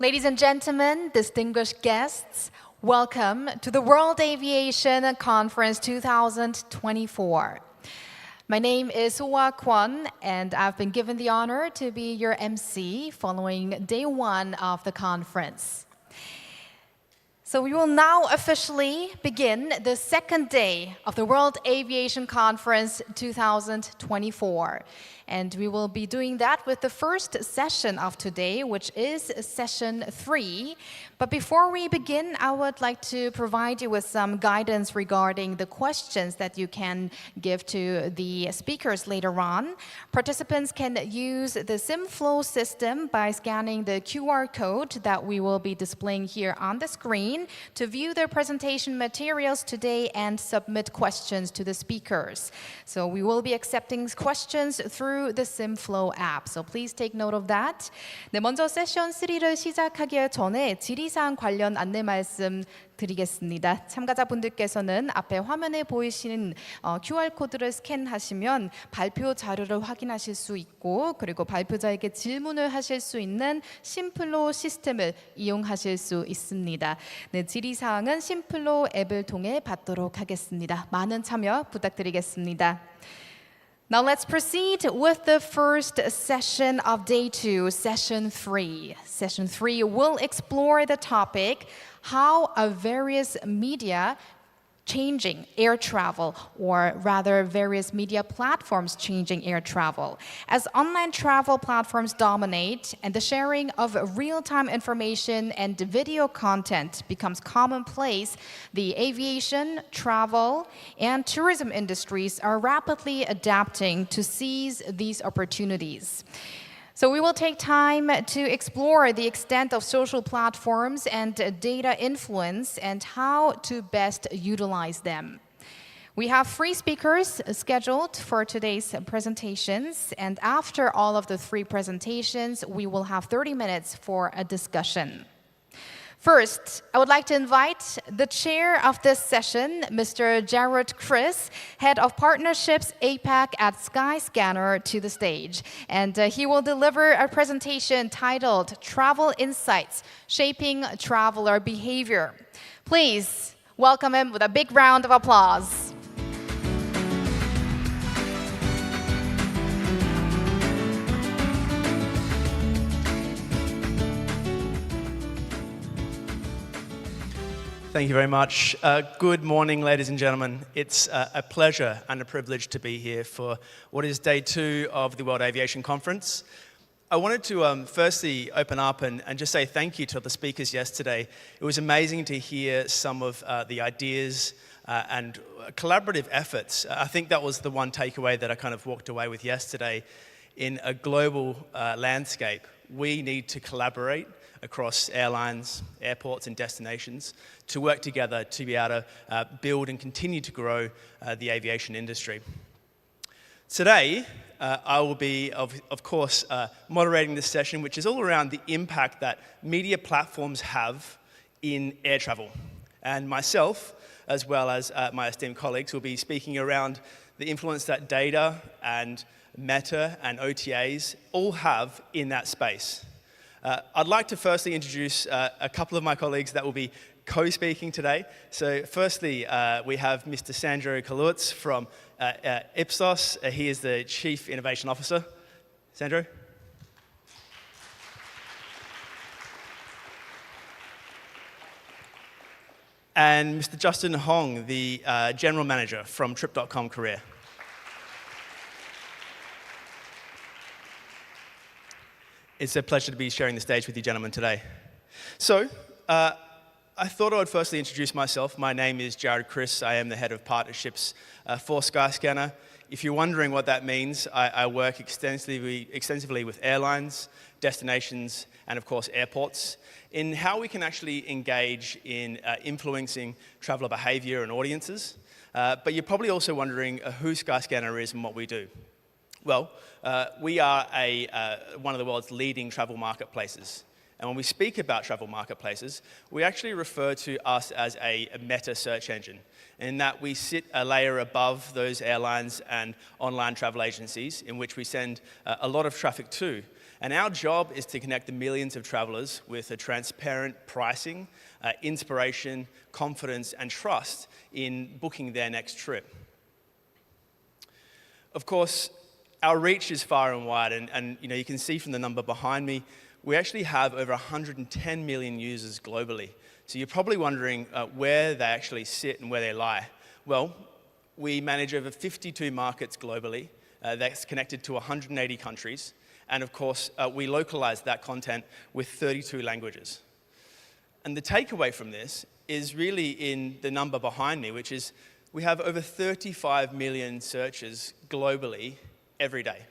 Ladies and gentlemen, distinguished guests, welcome to the World Aviation Conference 2024. My name is Hwa Kwon, and I've been given the honor to be your MC following day one of the conference. So we will now officially begin the second day of the World Aviation Conference 2024. And we will be doing that with the first session of today, which is session 3. But before we begin, I would like to provide you with some guidance regarding the questions that you can give to the speakers later on. Participants can use the SimFlow system by scanning the QR code that we will be displaying here on the screen to view their presentation materials today and submit questions to the speakers. So we will be accepting questions through the SimFlow app. So please take note of that. 네, 먼저 세션 3를 시작하기 전에 질의사항 관련 안내 말씀 드리겠습니다. 참가자분들께서는 앞에 화면에 보이시는 QR코드를 스캔하시면 발표 자료를 확인하실 수 있고 그리고 발표자에게 질문을 하실 수 있는 심플로 시스템을 이용하실 수 있습니다. 네, 질의사항은 심플로 앱을 통해 받도록 하겠습니다. 많은 참여 부탁드리겠습니다. Now let's proceed with the first session of day 2, session 3. Session 3 will explore the topic, how are various media changing air travel, or rather various media platforms changing air travel. As online travel platforms dominate and the sharing of real-time information and video content becomes commonplace, the aviation, travel, and tourism industries are rapidly adapting to seize these opportunities. So we will take time to explore the extent of social platforms and data influence and how to best utilize them. We have 3 speakers scheduled for today's presentations, and after all of the 3 presentations, we will have 30 minutes for a discussion. First, I would like to invite the chair of this session, Mr. Jared Chris, Head of Partnerships APAC at Skyscanner, to the stage. And he will deliver a presentation titled Travel Insights, Shaping Traveler Behavior. Please welcome him with a big round of applause. Thank you very much. Good morning, ladies and gentlemen. It's a pleasure and a privilege to be here for what is day 2 of the World Aviation Conference. I wanted to firstly open up and just say thank you to the speakers yesterday. It was amazing to hear some of the ideas and collaborative efforts. I think that was the one takeaway that I kind of walked away with yesterday. In a global landscape, we need to collaborate across airlines, airports, and destinations to work together to be able to build and continue to grow the aviation industry. Today, I will be, of course, moderating this session, which is all around the impact that media platforms have in air travel. And myself, as well as my esteemed colleagues, will be speaking around the influence that data and meta and OTAs all have in that space. I'd like to firstly introduce a couple of my colleagues that will be co-speaking today. So firstly, we have Mr. Sandro Kalutz from Ipsos. He is the Chief Innovation Officer. Sandro? And Mr. Justin Hong, the General Manager from Trip.com Korea. It's a pleasure to be sharing the stage with you gentlemen today. So, I thought I would firstly introduce myself. My name is Jared Chris. I am the Head of Partnerships for Skyscanner. If you're wondering what that means, I work extensively with airlines, destinations, and of course airports in how we can actually engage in influencing traveler behavior and audiences. But you're probably also wondering who Skyscanner is and what we do. Well, we are one of the world's leading travel marketplaces. And when we speak about travel marketplaces, we actually refer to us as a meta search engine, in that we sit a layer above those airlines and online travel agencies in which we send a lot of traffic to. And our job is to connect the millions of travelers with a transparent pricing, inspiration, confidence, and trust in booking their next trip. Of course, our reach is far and wide, and you can see from the number behind me, we actually have over 110 million users globally. So you're probably wondering where they actually sit and where they lie. Well, we manage over 52 markets globally. That's connected to 180 countries. And of course, we localize that content with 32 languages. And the takeaway from this is really in the number behind me, which is we have over 35 million searches globally every day.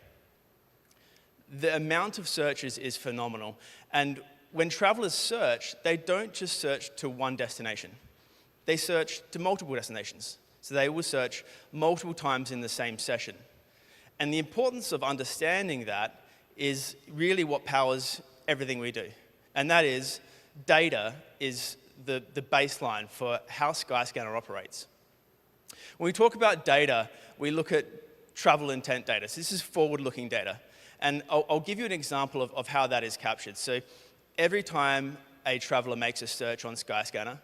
The amount of searches is phenomenal. And when travelers search, they don't just search to one destination. They search to multiple destinations. So they will search multiple times in the same session. And the importance of understanding that is really what powers everything we do. And that is, data is the baseline for how Skyscanner operates. When we talk about data, we look at travel intent data. So this is forward-looking data. And I'll give you an example of how that is captured. So every time a traveler makes a search on Skyscanner,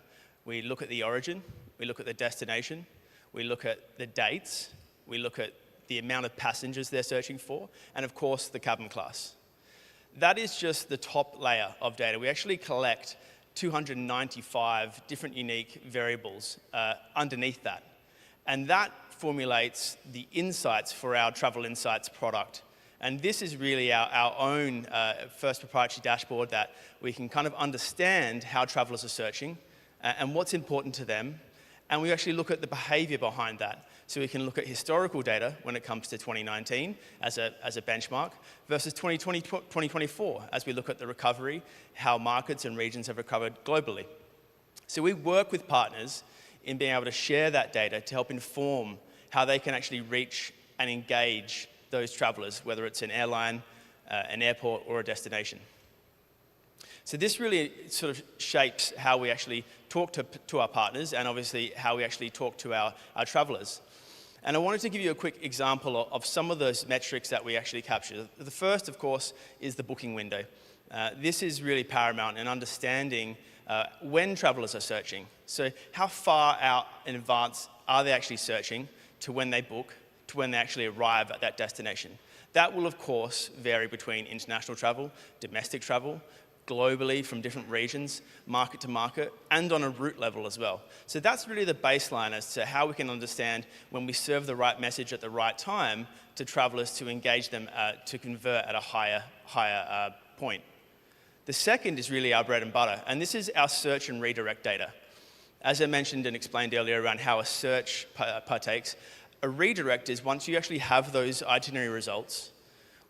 we look at the origin, we look at the destination, we look at the dates, we look at the amount of passengers they're searching for, and of course, the cabin class. That is just the top layer of data. We actually collect 295 different unique variables underneath that. And that formulates the insights for our Travel Insights product. And this is really our own first proprietary dashboard that we can kind of understand how travelers are searching and what's important to them. And we actually look at the behavior behind that. So we can look at historical data when it comes to 2019 as a benchmark versus 2020, 2024 as we look at the recovery, how markets and regions have recovered globally. So we work with partners in being able to share that data to help inform how they can actually reach and engage those travelers, whether it's an airline, an airport, or a destination. So this really sort of shapes how we actually talk to our partners and obviously how we actually talk to our travelers. And I wanted to give you a quick example of some of those metrics that we actually capture. The first, of course, is the booking window. This is really paramount in understanding when travelers are searching. So how far out in advance are they actually searching to when they book, to when they actually arrive at that destination? That will, of course, vary between international travel, domestic travel, globally from different regions, market to market, and on a route level as well. So that's really the baseline as to how we can understand when we serve the right message at the right time to travelers to engage them to convert at a higher point. The second is really our bread and butter, and this is our search and redirect data. As I mentioned and explained earlier around how a search partakes, a redirect is once you actually have those itinerary results,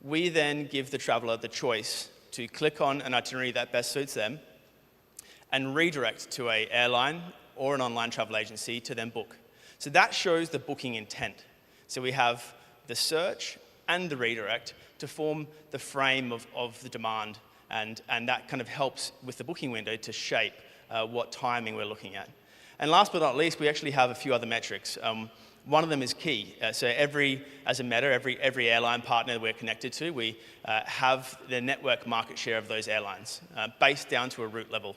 we then give the traveler the choice to click on an itinerary that best suits them and redirect to an airline or an online travel agency to then book. So that shows the booking intent. So we have the search and the redirect to form the frame of the demand, and that kind of helps with the booking window to shape what timing we're looking at. And last but not least, we actually have a few other metrics. One of them is key. So as a matter, every airline partner we're connected to, we have the network market share of those airlines, based down to a route level.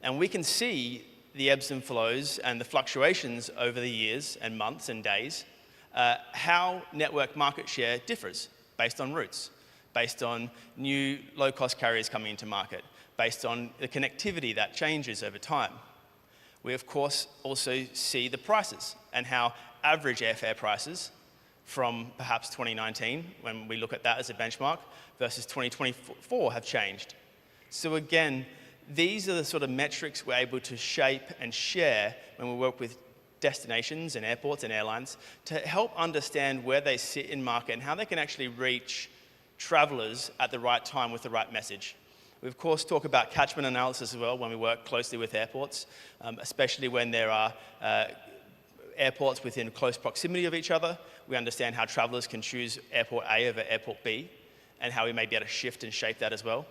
And we can see the ebbs and flows and the fluctuations over the years and months and days, how network market share differs based on routes, based on new low-cost carriers coming into market, based on the connectivity that changes over time. We, of course, also see the prices and how average airfare prices from perhaps 2019, when we look at that as a benchmark, versus 2024 have changed. So again, these are the sort of metrics we're able to shape and share when we work with destinations and airports and airlines to help understand where they sit in market and how they can actually reach travelers at the right time with the right message. We, of course, talk about catchment analysis as well when we work closely with airports, especially when there are airports within close proximity of each other. We understand how travelers can choose airport A over airport B and how we may be able to shift and shape that as well.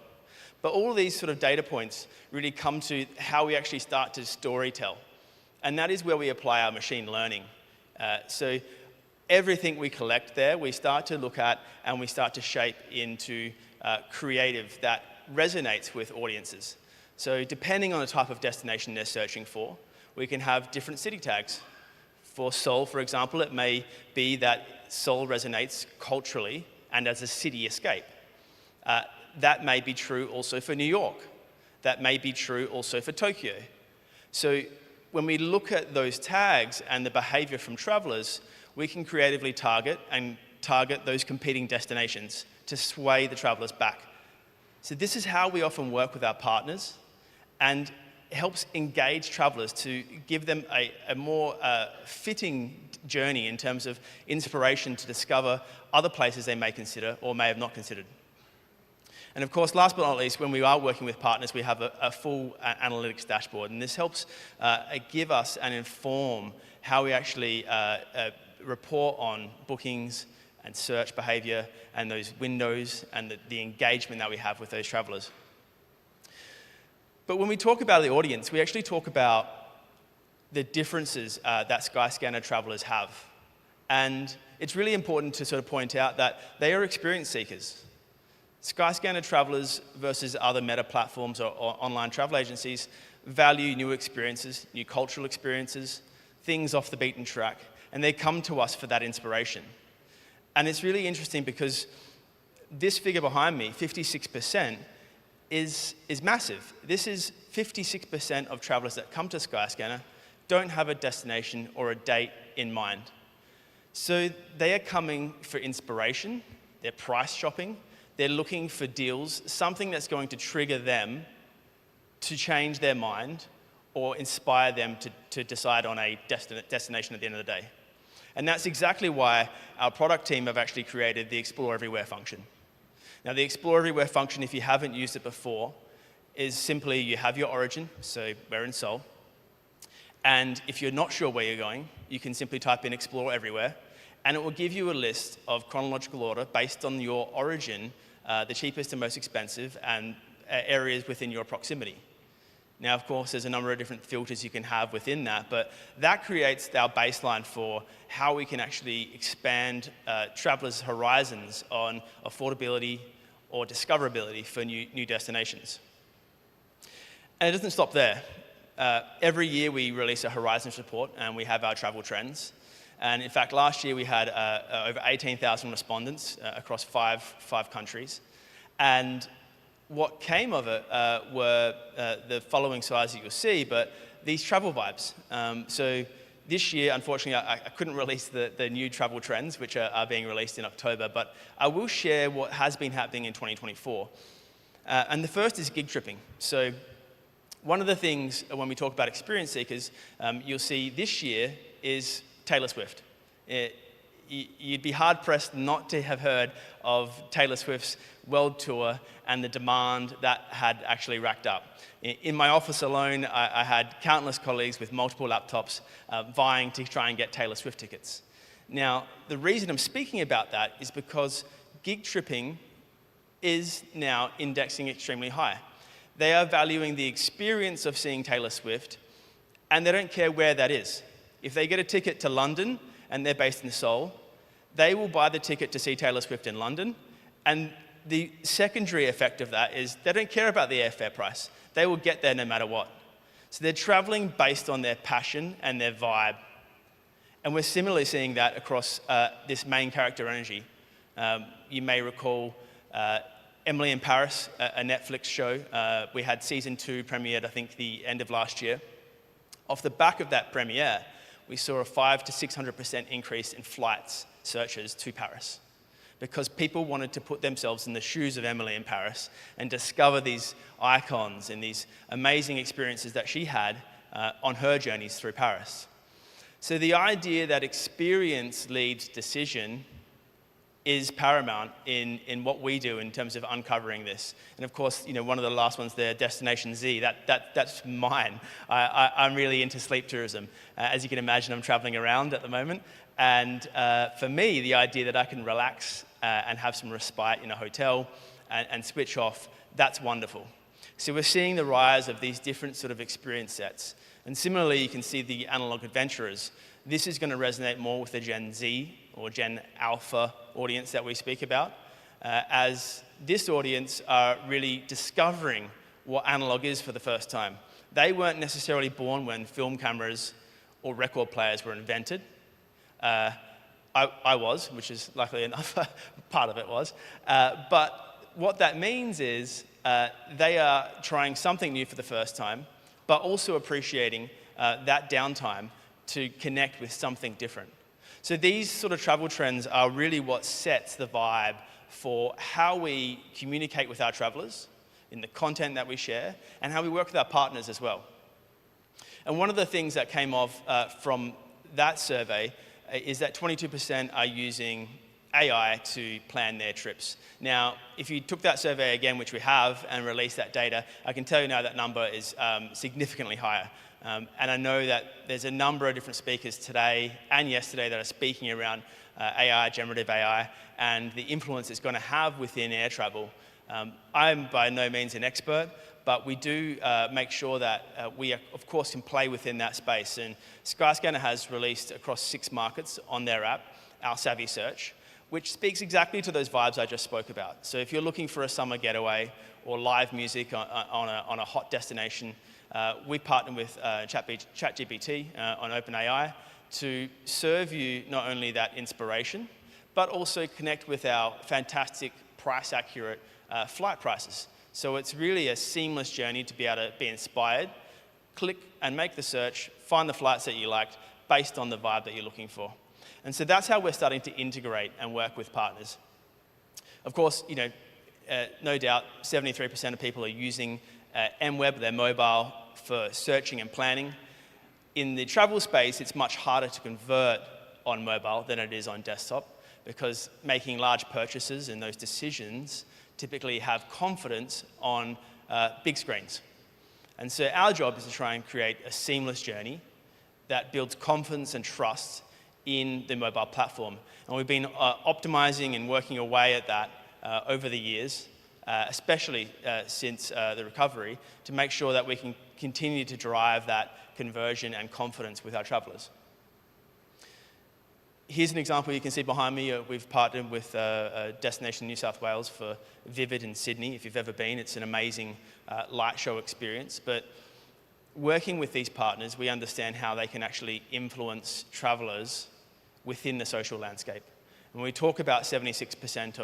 But all of these sort of data points really come to how we actually start to storytell. And that is where we apply our machine learning. So everything we collect there, we start to look at and we start to shape into creative that resonates with audiences. So depending on the type of destination they're searching for, we can have different city tags. For Seoul, for example, it may be that Seoul resonates culturally and as a city escape. That may be true also for New York. That may be true also for Tokyo. So when we look at those tags and the behavior from travelers, we can creatively target those competing destinations to sway the travelers back. So this is how we often work with our partners, and it helps engage travelers to give them a more fitting journey in terms of inspiration to discover other places they may consider or may have not considered. And of course, last but not least, when we are working with partners, we have a full analytics dashboard, and this helps give us and inform how we actually report on bookings and search behavior and those windows and the engagement that we have with those travelers. But when we talk about the audience, we actually talk about the differences that Skyscanner travelers have. And it's really important to sort of point out that they are experience seekers. Skyscanner travelers versus other meta platforms or online travel agencies value new experiences, new cultural experiences, things off the beaten track, and they come to us for that inspiration. And it's really interesting because this figure behind me, 56%, is massive. This is 56% of travelers that come to Skyscanner don't have a destination or a date in mind. So they are coming for inspiration, they're price shopping, they're looking for deals, something that's going to trigger them to change their mind or inspire them to decide on a destination at the end of the day. And that's exactly why our product team have actually created the Explore Everywhere function. Now, the Explore Everywhere function, if you haven't used it before, is simply you have your origin, so we're in Seoul, and if you're not sure where you're going, you can simply type in Explore Everywhere, and it will give you a list of chronological order based on your origin, the cheapest and most expensive, and areas within your proximity. Now, of course, there's a number of different filters you can have within that, but that creates our baseline for how we can actually expand travelers' horizons on affordability or discoverability for new destinations. And it doesn't stop there. Every year we release a Horizons report and we have our travel trends. And in fact, last year we had over 18,000 respondents across five countries. And what came of it were the following slides that you'll see, but these travel vibes. So this year, unfortunately, I couldn't release the new travel trends, which are being released in October, but I will share what has been happening in 2024. And the first is gig tripping. So one of the things when we talk about experience seekers, you'll see this year is Taylor Swift. You'd be hard-pressed not to have heard of Taylor Swift's world tour and the demand that had actually racked up. In my office alone, I had countless colleagues with multiple laptops vying to try and get Taylor Swift tickets. Now, the reason I'm speaking about that is because gig tripping is now indexing extremely high. They are valuing the experience of seeing Taylor Swift, and they don't care where that is. If they get a ticket to London, and they're based in Seoul, they will buy the ticket to see Taylor Swift in London, and the secondary effect of that is they don't care about the airfare price. They will get there no matter what. So they're traveling based on their passion and their vibe. And we're similarly seeing that across this main character energy. You may recall Emily in Paris, a Netflix show. We had season 2 premiered, I think, the end of last year. Off the back of that premiere, we saw a 500% to 600% increase in flights searches to Paris because people wanted to put themselves in the shoes of Emily in Paris and discover these icons and these amazing experiences that she had on her journeys through Paris. So the idea that experience leads decision is paramount in what we do in terms of uncovering this. And of course, one of the last ones there, Destination Z, that's mine. I'm really into sleep tourism. As you can imagine, I'm traveling around at the moment. And for me, the idea that I can relax and have some respite in a hotel and switch off, that's wonderful. So we're seeing the rise of these different sort of experience sets. And similarly, you can see the analog adventurers. This is going to resonate more with the Gen Z or Gen Alpha audience that we speak about, as this audience are really discovering what analog is for the first time. They weren't necessarily born when film cameras or record players were invented. I was, which is luckily enough, part of it was. But what that means is they are trying something new for the first time, but also appreciating that downtime to connect with something different. So these sort of travel trends are really what sets the vibe for how we communicate with our travelers, in the content that we share, and how we work with our partners as well. And one of the things that came off from that survey is that 22% are using AI to plan their trips. Now, if you took that survey again, which we have, and released that data, I can tell you now that number is significantly higher. And I know that there's a number of different speakers today and yesterday that are speaking around AI, generative AI, and the influence it's going to have within air travel. I'm by no means an expert, but we do make sure that we, of course, can play within that space. And Skyscanner has released across 6 markets on their app, our Savvy Search, which speaks exactly to those vibes I just spoke about. So if you're looking for a summer getaway or live music on a hot destination, we partner with ChatGPT on OpenAI to serve you not only that inspiration, but also connect with our fantastic price-accurate flight prices. So it's really a seamless journey to be able to be inspired, click and make the search, find the flights that you liked based on the vibe that you're looking for. And so that's how we're starting to integrate and work with partners. Of course, no doubt 73% of people are using MWeb, their mobile, for searching and planning. In the travel space, it's much harder to convert on mobile than it is on desktop, because making large purchases and those decisions typically have confidence on big screens. And so our job is to try and create a seamless journey that builds confidence and trust in the mobile platform. And we've been optimizing and working away at that over the years, especially since the recovery, to make sure that we can continue to drive that conversion and confidence with our travelers. Here's an example you can see behind me. We've partnered with a destination in New South Wales for Vivid in Sydney. If you've ever been, it's an amazing light show experience. But working with these partners, we understand how they can actually influence travelers within the social landscape. When we talk about 76%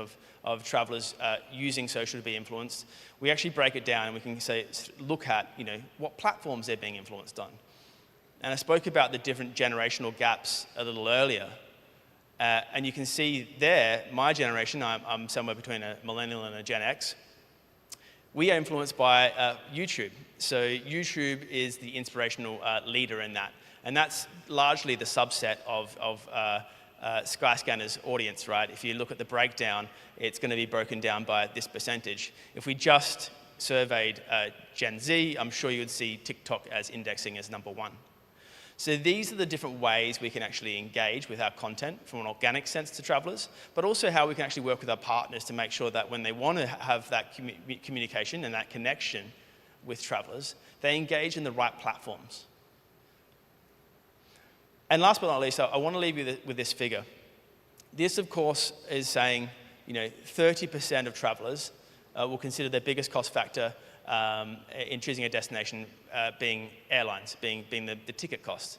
of travelers using social to be influenced, we actually break it down and we can say, look at what platforms they're being influenced on. And I spoke about the different generational gaps a little earlier. And you can see there, my generation, I'm somewhere between a millennial and a Gen X, we are influenced by YouTube. So YouTube is the inspirational leader in that. And that's largely the subset of Skyscanner's audience, right? If you look at the breakdown, it's going to be broken down by this percentage. If we just surveyed Gen Z, I'm sure you would see TikTok as indexing as number 1. So these are the different ways we can actually engage with our content from an organic sense to travelers, but also how we can actually work with our partners to make sure that when they want to have that communication and that connection with travelers, they engage in the right platforms. And last but not least, I want to leave you with this figure. This, of course, is saying 30% of travelers will consider their biggest cost factor in choosing a destination being airlines, being the ticket cost.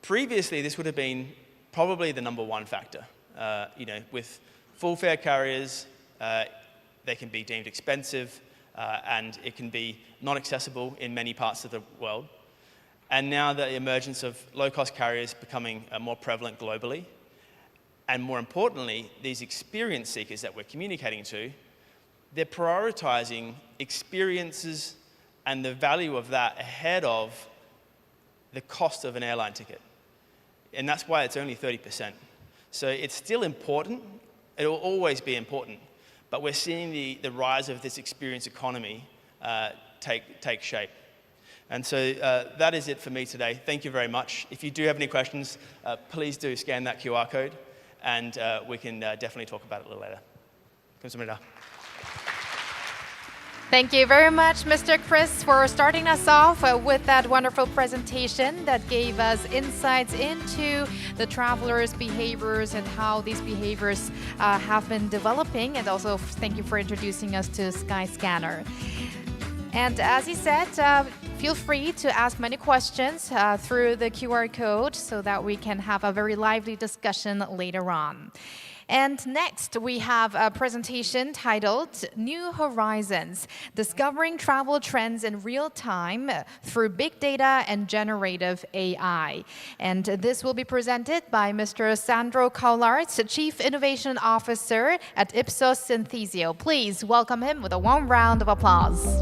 Previously, this would have been probably the number 1 factor. With full fare carriers, they can be deemed expensive, and it can be not accessible in many parts of the world. And now the emergence of low-cost carriers becoming more prevalent globally, and more importantly, these experience seekers that we're communicating to, they're prioritizing experiences and the value of that ahead of the cost of an airline ticket. And that's why it's only 30%. So it's still important. It will always be important. But we're seeing the rise of this experience economy take shape. And so that is it for me today. Thank you very much. If you do have any questions, please do scan that QR code, and we can definitely talk about it a little later. Thank you very much, Mr. Chris, for starting us off with that wonderful presentation that gave us insights into the travelers' behaviors and how these behaviors have been developing. And also, thank you for introducing us to Skyscanner. And as he said, feel free to ask many questions through the QR code so that we can have a very lively discussion later on. And next, we have a presentation titled New Horizons, Discovering Travel Trends in Real Time Through Big Data and Generative AI. And this will be presented by Mr. Sandro Kaularts, Chief Innovation Officer at Ipsos Synthesio. Please welcome him with a warm round of applause.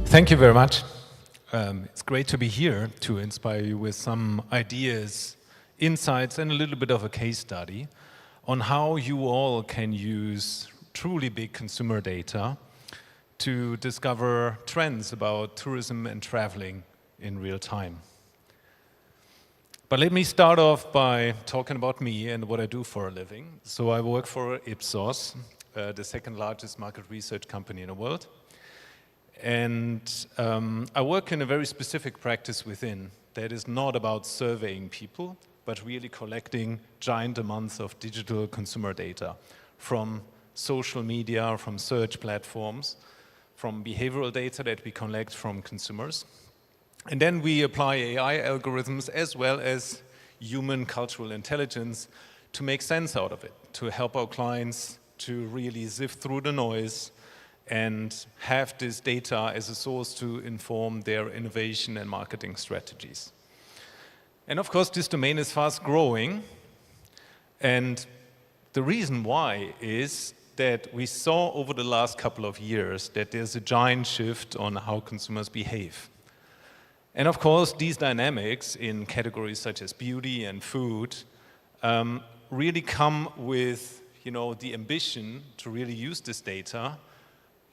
Thank you very much. It's great to be here to inspire you with some ideas, insights, and a little bit of a case study on how you all can use truly big consumer data to discover trends about tourism and traveling in real time. But let me start off by talking about me and what I do for a living. So I work for Ipsos, the second largest market research company in the world. And I work in a very specific practice within that is not about surveying people, but really collecting giant amounts of digital consumer data from social media, from search platforms, from behavioral data that we collect from consumers. And then we apply AI algorithms as well as human cultural intelligence to make sense out of it, to help our clients to really sift through the noise and have this data as a source to inform their innovation and marketing strategies. And of course, this domain is fast growing. And the reason why is that we saw over the last couple of years that there's a giant shift on how consumers behave. And of course, these dynamics in categories such as beauty and food really come with, the ambition to really use this data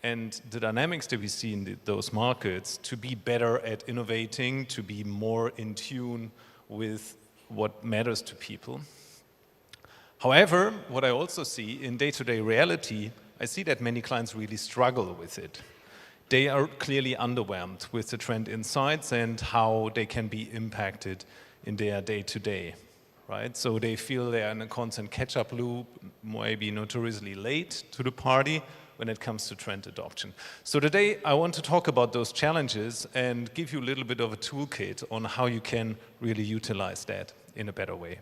and the dynamics that we see in those markets to be better at innovating, to be more in tune with what matters to people. However, what I also see in day-to-day reality, I see that many clients really struggle with it. They are clearly underwhelmed with the trend insights and how they can be impacted in their day-to-day, right? So they feel they are in a constant catch-up loop, maybe notoriously late to the party, when it comes to trend adoption. So today I want to talk about those challenges and give you a little bit of a toolkit on how you can really utilize that in a better way.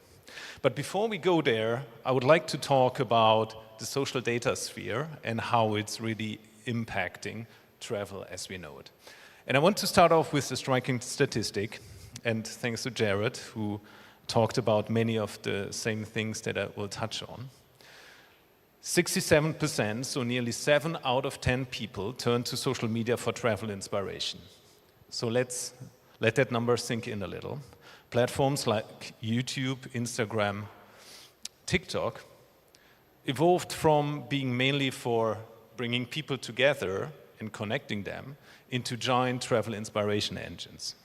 But before we go there, I would like to talk about the social data sphere and how it's really impacting travel as we know it. And I want to start off with a striking statistic, and thanks to Jared, who talked about many of the same things that I will touch on. 67%, so nearly 7 out of 10 people turn to social media for travel inspiration. So let's let that number sink in a little. Platforms like YouTube, Instagram, TikTok evolved from being mainly for bringing people together and connecting them into giant travel inspiration engines.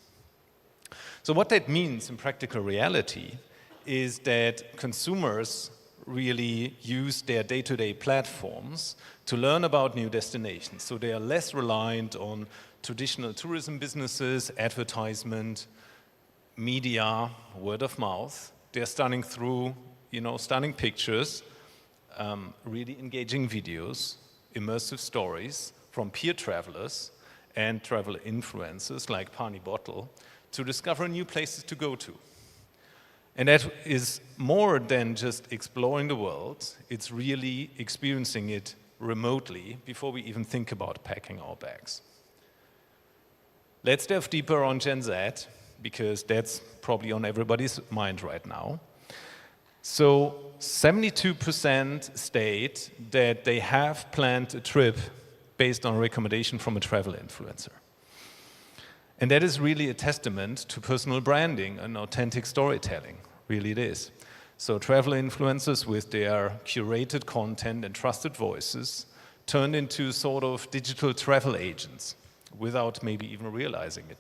So what that means in practical reality is that consumers really use their day-to-day platforms to learn about new destinations. So they are less reliant on traditional tourism businesses, advertisement, media, word of mouth. They're starting through, stunning pictures, really engaging videos, immersive stories from peer travelers and travel influencers like Pani Bottle to discover new places to go to. And that is more than just exploring the world. It's really experiencing it remotely before we even think about packing our bags. Let's delve deeper on Gen Z, because that's probably on everybody's mind right now. So 72% state that they have planned a trip based on a recommendation from a travel influencer. And that is really a testament to personal branding and authentic storytelling. Really it is. So travel influencers with their curated content and trusted voices turned into sort of digital travel agents without maybe even realizing it.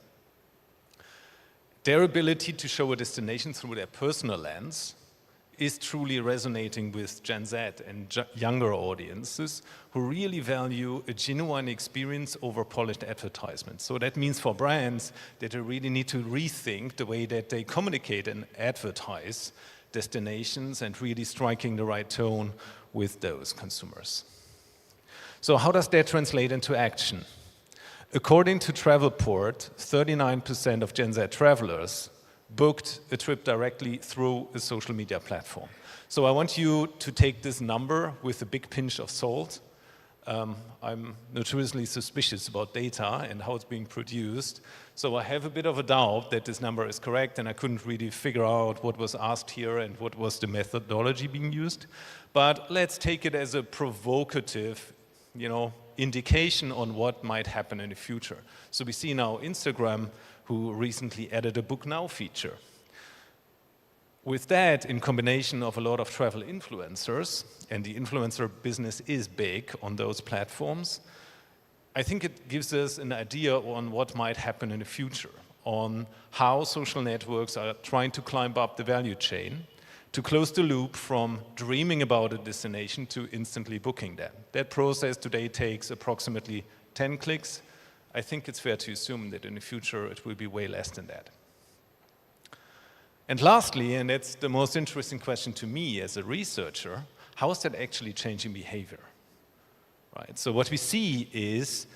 Their ability to show a destination through their personal lens is truly resonating with Gen Z and younger audiences who really value a genuine experience over polished advertisements. So that means for brands that they really need to rethink the way that they communicate and advertise destinations and really striking the right tone with those consumers. So how does that translate into action? According to Travelport, 39% of Gen Z travelers booked a trip directly through a social media platform. So I want you to take this number with a big pinch of salt. I'm notoriously suspicious about data and how it's being produced. So I have a bit of a doubt that this number is correct, and I couldn't really figure out what was asked here and what was the methodology being used. But let's take it as a provocative, indication on what might happen in the future. So we see now Instagram, who recently added a Book Now feature. With that, in combination of a lot of travel influencers, and the influencer business is big on those platforms, I think it gives us an idea on what might happen in the future, on how social networks are trying to climb up the value chain to close the loop from dreaming about a destination to instantly booking them. That process today takes approximately 10 clicks. I think it's fair to assume that in the future it will be way less than that. And lastly, and that's the most interesting question to me as a researcher, how is that actually changing behavior? Right? So what we see is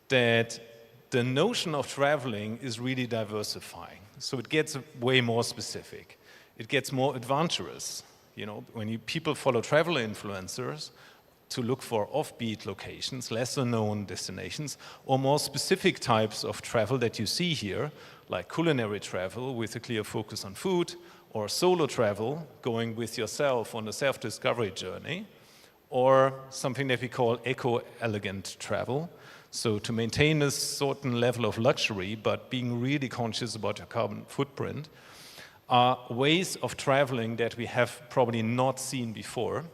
that the notion of traveling is really diversifying. So it gets way more specific. It gets more adventurous. When people follow travel influencers to look for offbeat locations, lesser known destinations, or more specific types of travel that you see here, like culinary travel with a clear focus on food, or solo travel, going with yourself on a self-discovery journey, or something that we call eco-elegant travel. So to maintain a certain level of luxury, but being really conscious about your carbon footprint, are ways of traveling that we have probably not seen before.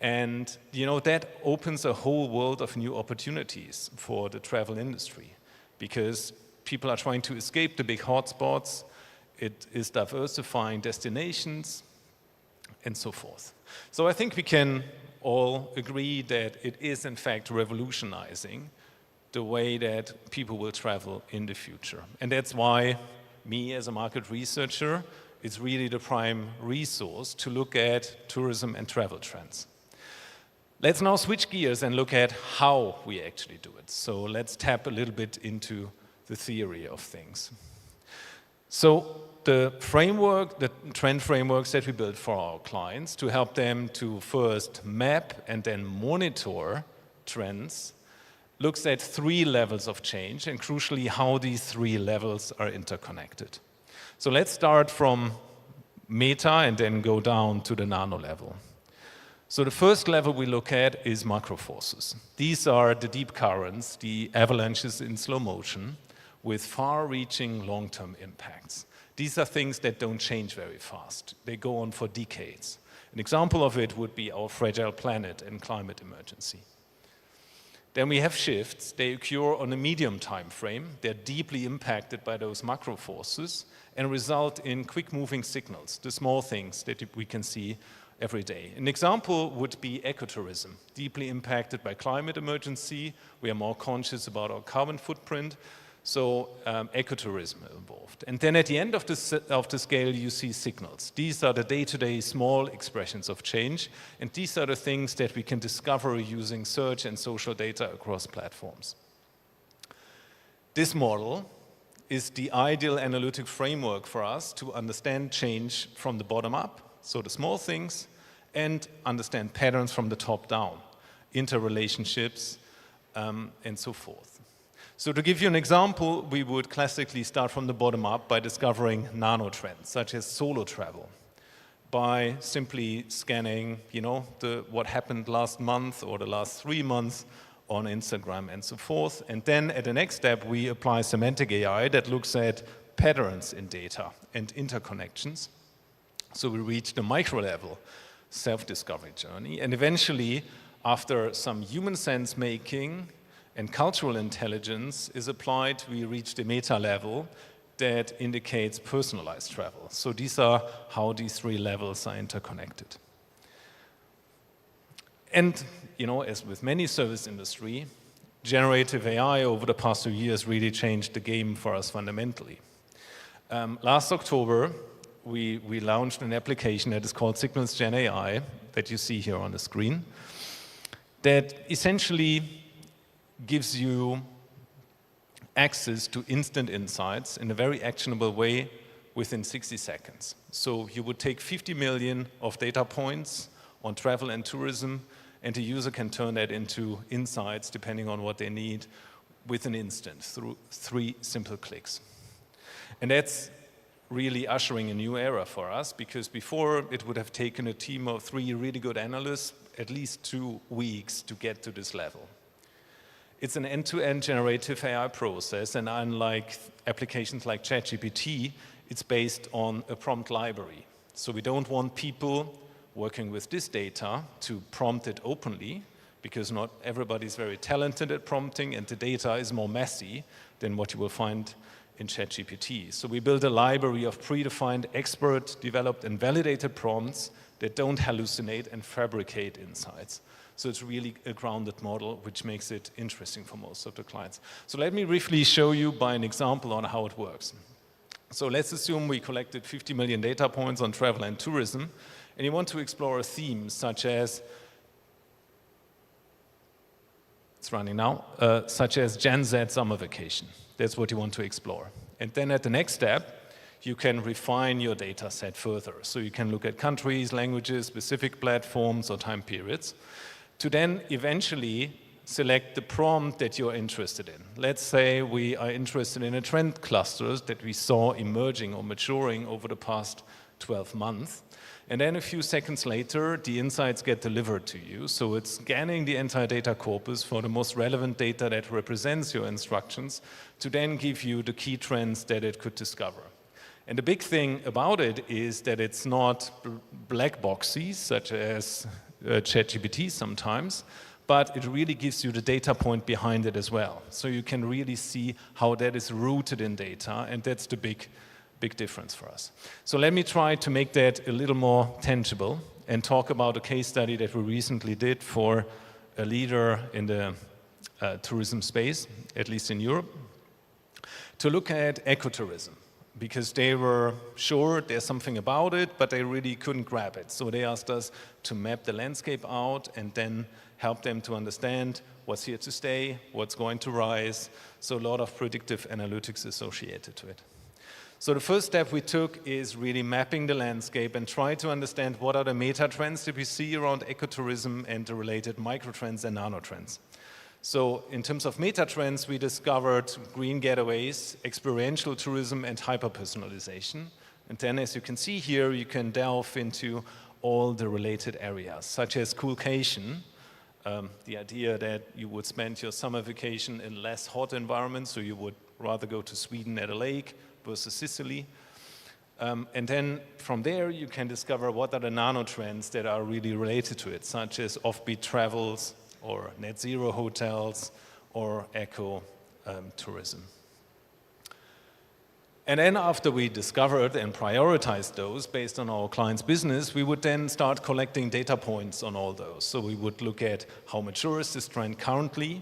And that opens a whole world of new opportunities for the travel industry, because people are trying to escape the big hotspots, it is diversifying destinations, and so forth. So I think we can all agree that it is in fact revolutionizing the way that people will travel in the future. And that's why me as a market researcher is really the prime resource to look at tourism and travel trends. Let's now switch gears and look at how we actually do it. So let's tap a little bit into the theory of things. So the trend frameworks that we build for our clients to help them to first map and then monitor trends looks at 3 levels of change, and crucially how these 3 levels are interconnected. So let's start from meta and then go down to the nano level. So the first level we look at is macro forces. These are the deep currents, the avalanches in slow motion, with far-reaching long-term impacts. These are things that don't change very fast. They go on for decades. An example of it would be our fragile planet and climate emergency. Then we have shifts. They occur on a medium time frame. They're deeply impacted by those macro forces and result in quick-moving signals, the small things that we can see every day. An example would be ecotourism, deeply impacted by climate emergency. We are more conscious about our carbon footprint, so ecotourism involved. And then at the end of the scale, you see signals. These are the day-to-day small expressions of change, and these are the things that we can discover using search and social data across platforms. This model is the ideal analytic framework for us to understand change from the bottom up, so the small things, and understand patterns from the top down, interrelationships, and so forth. So to give you an example, we would classically start from the bottom up by discovering nano trends, such as solo travel, by simply scanning, what happened last month or the last 3 months on Instagram and so forth. And then at the next step, we apply semantic AI that looks at patterns in data and interconnections. So we reach the micro level self-discovery journey, and eventually after some human sense making and cultural intelligence is applied, we reach the meta level that indicates personalized travel. So these are how these three levels are interconnected. And, you know, as with many service industry, generative AI over the past 2 years really changed the game for us fundamentally. Last October, we launched an application that is called Signals Gen AI that you see here on the screen that essentially gives you access to instant insights in a very actionable way within 60 seconds. So you would take 50 million of data points on travel and tourism, and the user can turn that into insights depending on what they need with an instant through 3 simple clicks. And that's really ushering a new era for us, because before it would have taken a team of 3 really good analysts at least 2 weeks to get to this level. It's an end-to-end generative AI process, and unlike applications like ChatGPT, it's based on a prompt library. So we don't want people working with this data to prompt it openly, because not everybody is very talented at prompting, and the data is more messy than what you will find in ChatGPT. So we build a library of predefined, expert-developed and validated prompts that don't hallucinate and fabricate insights. So it's really a grounded model, which makes it interesting for most of the clients. So let me briefly show you by an example on how it works. So let's assume we collected 50 million data points on travel and tourism, and you want to explore a theme such as, it's running now, such as Gen Z summer vacation. That's what you want to explore. And then at the next step, you can refine your data set further. So you can look at countries, languages, specific platforms, or time periods, to then eventually select the prompt that you're interested in. Let's say we are interested in a trend clusters that we saw emerging or maturing over the past 12 months. And then a few seconds later, the insights get delivered to you. So it's scanning the entire data corpus for the most relevant data that represents your instructions to then give you the key trends that it could discover. And the big thing about it is that it's not black boxy, such as ChatGPT sometimes, but it really gives you the data point behind it as well. So you can really see how that is rooted in data, and that's the big difference for us. So let me try to make that a little more tangible and talk about a case study that we recently did for a leader in the tourism space, at least in Europe, to look at ecotourism, because they were sure there's something about it, but they really couldn't grab it. So they asked us to map the landscape out and then help them to understand what's here to stay, what's going to rise. So a lot of predictive analytics associated to it. So the first step we took is really mapping the landscape and try to understand what are the meta trends that we see around ecotourism and the related microtrends and nanotrends. So in terms of meta trends, we discovered green getaways, experiential tourism, and hyper-personalization. And then, as you can see here, you can delve into all the related areas, such as coolcation, the idea that you would spend your summer vacation in less hot environments, so you would rather go to Sweden at a lake versus Sicily. And then from there, you can discover what are the nanotrends that are really related to it, such as offbeat travels, or net zero hotels, or eco tourism. And then after we discovered and prioritized those based on our client's business, we would then start collecting data points on all those. So we would look at how mature is this trend currently,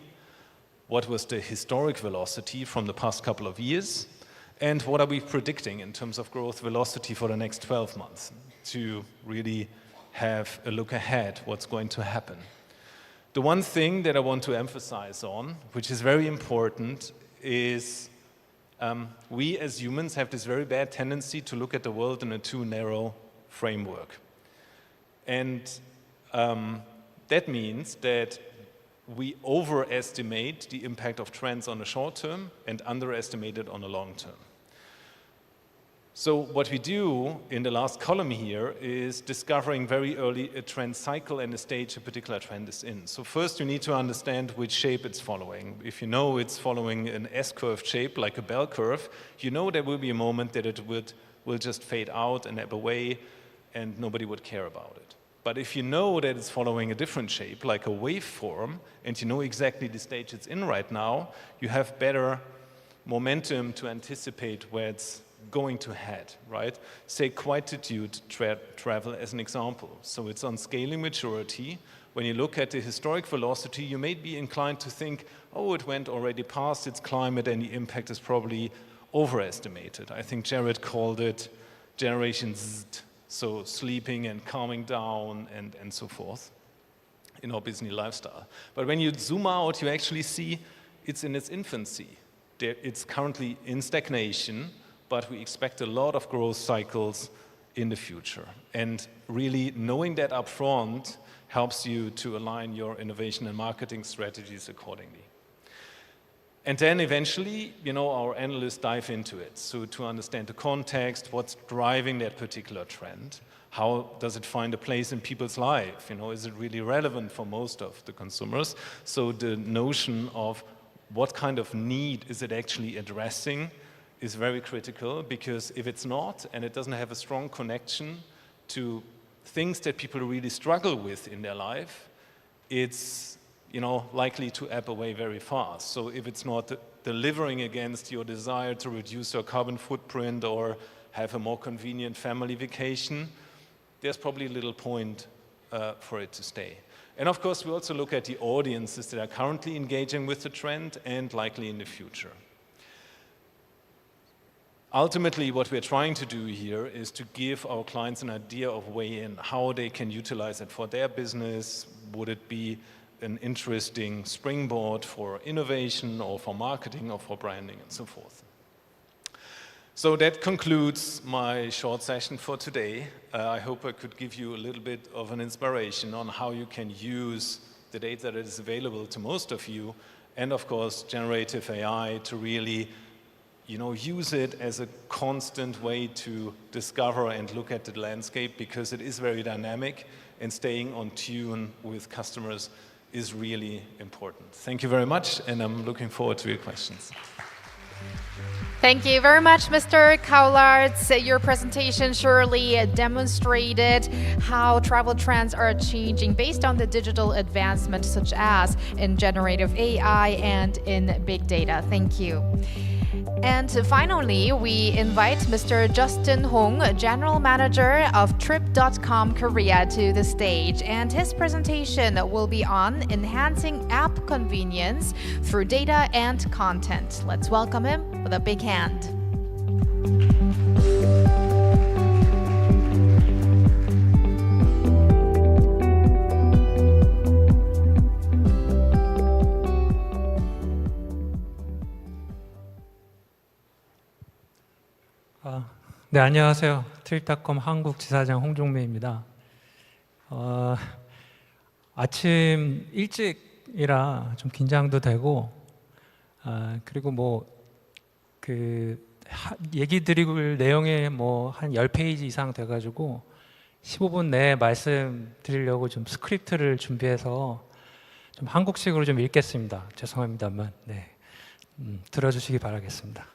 what was the historic velocity from the past couple of years, and what are we predicting in terms of growth velocity for the next 12 months to really have a look ahead what's going to happen. The one thing that I want to emphasize on, which is very important, is we as humans have this very bad tendency to look at the world in a too narrow framework. And that means that we overestimate the impact of trends on the short term and underestimate it on the long term. So what we do in the last column here is discovering very early a trend cycle and the stage a particular trend is in. So first you need to understand which shape it's following. If you know it's following an S-curved shape, like a bell curve, you know there will be a moment that it will just fade out and ebb away and nobody would care about it. But if you know that it's following a different shape, like a waveform, and you know exactly the stage it's in right now, you have better momentum to anticipate where it's going to head, right? Say quantitude travel as an example. So it's on scaling maturity. When you look at the historic velocity, you may be inclined to think, oh, it went already past its climate and the impact is probably overestimated. I think Jared called it Generation Z, so sleeping and calming down and so forth in our busy lifestyle. But when you zoom out, you actually see it's in its infancy. It's currently in stagnation, but we expect a lot of growth cycles in the future. And really knowing that upfront helps you to align your innovation and marketing strategies accordingly. And then eventually, our analysts dive into it. So to understand the context, what's driving that particular trend, how does it find a place in people's life? Is it really relevant for most of the consumers? So the notion of what kind of need is it actually addressing is very critical, because if it's not, and it doesn't have a strong connection to things that people really struggle with in their life, it's likely to ebb away very fast. So if it's not delivering against your desire to reduce your carbon footprint or have a more convenient family vacation, there's probably little point for it to stay. And of course, we also look at the audiences that are currently engaging with the trend and likely in the future. Ultimately, what we're trying to do here is to give our clients an idea of way in, how they can utilize it for their business. Would it be an interesting springboard for innovation or for marketing or for branding and so forth. So that concludes my short session for today. I hope I could give you a little bit of an inspiration on how you can use the data that is available to most of you, and of course generative AI, to really use it as a constant way to discover and look at the landscape, because it is very dynamic, and staying on tune with customers is really important. Thank you very much, and I'm looking forward to your questions. Thank you very much, Mr. Kaulartz. Your presentation surely demonstrated how travel trends are changing based on the digital advancement, such as in generative AI and in big data. Thank you. And finally, we invite Mr. Justin Hong, General Manager of Trip.com Korea, to the stage. And his presentation will be on enhancing app convenience through data and content. Let's welcome him with a big hand. 네, 안녕하세요. 트립닷컴 한국 지사장 홍종배입니다. 아침 일찍이라 좀 긴장도 되고, 그리고 얘기 드릴 내용이 한 10페이지 이상 돼가지고 15분 내에 말씀 드리려고 좀 스크립트를 준비해서 좀 한국식으로 좀 읽겠습니다. 죄송합니다만, 네, 들어주시기 바라겠습니다.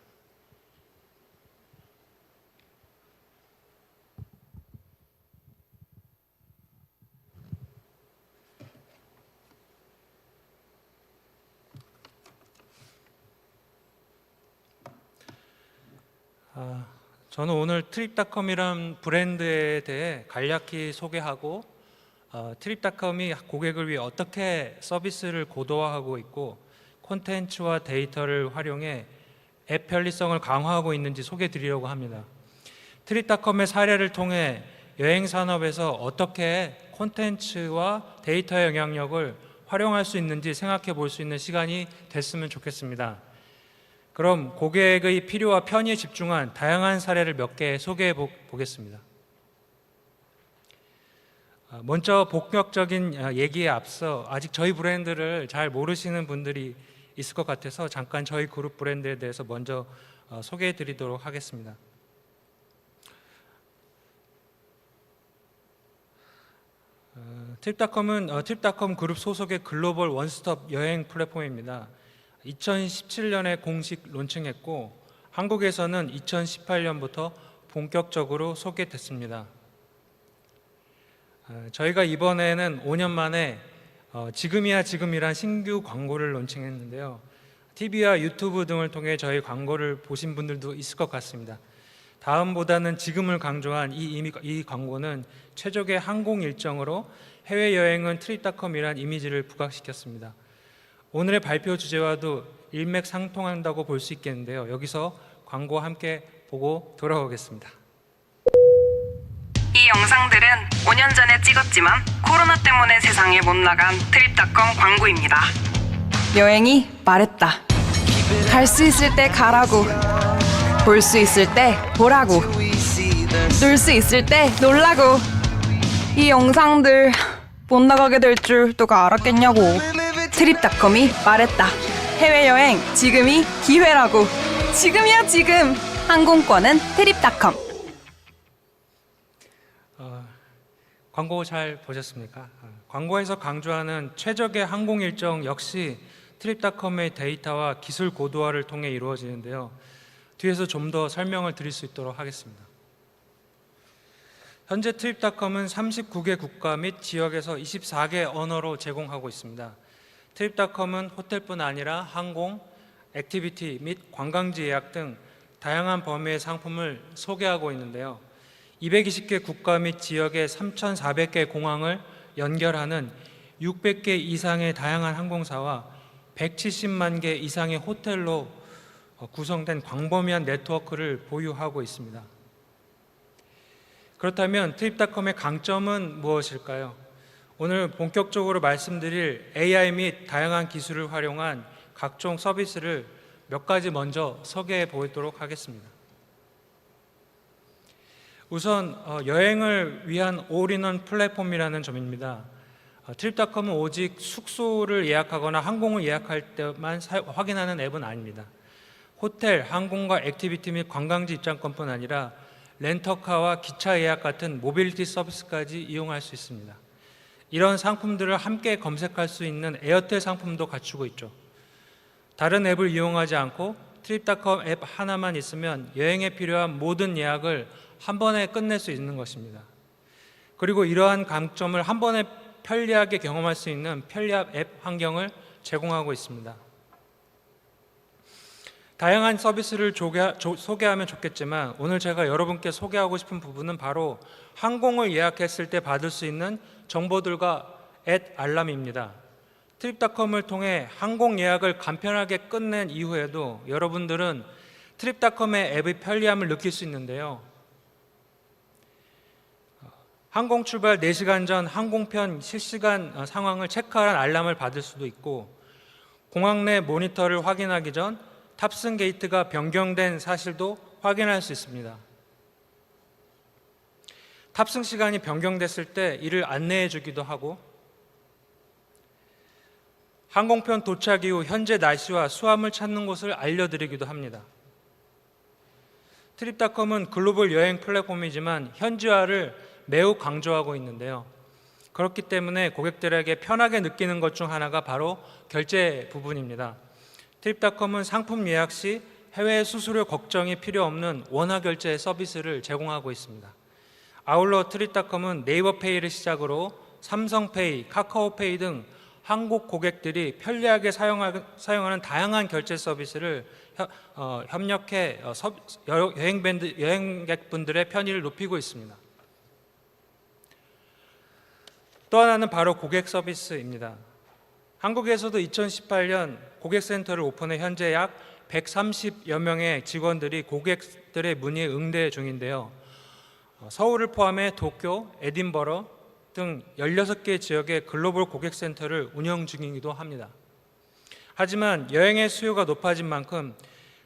저는 오늘 트립닷컴이란 브랜드에 대해 간략히 소개하고, 트립닷컴이 고객을 위해 어떻게 서비스를 고도화하고 있고 콘텐츠와 데이터를 활용해 앱 편리성을 강화하고 있는지 소개해 드리려고 합니다. 트립닷컴의 사례를 통해 여행 산업에서 어떻게 콘텐츠와 데이터의 영향력을 활용할 수 있는지 생각해 볼 수 있는 시간이 됐으면 좋겠습니다. 그럼 고객의 필요와 편의에 집중한 다양한 사례를 몇 개 소개해 보겠습니다. 먼저 본격적인 얘기에 앞서 아직 저희 브랜드를 잘 모르시는 분들이 있을 것 같아서 잠깐 저희 그룹 브랜드에 대해서 먼저 소개해 드리도록 하겠습니다. 트립닷컴은 트립닷컴 그룹 소속의 글로벌 원스톱 여행 플랫폼입니다. 2017년에 공식 론칭했고 한국에서는 2018년부터 본격적으로 소개됐습니다. 저희가 이번에는 5년 만에 지금이야 지금이란 신규 광고를 론칭했는데요. TV와 유튜브 등을 통해 저희 광고를 보신 분들도 있을 것 같습니다. 다음보다는 지금을 강조한 이 광고는 최적의 항공 일정으로 해외여행은 트립닷컴이란 이미지를 부각시켰습니다. 오늘의 발표 주제와도 일맥상통한다고 볼 수 있겠는데요. 여기서 광고 함께 보고 돌아오겠습니다. 이 영상들은 5년 전에 찍었지만 코로나 때문에 세상에 못 나간 트립닷컴 광고입니다. 여행이 말했다. 갈 수 있을 때 가라고, 볼 수 있을 때 보라고, 놀 수 있을 때 놀라고. 이 영상들 못 나가게 될 줄 누가 알았겠냐고. 트립닷컴이 말했다. 해외여행 지금이 기회라고. 지금이야 지금. 항공권은 트립닷컴. 광고 잘 보셨습니까? 광고에서 강조하는 최적의 항공 일정 역시 트립닷컴의 데이터와 기술 고도화를 통해 이루어지는데요. 뒤에서 좀 더 설명을 드릴 수 있도록 하겠습니다. 현재 트립닷컴은 39개 국가 및 지역에서 24개 언어로 제공하고 있습니다. 트립닷컴은 호텔뿐 아니라 항공, 액티비티 및 관광지 예약 등 다양한 범위의 상품을 소개하고 있는데요. 220개 국가 및 지역의 3,400개 공항을 연결하는 600개 이상의 다양한 항공사와 170만 개 이상의 호텔로 구성된 광범위한 네트워크를 보유하고 있습니다. 그렇다면 트립닷컴의 강점은 무엇일까요? 오늘 본격적으로 말씀드릴 AI 및 다양한 기술을 활용한 각종 서비스를 몇 가지 먼저 소개해 보도록 하겠습니다. 우선 여행을 위한 올인원 플랫폼이라는 점입니다. 트립닷컴은 오직 숙소를 예약하거나 항공을 예약할 때만 확인하는 앱은 아닙니다. 호텔, 항공과 액티비티 및 관광지 입장권뿐 아니라 렌터카와 기차 예약 같은 모빌리티 서비스까지 이용할 수 있습니다. 이런 상품들을 함께 검색할 수 있는 에어텔 상품도 갖추고 있죠. 다른 앱을 이용하지 않고 트립닷컴 앱 하나만 있으면 여행에 필요한 모든 예약을 한 번에 끝낼 수 있는 것입니다. 그리고 이러한 강점을 한 번에 편리하게 경험할 수 있는 편리한 앱 환경을 제공하고 있습니다. 다양한 서비스를 소개하면 좋겠지만 오늘 제가 여러분께 소개하고 싶은 부분은 바로 항공을 예약했을 때 받을 수 있는 정보들과 앱 알람입니다. 트립닷컴을 통해 항공 예약을 간편하게 끝낸 이후에도 여러분들은 트립닷컴의 앱의 편리함을 느낄 수 있는데요. 항공 출발 4시간 전 항공편 실시간 상황을 체크하는 알람을 받을 수도 있고, 공항 내 모니터를 확인하기 전 탑승 게이트가 변경된 사실도 확인할 수 있습니다. 탑승 시간이 변경됐을 때 이를 안내해 주기도 하고, 항공편 도착 이후 현재 날씨와 수화물 찾는 곳을 알려드리기도 합니다. 트립닷컴은 글로벌 여행 플랫폼이지만 현지화를 매우 강조하고 있는데요. 그렇기 때문에 고객들에게 편하게 느끼는 것 중 하나가 바로 결제 부분입니다. 트립닷컴은 상품 예약 시 해외 수수료 걱정이 필요 없는 원화 결제 서비스를 제공하고 있습니다. 아울러 트립닷컴은 네이버페이를 시작으로 삼성페이, 카카오페이 등 한국 고객들이 편리하게 사용하는 다양한 결제 서비스를 협력해 여행객분들의 편의를 높이고 있습니다. 또 하나는 바로 고객 서비스입니다. 한국에서도 2018년 고객센터를 오픈해 현재 약 130여 명의 직원들이 고객들의 문의에 응대 중인데요. 서울을 포함해 도쿄, 에딘버러 등 16개 지역의 글로벌 고객센터를 운영 중이기도 합니다. 하지만 여행의 수요가 높아진 만큼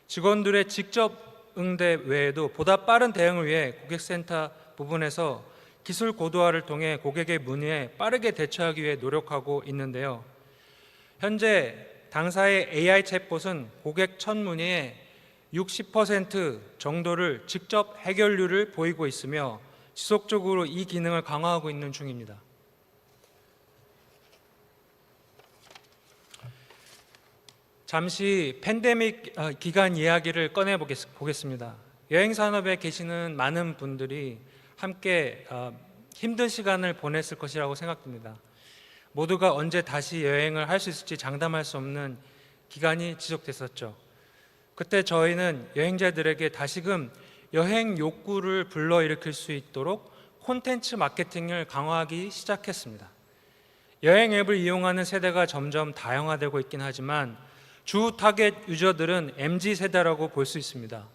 직원들의 직접 응대 외에도 보다 빠른 대응을 위해 고객센터 부분에서 기술 고도화를 통해 고객의 문의에 빠르게 대처하기 위해 노력하고 있는데요. 현재 당사의 AI 챗봇은 고객 첫 문의의 60% 정도를 직접 해결률을 보이고 있으며 지속적으로 이 기능을 강화하고 있는 중입니다. 잠시 팬데믹 기간 이야기를 꺼내보겠습니다. 여행 산업에 계시는 많은 분들이 함께 힘든 시간을 보냈을 것이라고 생각됩니다. 모두가 언제 다시 여행을 할 수 있을지 장담할 수 없는 기간이 지속됐었죠. 그때 저희는 여행자들에게 다시금 여행 욕구를 불러일으킬 수 있도록 콘텐츠 마케팅을 강화하기 시작했습니다. 여행 앱을 이용하는 세대가 점점 다양화되고 있긴 하지만 주 타겟 유저들은 MZ세대라고 볼 수 있습니다.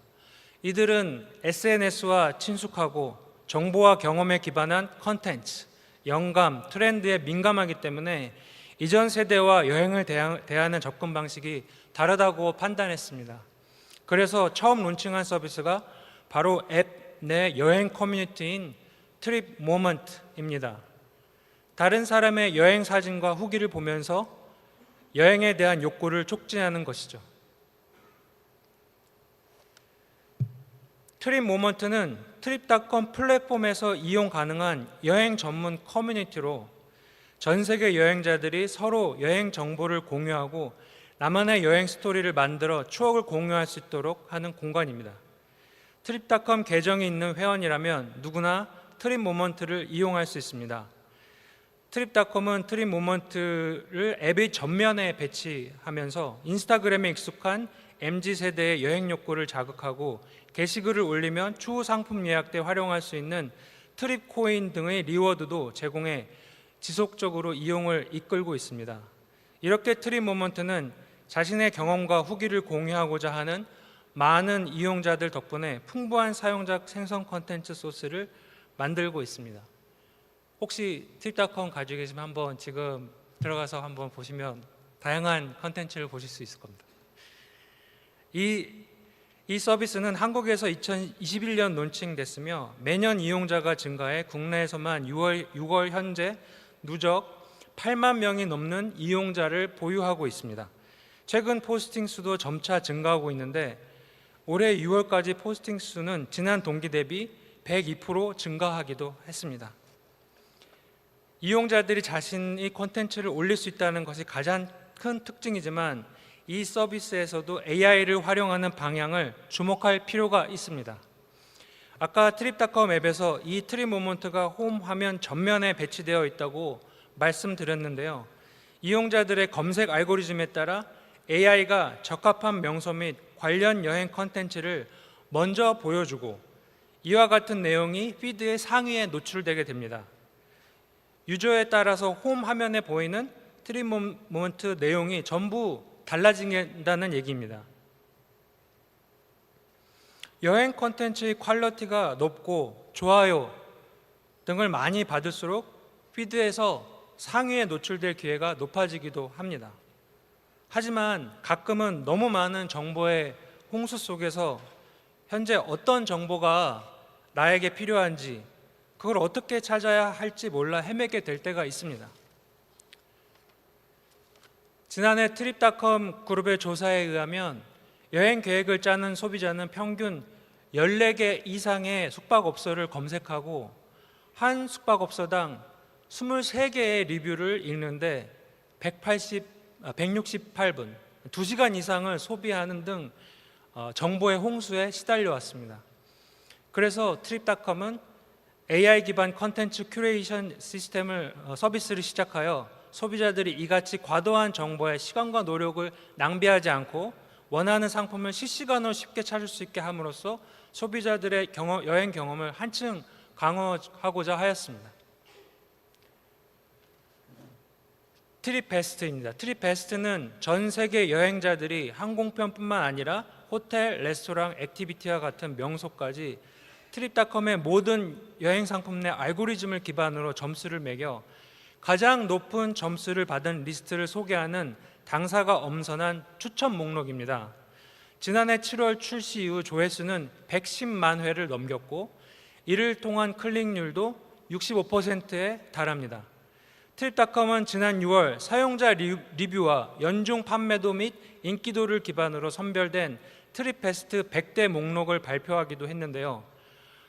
이들은 SNS와 친숙하고 정보와 경험에 기반한 콘텐츠, 영감, 트렌드에 민감하기 때문에 이전 세대와 여행을 대하는 접근 방식이 다르다고 판단했습니다. 그래서 처음 론칭한 서비스가 바로 앱 내 여행 커뮤니티인 트립 모먼트입니다. 다른 사람의 여행 사진과 후기를 보면서 여행에 대한 욕구를 촉진하는 것이죠. 트립 모먼트는 트립닷컴 플랫폼에서 이용 가능한 여행 전문 커뮤니티로 전 세계 여행자들이 서로 여행 정보를 공유하고 나만의 여행 스토리를 만들어 추억을 공유할 수 있도록 하는 공간입니다. 트립닷컴 계정이 있는 회원이라면 누구나 트립 모먼트를 이용할 수 있습니다. 트립닷컴은 트립 모먼트를 앱의 전면에 배치하면서 인스타그램에 익숙한 MZ세대의 여행 욕구를 자극하고 게시글을 올리면 추후 상품 예약 때 활용할 수 있는 트립 코인 등의 리워드도 제공해 지속적으로 이용을 이끌고 있습니다. 이렇게 트립 모먼트는 자신의 경험과 후기를 공유하고자 하는 많은 이용자들 덕분에 풍부한 사용자 생성 콘텐츠 소스를 만들고 있습니다. 혹시 트립닷컴 가지고 계시면 한번 지금 들어가서 한번 보시면 다양한 콘텐츠를 보실 수 있을 겁니다. 이 서비스는 한국에서 2021년 론칭됐으며 매년 이용자가 증가해 국내에서만 6월 현재 누적 8만 명이 넘는 이용자를 보유하고 있습니다. 최근 포스팅 수도 점차 증가하고 있는데 올해 6월까지 포스팅 수는 지난 동기 대비 102% 증가하기도 했습니다. 이용자들이 자신이 콘텐츠를 올릴 수 있다는 것이 가장 큰 특징이지만 이 서비스에서도 AI를 활용하는 방향을 주목할 필요가 있습니다. 아까 트립닷컴 앱에서 이 트립 모먼트가 홈 화면 전면에 배치되어 있다고 말씀드렸는데요. 이용자들의 검색 알고리즘에 따라 AI가 적합한 명소 및 관련 여행 콘텐츠를 먼저 보여주고 이와 같은 내용이 피드의 상위에 노출되게 됩니다. 유저에 따라서 홈 화면에 보이는 트립 모먼트 내용이 전부 달라진다는 얘기입니다. 여행 콘텐츠의 퀄리티가 높고 좋아요 등을 많이 받을수록 피드에서 상위에 노출될 기회가 높아지기도 합니다. 하지만 가끔은 너무 많은 정보의 홍수 속에서 현재 어떤 정보가 나에게 필요한지 그걸 어떻게 찾아야 할지 몰라 헤매게 될 때가 있습니다. 지난해 트립닷컴 그룹의 조사에 의하면 여행 계획을 짜는 소비자는 평균 14개 이상의 숙박업소를 검색하고 한 숙박업소당 23개의 리뷰를 읽는데 168분, 2시간 이상을 소비하는 등 정보의 홍수에 시달려 왔습니다. 그래서 트립닷컴은 AI 기반 컨텐츠 큐레이션 시스템을 서비스를 시작하여 소비자들이 이같이 과도한 정보에 시간과 노력을 낭비하지 않고 원하는 상품을 실시간으로 쉽게 찾을 수 있게 함으로써 소비자들의 여행 경험을 한층 강화하고자 하였습니다. 트립베스트입니다. 트립베스트는 전 세계 여행자들이 항공편뿐만 아니라 호텔, 레스토랑, 액티비티와 같은 명소까지 트립닷컴의 모든 여행 상품 내 알고리즘을 기반으로 점수를 매겨 가장 높은 점수를 받은 리스트를 소개하는 당사가 엄선한 추천 목록입니다. 지난해 7월 출시 이후 조회수는 110만 회를 넘겼고 이를 통한 클릭률도 65%에 달합니다. 트립닷컴은 지난 6월 사용자 리뷰와 연중 판매도 및 인기도를 기반으로 선별된 트립베스트 100대 목록을 발표하기도 했는데요.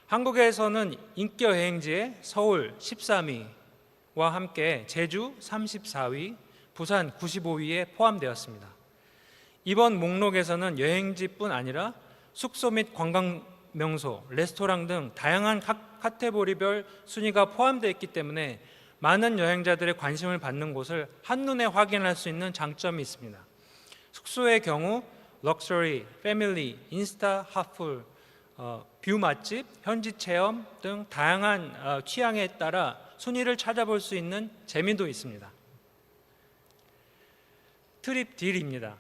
한국에서는 인기 여행지의 서울 13위와 함께 제주 34위, 부산 95위에 포함되었습니다. 이번 목록에서는 여행지뿐 아니라 숙소 및 관광 명소, 레스토랑 등 다양한 카테고리별 순위가 포함되어 있기 때문에 많은 여행자들의 관심을 받는 곳을 한눈에 확인할 수 있는 장점이 있습니다. 숙소의 경우 럭셔리, 패밀리, 인스타, 핫풀, 뷰 맛집, 현지 체험 등 다양한 취향에 따라 순위를 찾아볼 수 있는 재미도 있습니다. 트립 딜입니다.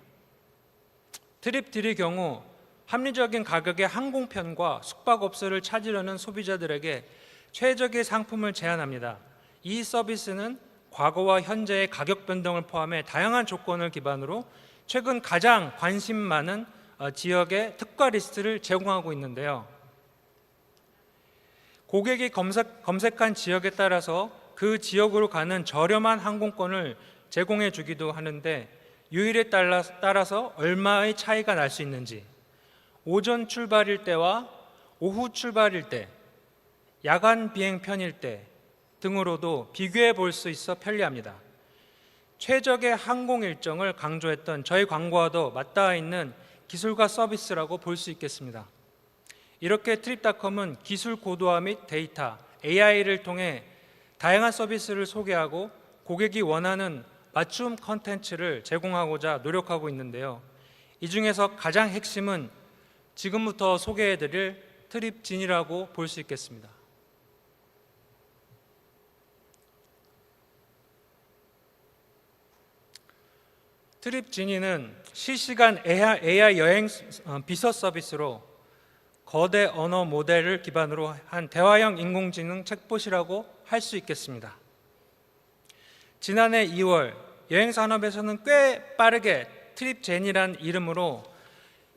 트립 딜의 경우 합리적인 가격의 항공편과 숙박업소를 찾으려는 소비자들에게 최적의 상품을 제안합니다. 이 서비스는 과거와 현재의 가격 변동을 포함해 다양한 조건을 기반으로 최근 가장 관심 많은 지역의 특가 리스트를 제공하고 있는데요. 고객이 검색한 지역에 따라서 그 지역으로 가는 저렴한 항공권을 제공해 주기도 하는데 요일에 따라서 얼마의 차이가 날 수 있는지, 오전 출발일 때와 오후 출발일 때, 야간 비행 편일 때 등으로도 비교해 볼 수 있어 편리합니다. 최적의 항공 일정을 강조했던 저희 광고와도 맞닿아 있는 기술과 서비스라고 볼 수 있겠습니다. 이렇게 트립닷컴은 기술 고도화 및 데이터, AI를 통해 다양한 서비스를 소개하고 고객이 원하는 맞춤 컨텐츠를 제공하고자 노력하고 있는데요. 이 중에서 가장 핵심은 지금부터 소개해드릴 트립진이라고 볼 수 있겠습니다. 트립지니는 실시간 AI 여행 비서 서비스로 거대 언어 모델을 기반으로 한 대화형 인공지능 챗봇이라고 할 수 있겠습니다. 지난해 2월 여행 산업에서는 꽤 빠르게 트립젠이란 이름으로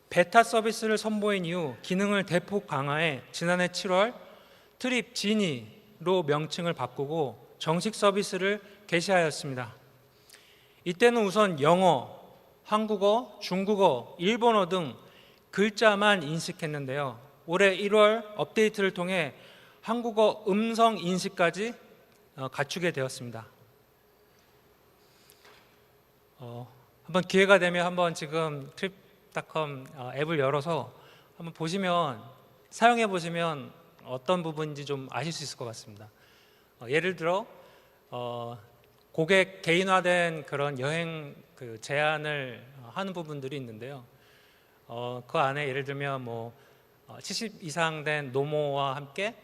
베타 서비스를 선보인 이후 기능을 대폭 강화해 지난해 7월 트립지니로 명칭을 바꾸고 정식 서비스를 개시하였습니다. 이때는 우선 영어, 한국어, 중국어, 일본어 등 글자만 인식했는데요. 올해 1월 업데이트를 통해 한국어 음성 인식까지 갖추게 되었습니다. 한번 기회가 되면 한번 지금 트립닷컴 앱을 열어서 한번 보시면, 사용해 보시면 어떤 부분인지 좀 아실 수 있을 것 같습니다. 예를 들어 고객 개인화된 그런 여행 제안을 하는 부분들이 있는데요. 그 안에 예를 들면 70 이상 된 노모와 함께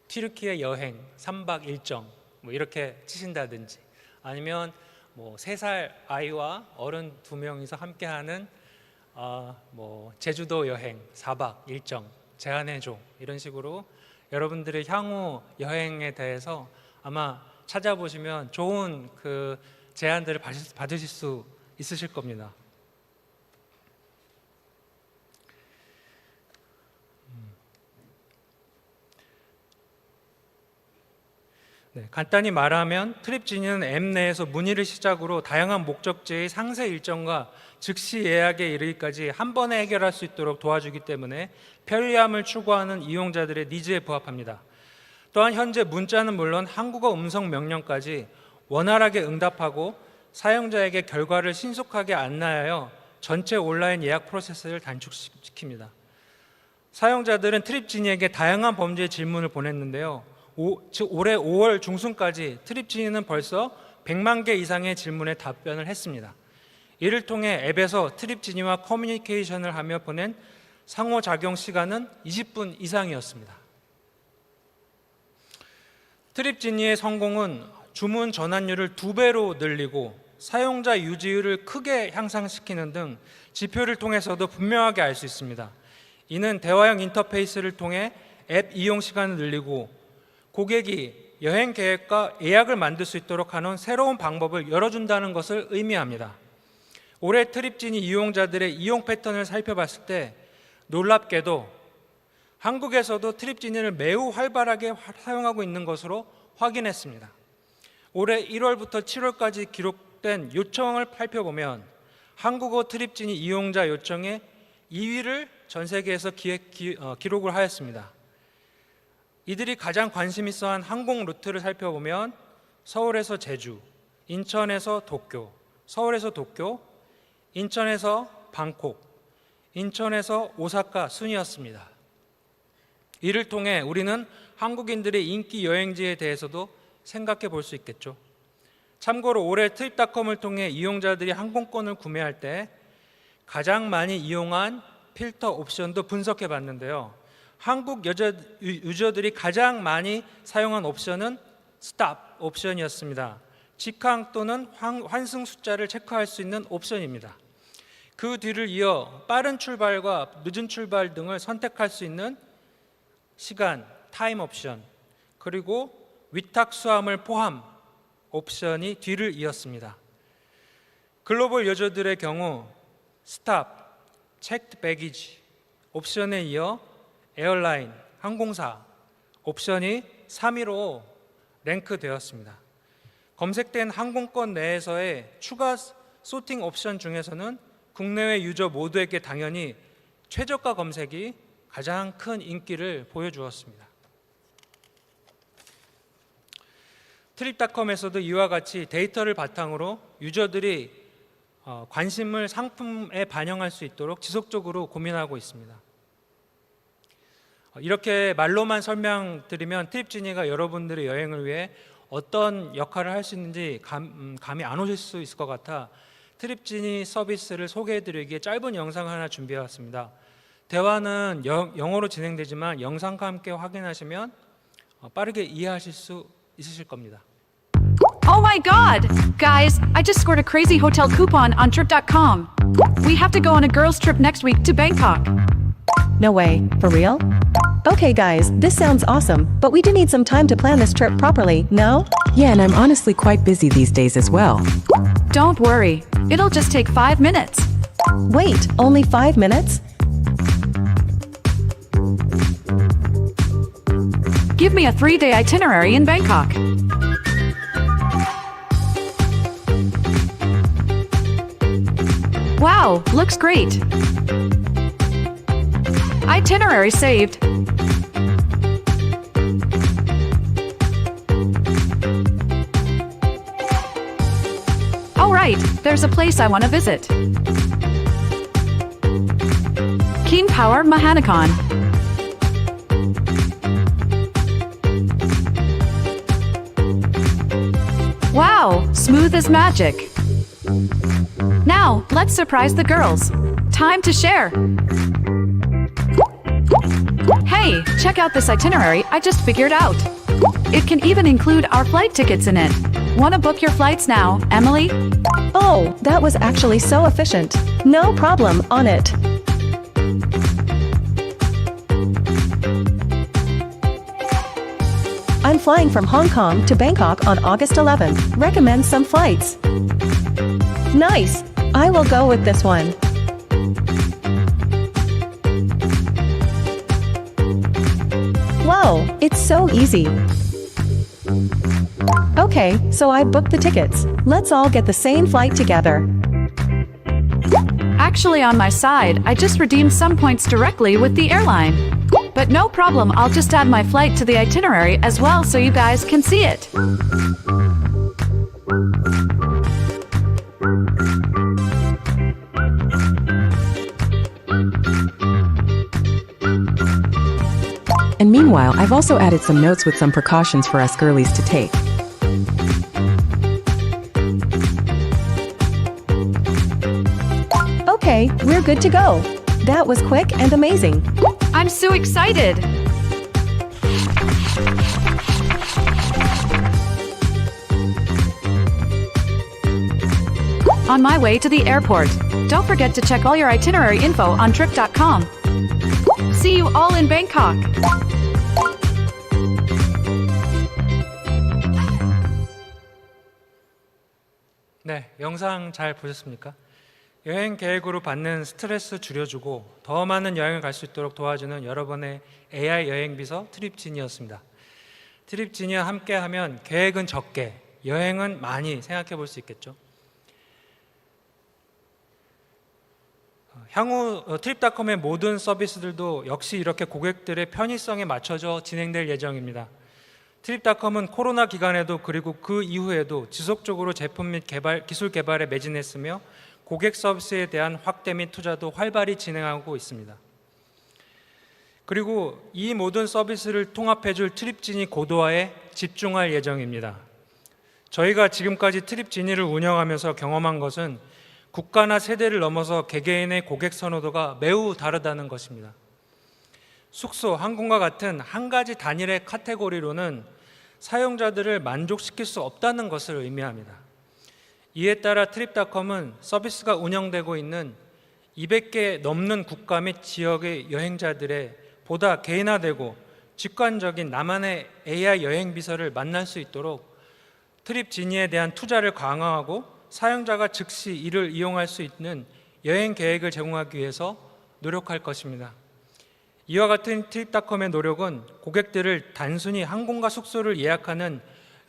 튀르키예 여행 3박 일정 이렇게 치신다든지, 아니면 3살 아이와 어른 2명이서 함께하는 제주도 여행 4박 일정 제안해줘, 이런 식으로 여러분들의 향후 여행에 대해서 아마 찾아보시면 좋은 그 제안들을 받으실 수 있으실 겁니다. 네, 간단히 말하면 트립지니는 앱 내에서 문의를 시작으로 다양한 목적지의 상세 일정과 즉시 예약에 이르기까지 한 번에 해결할 수 있도록 도와주기 때문에 편리함을 추구하는 이용자들의 니즈에 부합합니다. 또한 현재 문자는 물론 한국어 음성 명령까지 원활하게 응답하고 사용자에게 결과를 신속하게 안내하여 전체 온라인 예약 프로세스를 단축시킵니다. 사용자들은 트립지니에게 다양한 범주의 질문을 보냈는데요. 올해 5월 중순까지 트립지니는 벌써 100만 개 이상의 질문에 답변을 했습니다. 이를 통해 앱에서 트립지니와 커뮤니케이션을 하며 보낸 상호작용 시간은 20분 이상이었습니다. 트립지니의 성공은 주문 전환율을 2배로 늘리고 사용자 유지율을 크게 향상시키는 등 지표를 통해서도 분명하게 알 수 있습니다. 이는 대화형 인터페이스를 통해 앱 이용 시간을 늘리고 고객이 여행 계획과 예약을 만들 수 있도록 하는 새로운 방법을 열어준다는 것을 의미합니다. 올해 트립지니 이용자들의 이용 패턴을 살펴봤을 때 놀랍게도 한국에서도 트립지니를 매우 활발하게 사용하고 있는 것으로 확인했습니다. 올해 1월부터 7월까지 기록된 요청을 살펴보면 한국어 트립지니 이용자 요청의 2위를 전 세계에서 기록을 하였습니다. 이들이 가장 관심 있어 한 항공 루트를 살펴보면 서울에서 제주, 인천에서 도쿄, 서울에서 도쿄, 인천에서 방콕, 인천에서 오사카 순이었습니다. 이를 통해 우리는 한국인들의 인기 여행지에 대해서도 생각해 볼 수 있겠죠. 참고로 올해 트립닷컴을 통해 이용자들이 항공권을 구매할 때 가장 많이 이용한 필터 옵션도 분석해 봤는데요. 한국 유저들이 가장 많이 사용한 옵션은 스탑 옵션이었습니다. 직항 또는 환승 숫자를 체크할 수 있는 옵션입니다. 그 뒤를 이어 빠른 출발과 늦은 출발 등을 선택할 수 있는 시간, 타임 옵션, 그리고 위탁 수화물 포함 옵션이 뒤를 이었습니다. 글로벌 유저들의 경우 스탑, 체크드 배기지 옵션에 이어 에어라인, 항공사 옵션이 3위로 랭크되었습니다. 검색된 항공권 내에서의 추가 소팅 옵션 중에서는 국내외 유저 모두에게 당연히 최저가 검색이 가장 큰 인기를 보여주었습니다. 트립닷컴에서도 이와 같이 데이터를 바탕으로 유저들이 관심을 상품에 반영할 수 있도록 지속적으로 고민하고 있습니다. 이렇게 말로만 설명드리면 트립지니가 여러분들의 여행을 위해 어떤 역할을 할 수 있는지 감이 안 오실 수 있을 것 같아 트립지니 서비스를 소개해드리기에 짧은 영상을 하나 준비해왔습니다. 대화는 영어로 진행되지만 영상과 함께 확인하시면 빠르게 이해하실 수 있으실 겁니다. Oh my god! Guys, I just scored a crazy hotel coupon on trip.com. We have to go on a girls' trip next week to Bangkok. No way. For real? Okay guys, this sounds awesome, but we do need some time to plan this trip properly, no? Yeah, and I'm honestly quite busy these days as well. Don't worry, it'll just take 5 minutes. Wait, only 5 minutes? Give me a 3-day itinerary in Bangkok. Wow, looks great. Itinerary saved. All right, there's a place I want to visit. King Power Mahanakan. Wow, smooth as magic. Now, let's surprise the girls. Time to share. Hey, check out this itinerary I just figured out. It can even include our flight tickets in it. Wanna book your flights now, Emily? Oh, that was actually so efficient. No problem, on it. I'm flying from Hong Kong to Bangkok on August 11th. Recommend some flights. Nice! I will go with this one. Whoa, it's so easy. Okay, so I booked the tickets. Let's all get the same flight together. Actually, on my side, I just redeemed some points directly with the airline. But no problem, I'll just add my flight to the itinerary as well so you guys can see it. And meanwhile, I've also added some notes with some precautions for us girlies to take. Okay, we're good to go. That was quick and amazing. I'm so excited! On my way to the airport. Don't forget to check all your itinerary info on trip.com. See you all in Bangkok! 네, 영상 잘 보셨습니까? 여행 계획으로 받는 스트레스 줄여주고 더 많은 여행을 갈 수 있도록 도와주는 여러분의 AI 여행 비서 트립지니였습니다. 트립지니와 함께하면 계획은 적게, 여행은 많이 생각해 볼 수 있겠죠. 향후 트립닷컴의 모든 서비스들도 역시 이렇게 고객들의 편의성에 맞춰져 진행될 예정입니다. 트립닷컴은 코로나 기간에도 그리고 그 이후에도 지속적으로 제품 및 기술 개발에 매진했으며 고객 서비스에 대한 확대 및 투자도 활발히 진행하고 있습니다. 그리고 이 모든 서비스를 통합해줄 트립지니 고도화에 집중할 예정입니다. 저희가 지금까지 트립지니를 운영하면서 경험한 것은 국가나 세대를 넘어서 개개인의 고객 선호도가 매우 다르다는 것입니다. 숙소, 항공과 같은 한 가지 단일의 카테고리로는 사용자들을 만족시킬 수 없다는 것을 의미합니다. 이에 따라 트립닷컴은 서비스가 운영되고 있는 200개 넘는 국가 및 지역의 여행자들의 보다 개인화되고 직관적인 나만의 AI 여행 비서를 만날 수 있도록 트립지니에 대한 투자를 강화하고 사용자가 즉시 이를 이용할 수 있는 여행 계획을 제공하기 위해서 노력할 것입니다. 이와 같은 트립닷컴의 노력은 고객들을 단순히 항공과 숙소를 예약하는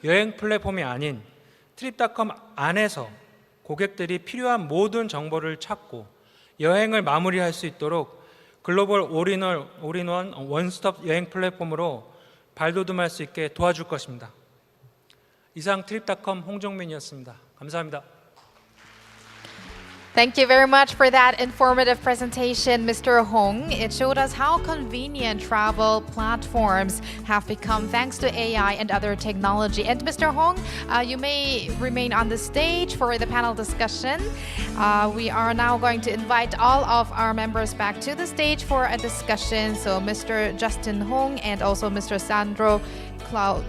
여행 플랫폼이 아닌 트립닷컴 안에서 고객들이 필요한 모든 정보를 찾고 여행을 마무리할 수 있도록 글로벌 올인원 원스톱 여행 플랫폼으로 발돋움할 수 있게 도와줄 것입니다. 이상 트립닷컴 홍정민이었습니다. 감사합니다. Thank you very much for that informative presentation, Mr. Hong. It showed us how convenient travel platforms have become thanks to AI and other technology. And Mr. Hong, you may remain on the stage for the panel discussion. We are now going to invite all of our members back to the stage for a discussion. So Mr. Justin Hong and also Mr. Sandro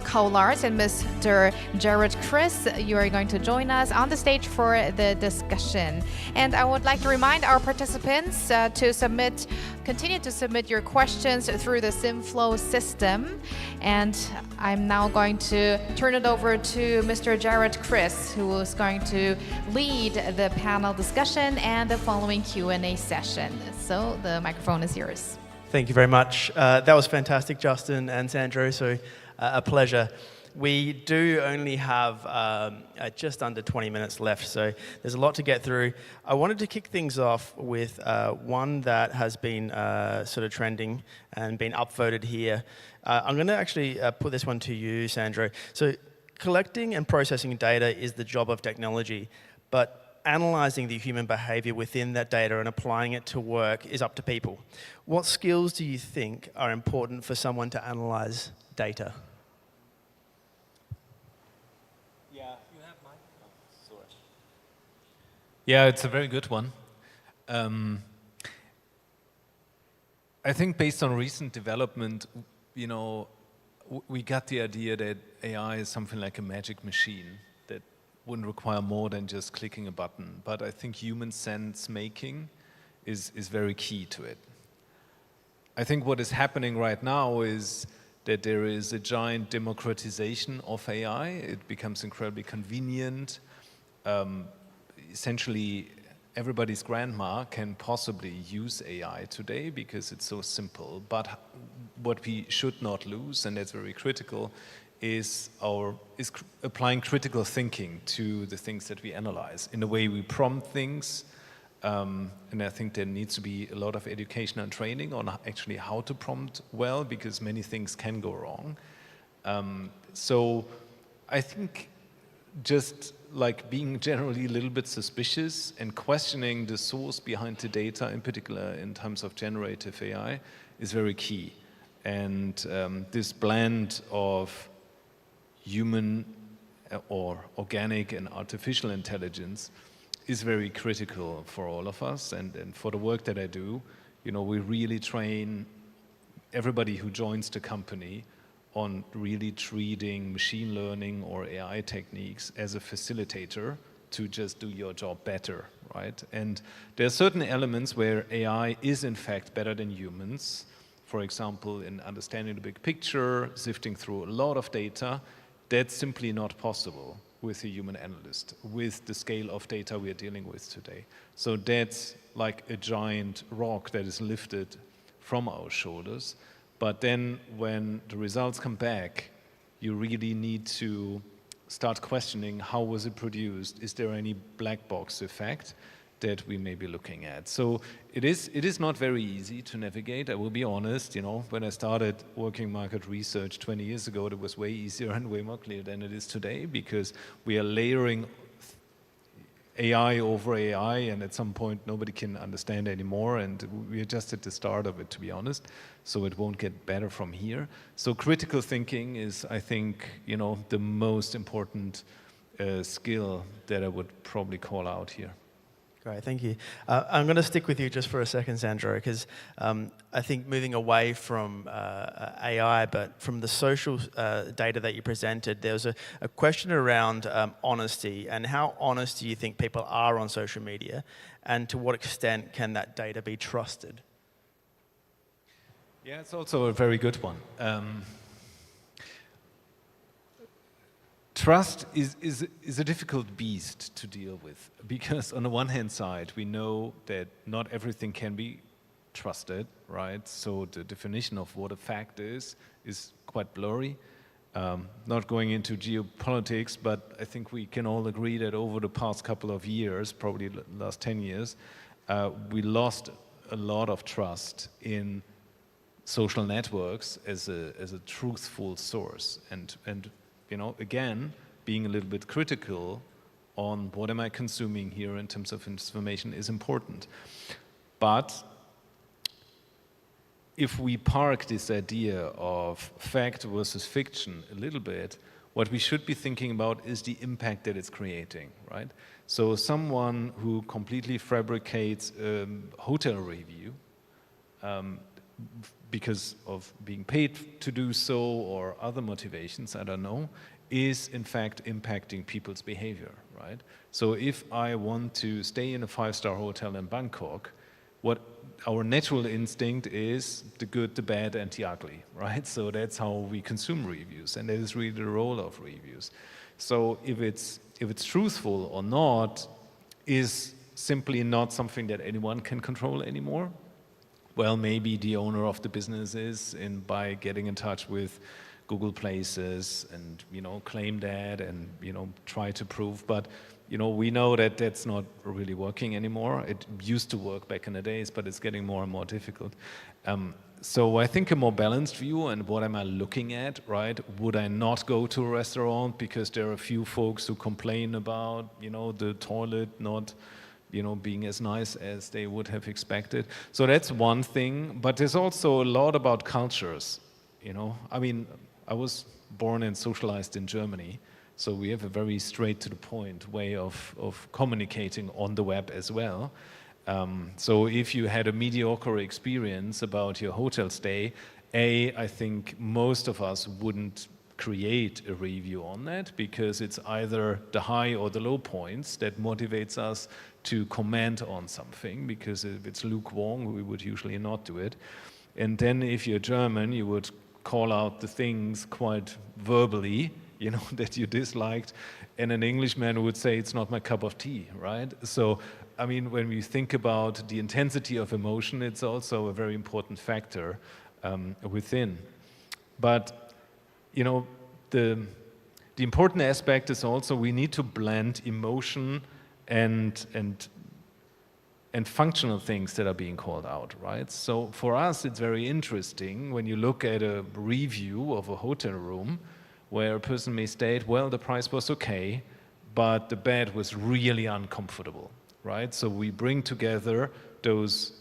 Kaulars and Mr. Jared Chris, you are going to join us on the stage for the discussion. And I would like to remind our participants to continue to submit your questions through the SimFlow system. And I'm now going to turn it over to Mr. Jared Chris, who is going to lead the panel discussion and the following Q&A session. So the microphone is yours. Thank you very much. That was fantastic, Justin and Sandro. So a pleasure. We do only have just under 20 minutes left, so there's a lot to get through. I wanted to kick things off with one that has been sort of trending and been upvoted here. I'm going to actually put this one to you, Sandro. So collecting and processing data is the job of technology, but analyzing the human behavior within that data and applying it to work is up to people. What skills do you think are important for someone to analyze data? Yeah, it's a very good one. I think based on recent development, we got the idea that AI is something like a magic machine that wouldn't require more than just clicking a button. But I think human sense making is very key to it. I think what is happening right now is that there is a giant democratization of AI. It becomes incredibly convenient. Essentially, everybody's grandma can possibly use AI today because it's so simple. But what we should not lose, and that's very critical, is applying critical thinking to the things that we analyze. In the way we prompt things, and I think there needs to be a lot of education and training on actually how to prompt well, because many things can go wrong. So I think just like being generally a little bit suspicious and questioning the source behind the data, in particular in terms of generative AI, is very key. And this blend of human or organic and artificial intelligence is very critical for all of us. And for the work that I do, we really train everybody who joins the company on really treating machine learning or AI techniques as a facilitator to just do your job better, right? And there are certain elements where AI is in fact better than humans. For example, in understanding the big picture, sifting through a lot of data. That's simply not possible with a human analyst, with the scale of data we are dealing with today. So that's like a giant rock that is lifted from our shoulders. But then when the results come back, you really need to start questioning how was it produced? Is there any black box effect that we may be looking at? So it is not very easy to navigate. I will be honest, when I started working market research 20 years ago, it was way easier and way more clear than it is today, because we are layering AI over AI, and at some point nobody can understand anymore, and we're just at the start of it, to be honest, so it won't get better from here. So critical thinking is, I think, the most important skill that I would probably call out here. Great, thank you. I'm going to stick with you just for a second, Sandro, because I think moving away from AI, but from the social data that you presented, there was a question around honesty, and how honest do you think people are on social media, and to what extent can that data be trusted? Yeah, it's also a very good one. Trust is a difficult beast to deal with, because on the one hand side, we know that not everything can be trusted, right? So the definition of what a fact is quite blurry. Not going into geopolitics, but I think we can all agree that over the past couple of years, probably the last 10 years, we lost a lot of trust in social networks as a truthful source. And again, being a little bit critical on what am I consuming here in terms of information is important. But if we park this idea of fact versus fiction a little bit, what we should be thinking about is the impact that it's creating, right? So someone who completely fabricates a hotel review because of being paid to do so or other motivations, I don't know, is in fact impacting people's behavior, right? So if I want to stay in a 5-star hotel in Bangkok, what our natural instinct is the good, the bad, and the ugly, right? So that's how we consume reviews, and that is really the role of reviews. So if it's truthful or not is simply not something that anyone can control anymore. Well, maybe the owner of the business is, by getting in touch with Google Places and claim that and try to prove, but we know that that's not really working anymore. It used to work back in the days, but it's getting more and more difficult. So I think a more balanced view, and what am I looking at, right? Would I not go to a restaurant because there are a few folks who complain about the toilet not being as nice as they would have expected? So that's one thing, but there's also a lot about cultures. I mean, I was born and socialized in Germany, so we have a very straight to the point way of communicating on the web as well. So if you had a mediocre experience about your hotel stay, I think most of us wouldn't create a review on that, because it's either the high or the low points that motivates us to comment on something, because if it's lukewarm, we would usually not do it. And then if you're German, you would call out the things quite verbally, that you disliked, and an Englishman would say, it's not my cup of tea, right? So, I mean, when we think about the intensity of emotion, it's also a very important factor within. But, the important aspect is also we need to blend emotion and functional things that are being called out, right? So for us, it's very interesting when you look at a review of a hotel room where a person may state, well, the price was okay, but the bed was really uncomfortable, right? So we bring together those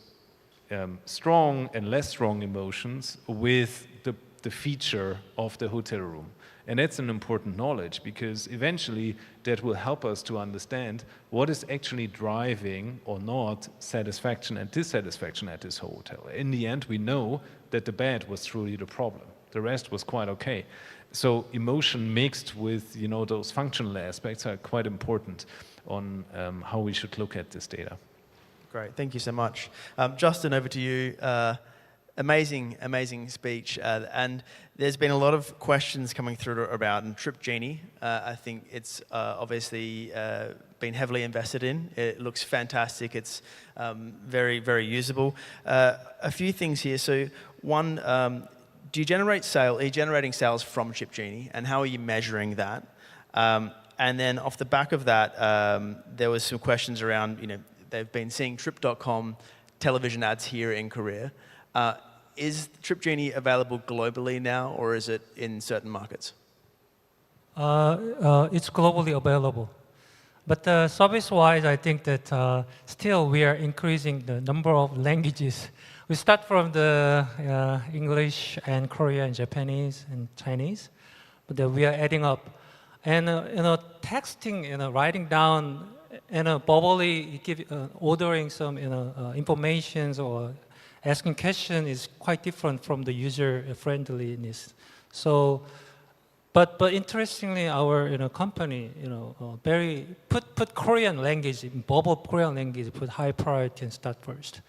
strong and less strong emotions with the feature of the hotel room. And that's an important knowledge, because eventually that will help us to understand what is actually driving or not satisfaction and dissatisfaction at this hotel. In the end, we know that the bed was truly the problem. The rest was quite okay. So emotion mixed with those functional aspects are quite important on how we should look at this data. Great, thank you so much. Justin, over to you. Amazing speech. And there's been a lot of questions coming through about Trip Genie. I think it's obviously been heavily invested in. It looks fantastic. It's very, very usable. A few things here. So one, are you generating sales from Trip Genie, and how are you measuring that? And then off the back of that, there was some questions around, they've been seeing Trip.com television ads here in Korea. Is Trip Genie available globally now, or is it in certain markets? It's globally available. But service-wise, I think that still we are increasing the number of languages. We start from the English and Korean and Japanese and Chinese, but then we are adding up. And texting, writing down, verbally ordering some informations or asking questions is quite different from the user friendliness. So. But interestingly, our company very put Korean language, verbal Korean language, put high priority and start first.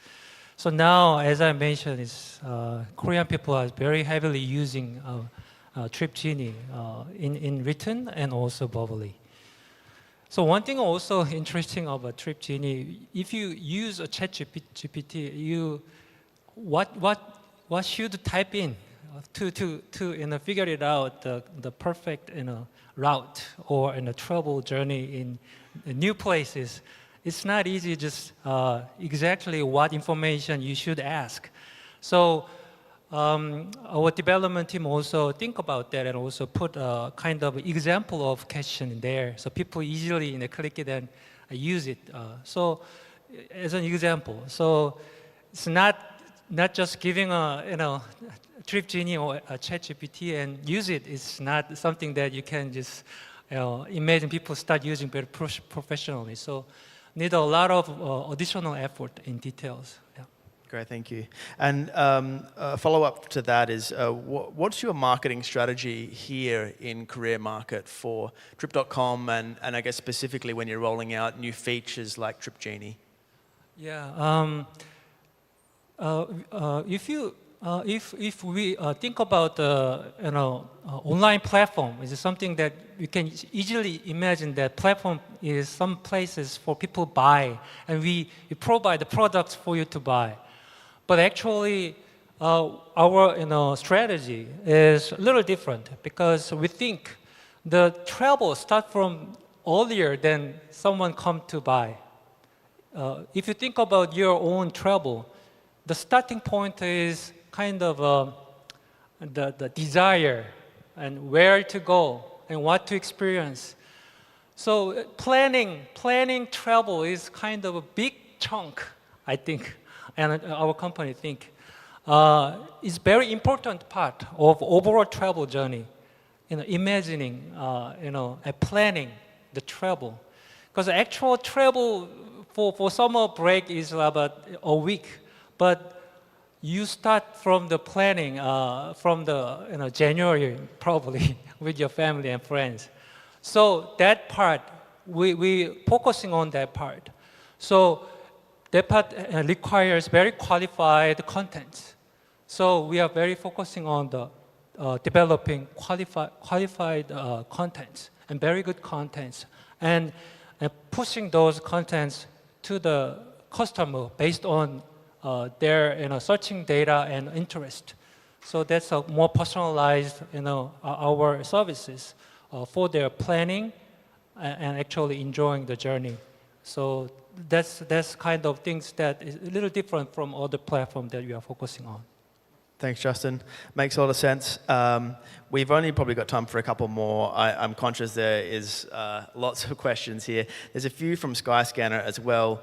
So now, as I mentioned, Korean people are very heavily using Trip Genie in written and also verbally. So one thing also interesting about Trip Genie, if you use a ChatGPT, what should type in to figure it out the perfect route or travel journey in new places. It's not easy just exactly what information you should ask. So our development team also think about that and also put a kind of example of question in there so people easily click it and use it. So as an example, so it's not just giving a Trip Genie or a ChatGPT and use it. It's not something that you can just imagine people start using very professionally. So need a lot of additional effort in details. Yeah. Great, thank you. And a follow-up to that is, what's your marketing strategy here in Korea market for Trip.com and I guess specifically when you're rolling out new features like Trip Genie? Yeah. If we think about the online platform, it's something that we can easily imagine that platform is some places for people to buy, and we provide the products for you to buy. But actually, our strategy is a little different because we think the travel starts from earlier than someone come to buy. If you think about your own travel, the starting point is kind of the desire and where to go and what to experience. So planning travel is kind of a big chunk, I think, and our company think. Is very important part of overall travel journey. Imagining, and planning the travel. Because actual travel for summer break is about a week. But you start from the planning from the January probably with your family and friends. So that part we focusing on that part. So that part requires very qualified content. So we are very focusing on the developing qualified contents and very good contents and pushing those contents to the customer based on their searching data and interest. So that's a more personalized our services for their planning and actually enjoying the journey. So that's kind of things that is a little different from other platforms that we are focusing on. Thanks, Justin. Makes a lot of sense. We've only probably got time for a couple more. I'm conscious there is lots of questions here. There's a few from Skyscanner as well.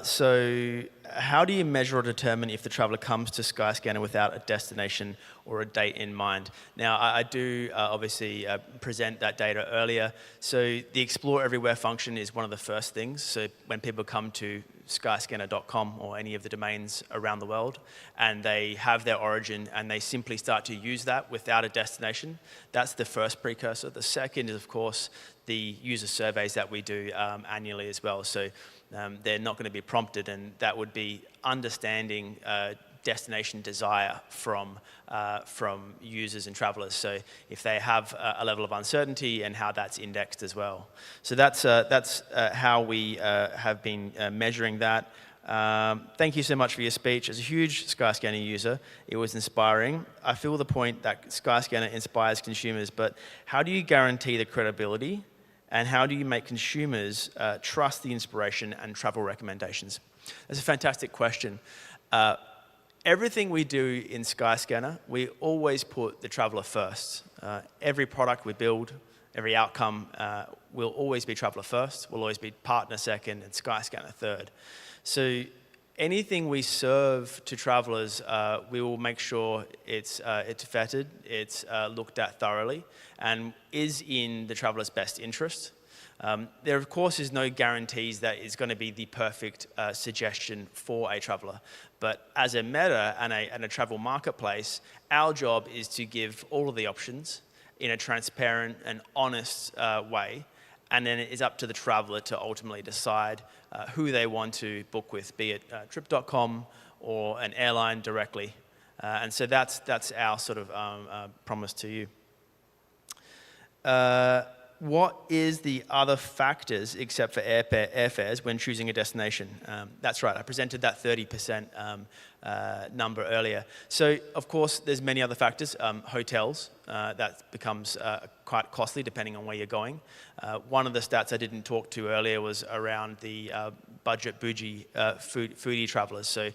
So how do you measure or determine if the traveler comes to Skyscanner without a destination or a date in mind? Now, I do obviously present that data earlier. So the Explore Everywhere function is one of the first things. So when people come to skyscanner.com or any of the domains around the world, and they have their origin and they simply start to use that without a destination, that's the first precursor. The second is, of course, the user surveys that we do annually as well. So they're not going to be prompted, and that would be understanding destination desire from users and travelers. So if they have a level of uncertainty and how that's indexed as well. So that's how we have been measuring that. Thank you so much for your speech. As a huge Skyscanner user, it was inspiring. I feel the point that Skyscanner inspires consumers, but how do you guarantee the credibility, and how do you make consumers trust the inspiration and travel recommendations? That's a fantastic question. Everything we do in Skyscanner, we always put the traveler first. Every product we build, every outcome will always be traveler first, will always be partner second, and Skyscanner third. So anything we serve to travelers, we will make sure it's vetted, it's looked at thoroughly, and is in the traveler's best interest. There, of course, is no guarantees that it's going to be the perfect suggestion for a traveler. But as a meta and a travel marketplace, our job is to give all of the options in a transparent and honest way. And then it is up to the traveler to ultimately decide who they want to book with, be it trip.com or an airline directly. And so that's our sort of promise to you. What is the other factors except for airfares when choosing a destination? That's right, I presented that 30% number earlier. So, of course, there's many other factors. Hotels, that becomes quite costly depending on where you're going. One of the stats I didn't talk to earlier was around the budget bougie foodie travelers. So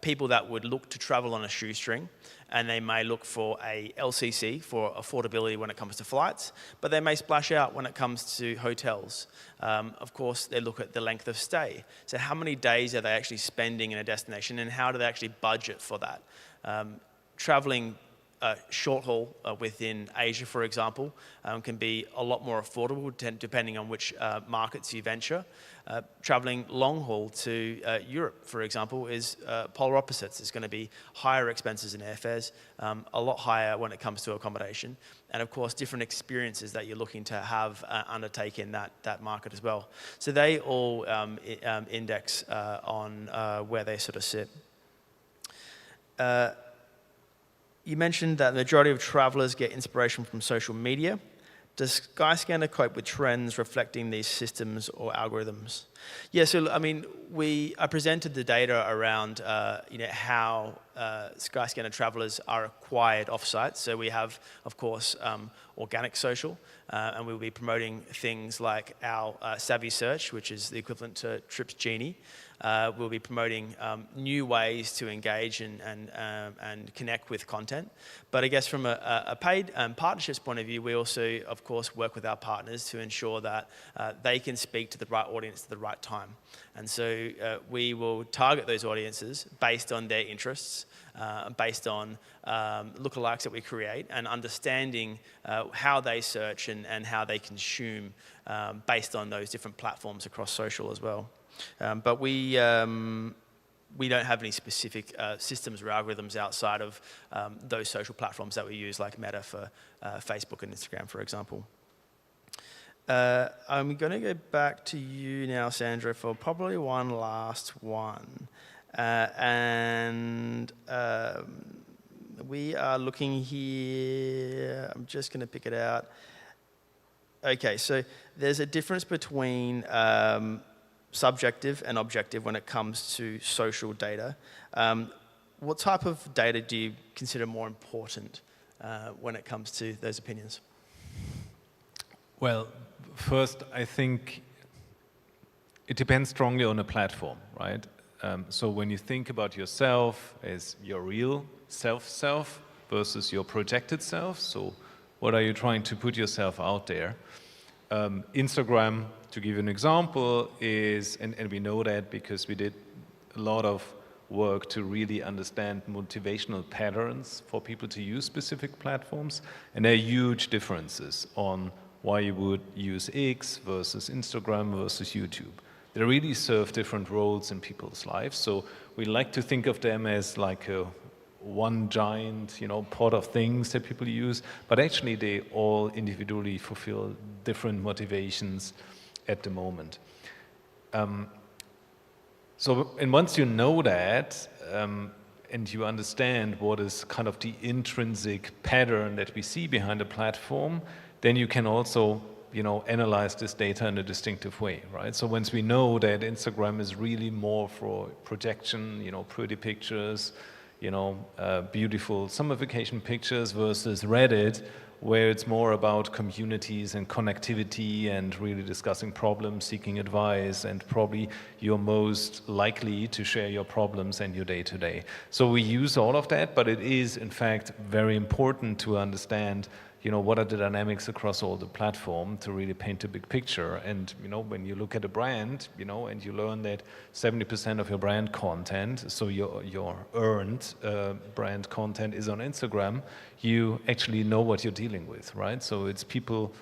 people that would look to travel on a shoestring, and they may look for a LCC for affordability when it comes to flights, but they may splash out when it comes to hotels. Of course, they look at the length of stay. So how many days are they actually spending in a destination, and how do they actually budget for that? Traveling short haul within Asia, for example, can be a lot more affordable depending on which markets you venture. Traveling long haul to Europe, for example, is polar opposites. It's going to be higher expenses in airfares, a lot higher when it comes to accommodation, and of course different experiences that you're looking to have undertake in that market as well. So they all index on where they sort of sit. You mentioned that the majority of travelers get inspiration from social media. Does Skyscanner cope with trends reflecting these systems or algorithms? Yeah, so I mean, I presented the data around how Skyscanner travelers are acquired offsite. So we have, of course, organic social, and we'll be promoting things like our Savvy Search, which is the equivalent to Trips Genie. We'll be promoting new ways to engage and connect with content. But I guess from a paid partnerships point of view, we also, of course, work with our partners to ensure that they can speak to the right audience at the right time. And so we will target those audiences based on their interests, based on lookalikes that we create, and understanding how they search and how they consume based on those different platforms across social as well. But we don't have any specific systems or algorithms outside of those social platforms that we use, like Meta for Facebook and Instagram, for example. I'm going to go back to you now, Sandra, for probably one last one. We are looking here. I'm just going to pick it out. Okay, so there's a difference between subjective and objective when it comes to social data. What type of data do you consider more important when it comes to those opinions? Well, first, I think it depends strongly on the platform, right? So when you think about yourself as your real self versus your projected self, so what are you trying to put yourself out there? Instagram, to give you an example, is, and we know that because we did a lot of work to really understand motivational patterns for people to use specific platforms, and there are huge differences on why you would use X versus Instagram versus YouTube. They really serve different roles in people's lives, so we like to think of them as like a one giant, pot of things that people use, but actually they all individually fulfill different motivations at the moment. And once you know that, and you understand what is kind of the intrinsic pattern that we see behind a platform, then you can also, analyze this data in a distinctive way, right? So once we know that Instagram is really more for projection, pretty pictures, beautiful summer vacation pictures versus Reddit, where it's more about communities and connectivity and really discussing problems, seeking advice, and probably you're most likely to share your problems and your day-to-day. So we use all of that, but it is, in fact, very important to understand, what are the dynamics across all the platform to really paint a big picture. And, when you look at a brand, and you learn that 70% of your brand content, so your earned brand content is on Instagram, you actually know what you're dealing with, right? So it's people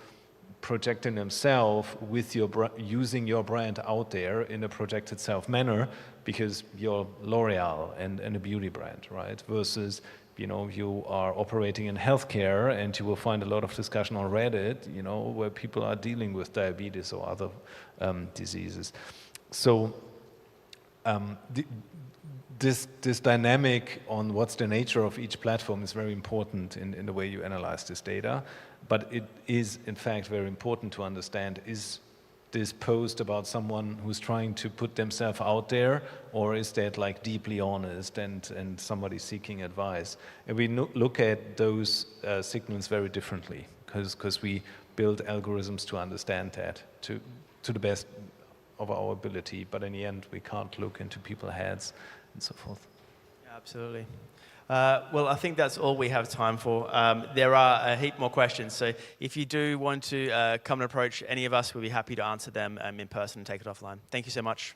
projecting themselves with using your brand out there in a projected self manner because you're L'Oreal and a beauty brand, right? Versus you are operating in healthcare and you will find a lot of discussion on Reddit, where people are dealing with diabetes or other diseases. So this dynamic on what's the nature of each platform is very important in the way you analyze this data. But it is, in fact, very important to understand, is this post about someone who's trying to put themselves out there, or is that like deeply honest and somebody seeking advice? And we look at those signals very differently because we build algorithms to understand that to the best of our ability. But in the end, we can't look into people's heads and so forth. Yeah, absolutely. Well, I think that's all we have time for. There are a heap more questions, so if you do want to come and approach any of us, we'll be happy to answer them in person and take it offline. Thank you so much.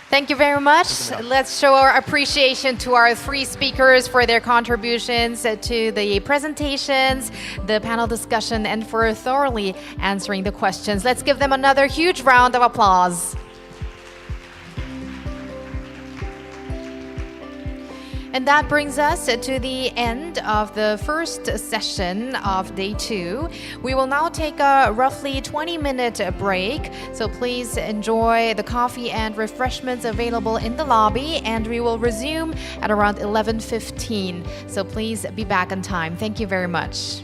Thank you very much. Let's show our appreciation to our three speakers for their contributions to the presentations, the panel discussion, and for thoroughly answering the questions. Let's give them another huge round of applause. And that brings us to the end of the first session of day 2. We will now take a roughly 20-minute break, so please enjoy the coffee and refreshments available in the lobby, and we will resume at around 11:15. So please be back on time. Thank you very much.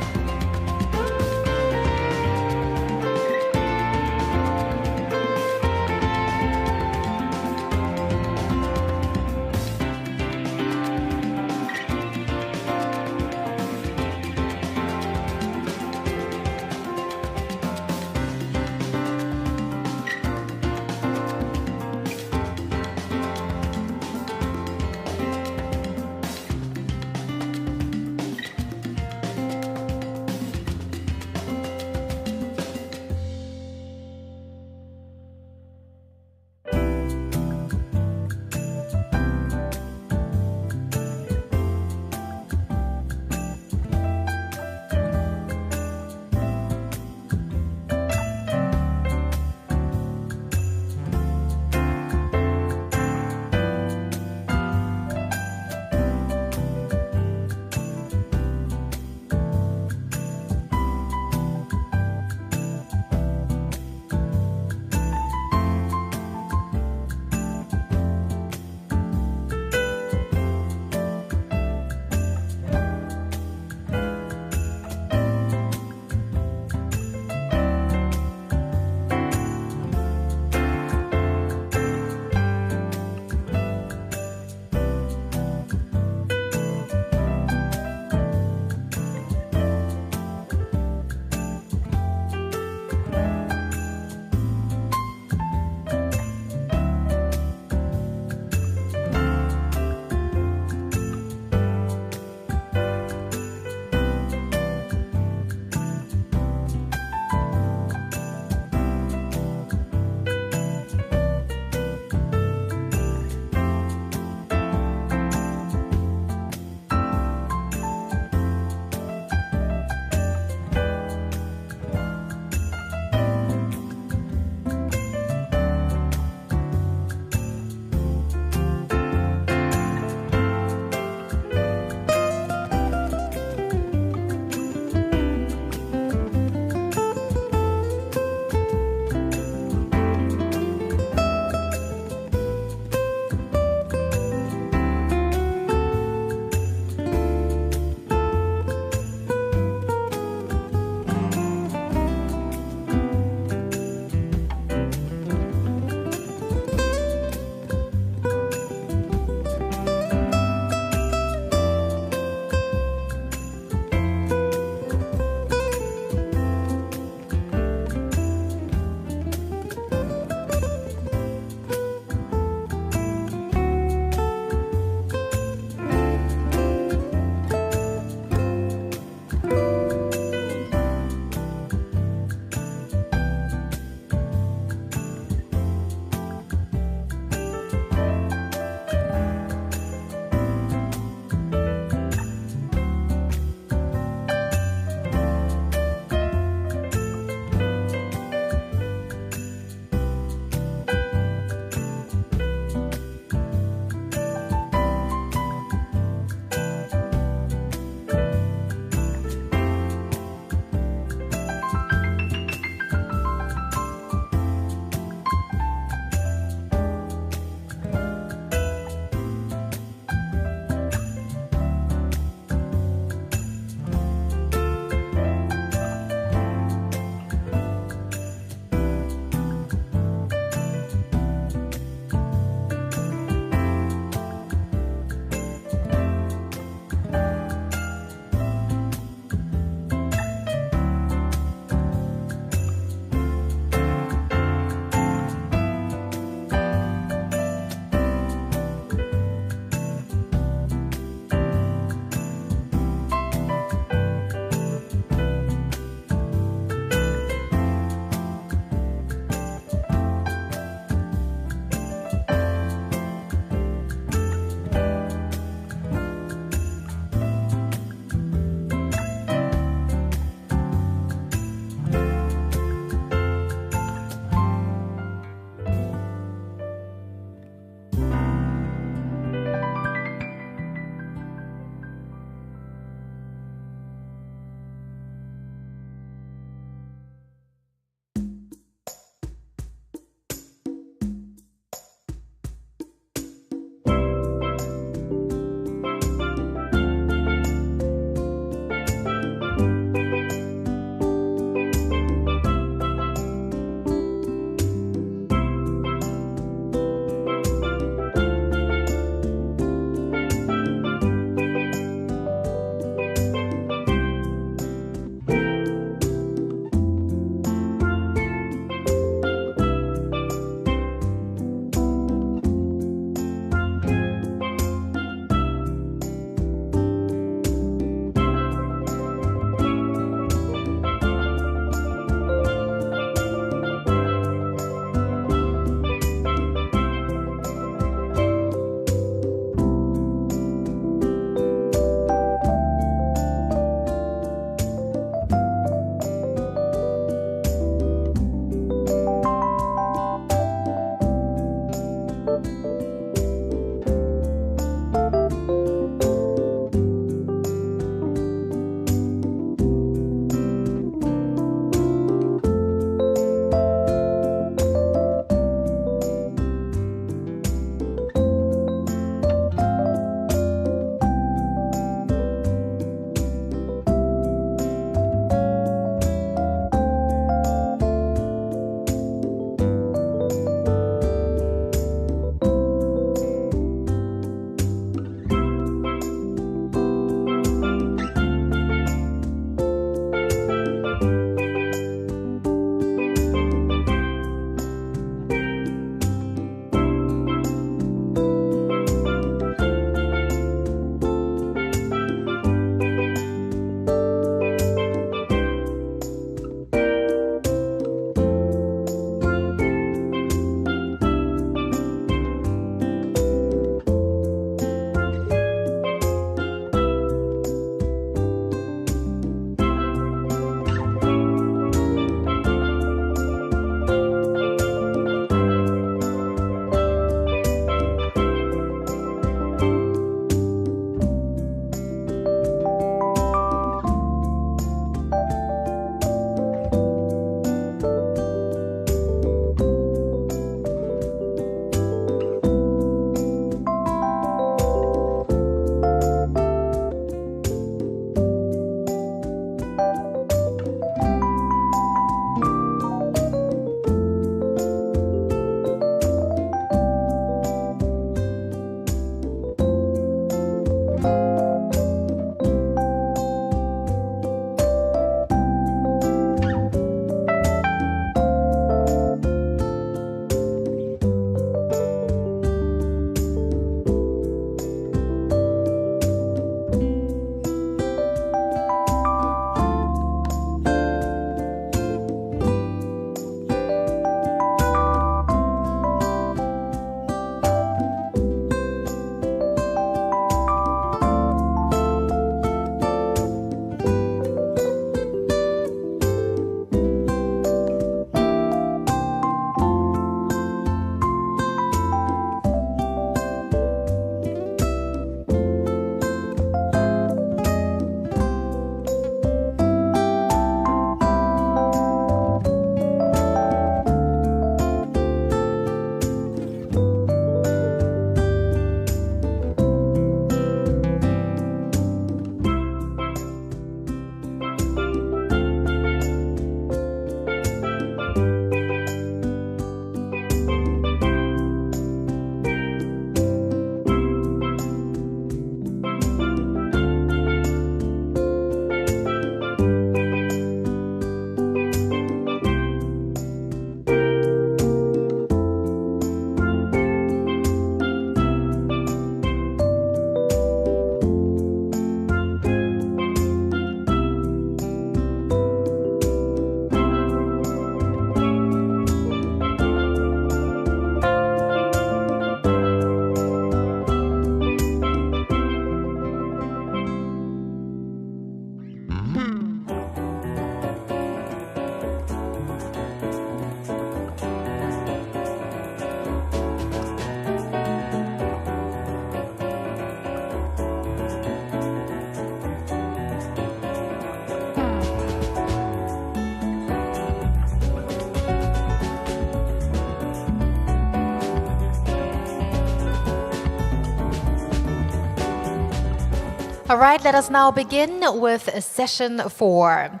All right, let us now begin with session 4.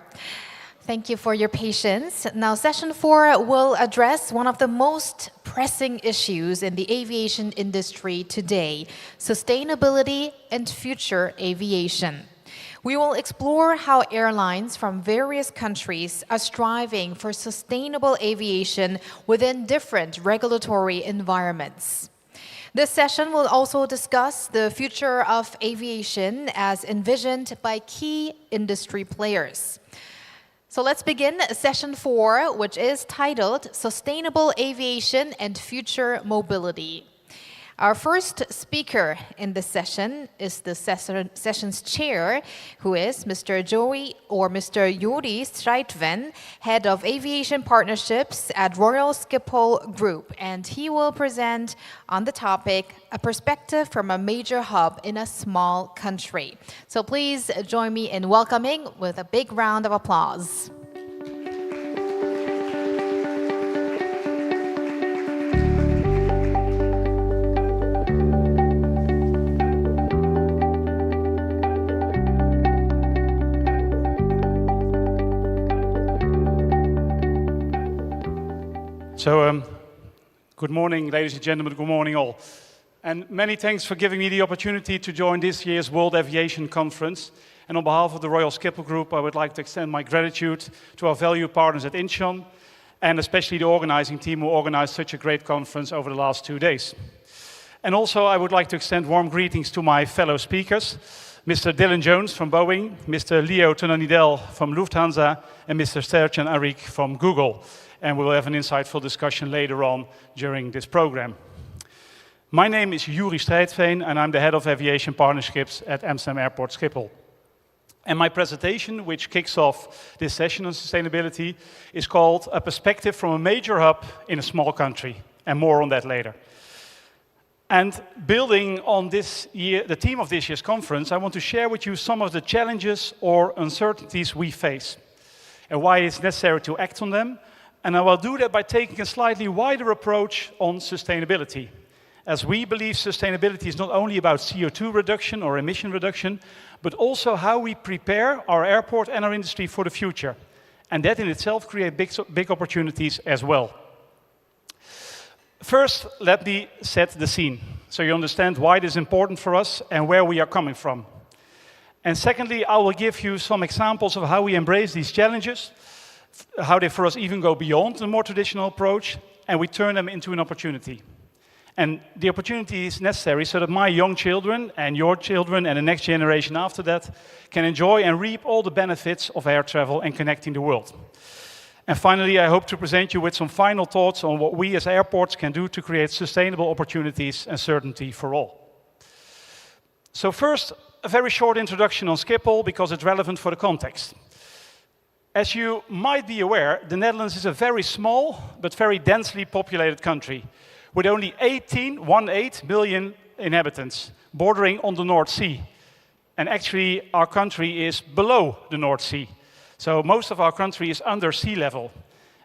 Thank you for your patience. Now, session 4 will address one of the most pressing issues in the aviation industry today, sustainability and future aviation. We will explore how airlines from various countries are striving for sustainable aviation within different regulatory environments. This session will also discuss the future of aviation as envisioned by key industry players. So let's begin session 4, which is titled Sustainable Aviation and Future Mobility. Our first speaker in this session is the session's chair, who is Mr. Juri Streitven, Head of Aviation Partnerships at Royal Schiphol Group, and he will present on the topic, a perspective from a major hub in a small country. So please join me in welcoming with a big round of applause. So, good morning, ladies and gentlemen, good morning all. And many thanks for giving me the opportunity to join this year's World Aviation Conference. And on behalf of the Royal Schiphol Group, I would like to extend my gratitude to our valued partners at Incheon, and especially the organizing team who organized such a great conference over the last 2 days. And also, I would like to extend warm greetings to my fellow speakers, Mr. Dylan Jones from Boeing, Mr. Leo Tonanidel from Lufthansa, and Mr. Serjan Arik from Google. And we will have an insightful discussion later on during this program. My name is Juri Streitven, and I'm the Head of Aviation Partnerships at Amsterdam Airport Schiphol. And my presentation, which kicks off this session on sustainability, is called A Perspective from a Major Hub in a Small Country, and more on that later. And building on the theme of this year's conference, I want to share with you some of the challenges or uncertainties we face, and why it's necessary to act on them. And I will do that by taking a slightly wider approach on sustainability, as we believe sustainability is not only about CO2 reduction or emission reduction, but also how we prepare our airport and our industry for the future. And that in itself creates big opportunities as well. First, let me set the scene. so you understand why it is important for us and where we are coming from. And secondly, I will give you some examples of how we embrace these challenges, how they for us even go beyond the more traditional approach, and we turn them into an opportunity. And the opportunity is necessary so that my young children and your children and the next generation after that can enjoy and reap all the benefits of air travel and connecting the world. And finally, I hope to present you with some final thoughts on what we as airports can do to create sustainable opportunities and certainty for all. So first, a very short introduction on Schiphol because it's relevant for the context. As you might be aware, the Netherlands is a very small but very densely populated country with only 18 million inhabitants, bordering on the North Sea. And actually, our country is below the North Sea. So most of our country is under sea level.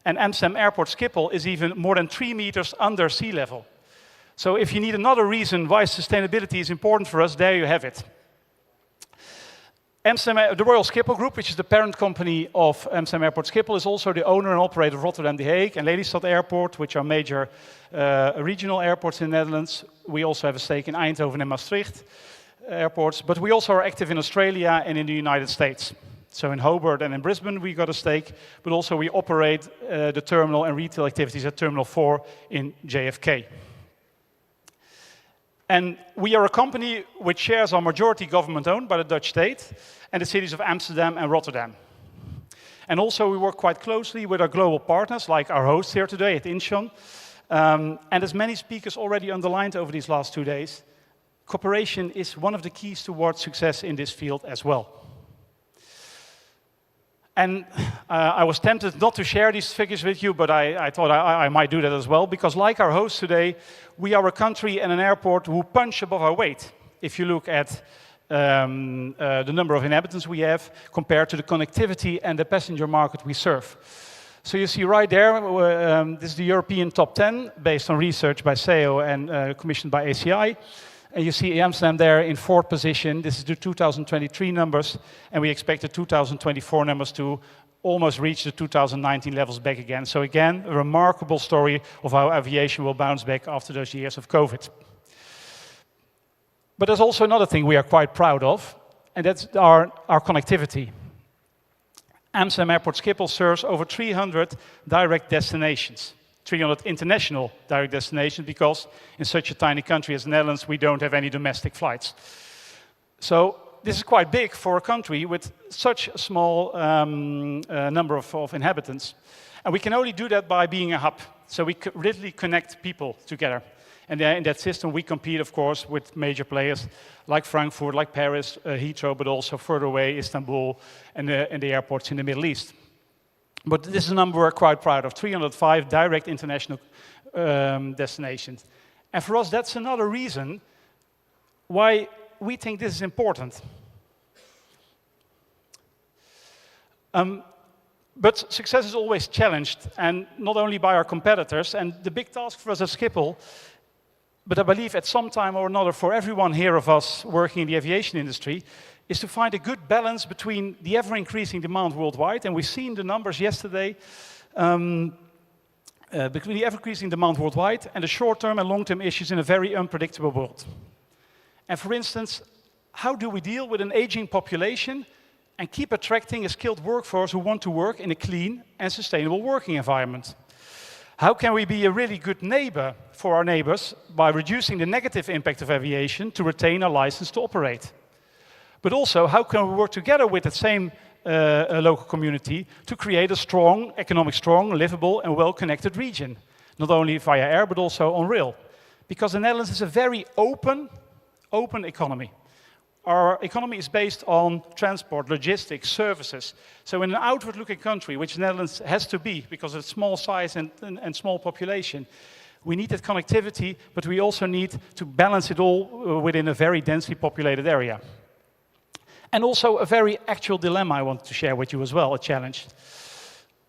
And Amsterdam Airport Schiphol is even more than 3 meters under sea level. So if you need another reason why sustainability is important for us, there you have it. The Royal Schiphol Group, which is the parent company of Amsterdam Airport Schiphol, is also the owner and operator of Rotterdam The Hague and Lelystad Airport, which are major regional airports in the Netherlands. We also have a stake in Eindhoven and Maastricht airports, but we also are active in Australia and in the United States. So in Hobart and in Brisbane we got a stake, but also we operate the terminal and retail activities at Terminal 4 in JFK. And we are a company which shares our majority government owned by the Dutch state and the cities of Amsterdam and Rotterdam. And also we work quite closely with our global partners, like our host here today at Incheon. And as many speakers already underlined over these last 2 days, cooperation is one of the keys towards success in this field as well. And I was tempted not to share these figures with you, but I thought I might do that as well, because like our host today, we are a country and an airport who punch above our weight. If you look at the number of inhabitants we have compared to the connectivity and the passenger market we serve. So you see right there, this is the European top 10, based on research by SEO and commissioned by ACI. And you see Amsterdam there in 4th position. This is the 2023 numbers, and we expect the 2024 numbers to almost reach the 2019 levels back again. So again, a remarkable story of how aviation will bounce back after those years of COVID. But there's also another thing we are quite proud of, and that's our connectivity. Amsterdam Airport Schiphol serves over 300 direct destinations. 300 international direct destinations, because in such a tiny country as the Netherlands, we don't have any domestic flights. So this is quite big for a country with such a small number of inhabitants. And we can only do that by being a hub. So we really connect people together. And in that system, we compete, of course, with major players like Frankfurt, like Paris, Heathrow, but also further away, Istanbul, and the airports in the Middle East. But this is a number we're quite proud of, 305 direct international destinations. And for us, that's another reason why we think this is important. But success is always challenged, and not only by our competitors. And the big task for us at Schiphol, but I believe at some time or another for everyone here of us working in the aviation industry, is to find a good balance between the ever-increasing demand worldwide, and we've seen the numbers yesterday, between the ever-increasing demand worldwide and the short-term and long-term issues in a very unpredictable world. And for instance, how do we deal with an aging population and keep attracting a skilled workforce who want to work in a clean and sustainable working environment? How can we be a really good neighbor for our neighbors by reducing the negative impact of aviation to retain our license to operate? But also, how can we work together with the same local community to create a strong, economic strong, livable and well-connected region? Not only via air, but also on rail. Because the Netherlands is a very open economy. Our economy is based on transport, logistics, services. So in an outward-looking country, which the Netherlands has to be because of its small size and small population, we need that connectivity, but we also need to balance it all within a very densely populated area. And also a very actual dilemma I want to share with you as well, a challenge.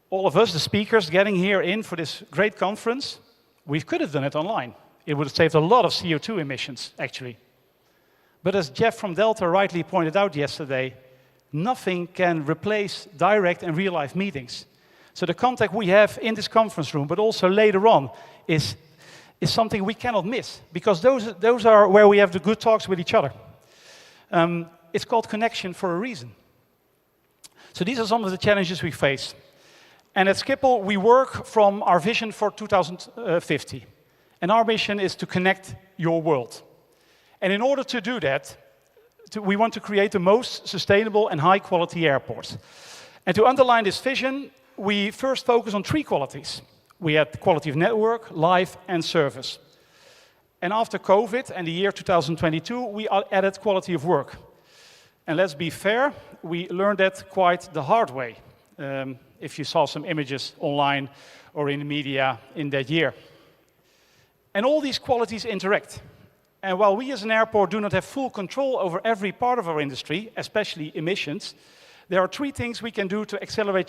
All of us, the speakers, getting here in for this great conference, we could have done it online. It would have saved a lot of CO2 emissions, actually. But as Jeff from Delta rightly pointed out yesterday, nothing can replace direct and real-life meetings. So the contact we have in this conference room, but also later on, is is something we cannot miss, because those are where we have the good talks with each other. It's called connection for a reason. So these are some of the challenges we face. And at Schiphol, we work from our vision for 2050. And our mission is to connect your world. And in order to do that, we want to create the most sustainable and high-quality airports. And to underline this vision, we first focus on 3 qualities. We had quality of network, life, and service. And after COVID and the year 2022, we added quality of work. And let's be fair, we learned that quite the hard way, if you saw some images online or in the media in that year. And all these qualities interact. And while we as an airport do not have full control over every part of our industry, especially emissions, there are 3 things we can do to accelerate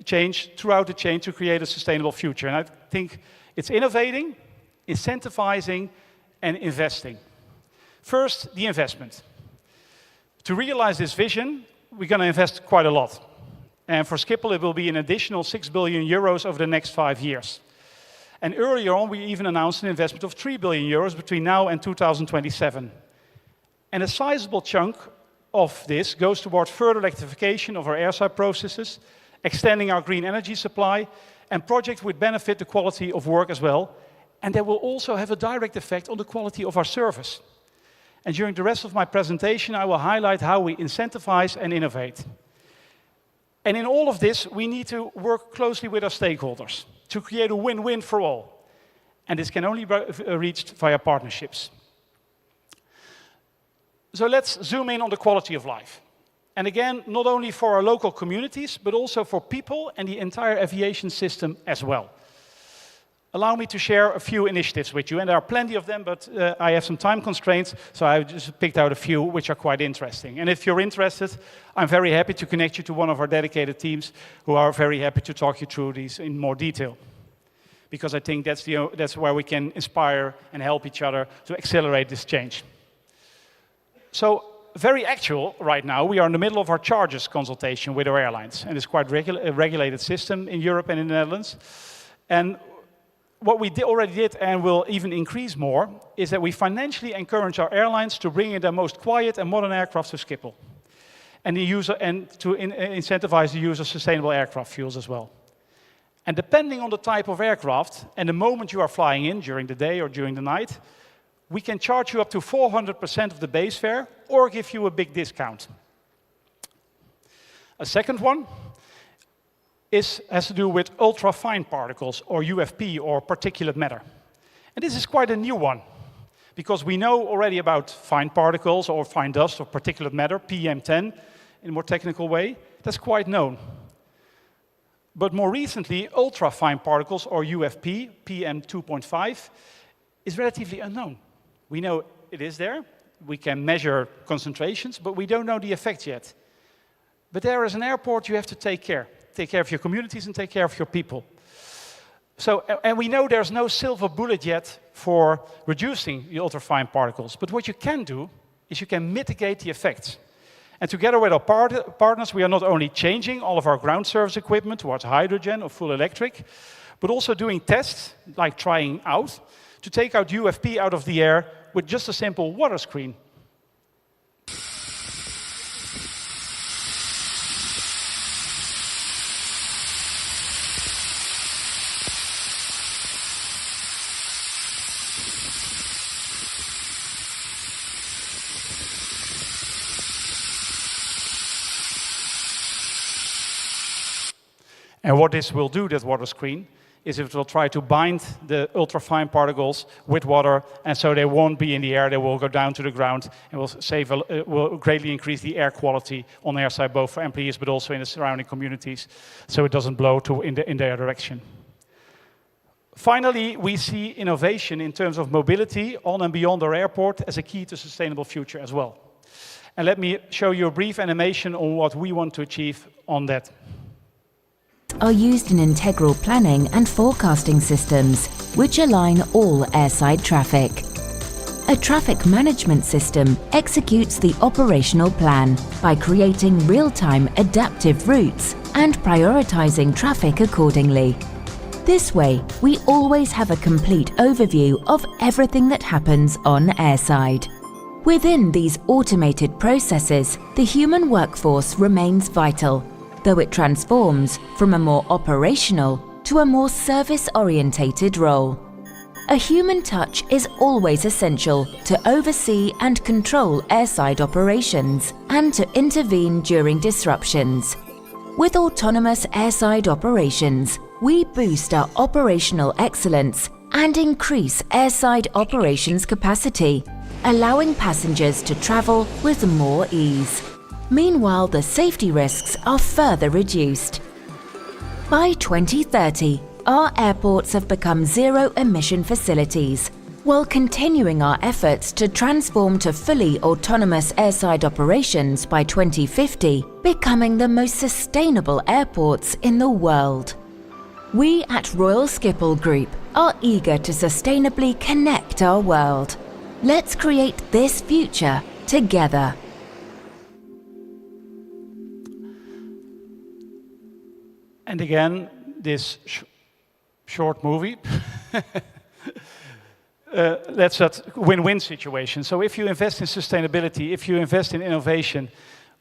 change throughout the chain to create a sustainable future. And I think it's innovating, incentivizing, and investing. First, the investment. To realize this vision, we're going to invest quite a lot. And for Schiphol, it will be an additional 6 billion euros over the next 5 years. And earlier on, we even announced an investment of 3 billion euros between now and 2027. And a sizable chunk of this goes towards further electrification of our airside processes, extending our green energy supply, and projects would benefit the quality of work as well. And they will also have a direct effect on the quality of our service. And during the rest of my presentation, I will highlight how we incentivize and innovate. And in all of this, we need to work closely with our stakeholders to create a win-win for all. And this can only be reached via partnerships. So let's zoom in on the quality of life. And again, not only for our local communities, but also for people and the entire aviation system as well. Allow me to share a few initiatives with you, and there are plenty of them, but I have some time constraints, so I just picked out a few which are quite interesting. And if you're interested, I'm very happy to connect you to one of our dedicated teams who are very happy to talk you through these in more detail. Because I think that's where we can inspire and help each other to accelerate this change. So, very actual right now, we are in the middle of our charges consultation with our airlines, and it's quite a regulated system in Europe and in the Netherlands. And what we already did and will even increase more is that we financially encourage our airlines to bring in their most quiet and modern aircraft to Schiphol, and to incentivize the use of sustainable aircraft fuels as well. And depending on the type of aircraft and the moment you are flying in, during the day or during the night, we can charge you up to 400% of the base fare or give you a big discount. A second one has to do with ultra-fine particles, or UFP, or particulate matter. And this is quite a new one, because we know already about fine particles, or fine dust, or particulate matter, PM10, in a more technical way. That's quite known. But more recently, ultra-fine particles, or UFP, PM2.5, is relatively unknown. We know it is there, we can measure concentrations, but we don't know the effects yet. But there as an airport, you have to take care. Take care of your communities and take care of your people. So, and we know there's no silver bullet yet for reducing the ultrafine particles. But what you can do is you can mitigate the effects. And together with our partners, we are not only changing all of our ground service equipment towards hydrogen or full electric, but also doing tests, like trying out, to take out UFP out of the air with just a simple water screen. And what this will do, that water screen, is it will try to bind the ultrafine particles with water, and so they won't be in the air, they will go down to the ground, and will greatly increase the air quality on the airside, both for employees but also in the surrounding communities, so it doesn't blow in their direction. Finally, we see innovation in terms of mobility on and beyond our airport as a key to sustainable future as well. And let me show you a brief animation on what we want to achieve on that. Are used in integral planning and forecasting systems, which align all airside traffic. A traffic management system executes the operational plan by creating real-time adaptive routes and prioritizing traffic accordingly. This way, we always have a complete overview of everything that happens on airside. Within these automated processes, the human workforce remains vital, though it transforms from a more operational to a more service-orientated role. A human touch is always essential to oversee and control airside operations and to intervene during disruptions. With autonomous airside operations, we boost our operational excellence and increase airside operations capacity, allowing passengers to travel with more ease. Meanwhile, the safety risks are further reduced. By 2030, our airports have become zero-emission facilities, while continuing our efforts to transform to fully autonomous airside operations by 2050, becoming the most sustainable airports in the world. We at Royal Schiphol Group are eager to sustainably connect our world. Let's create this future together. And again, this short movie. That's a win-win situation. So if you invest in sustainability, if you invest in innovation,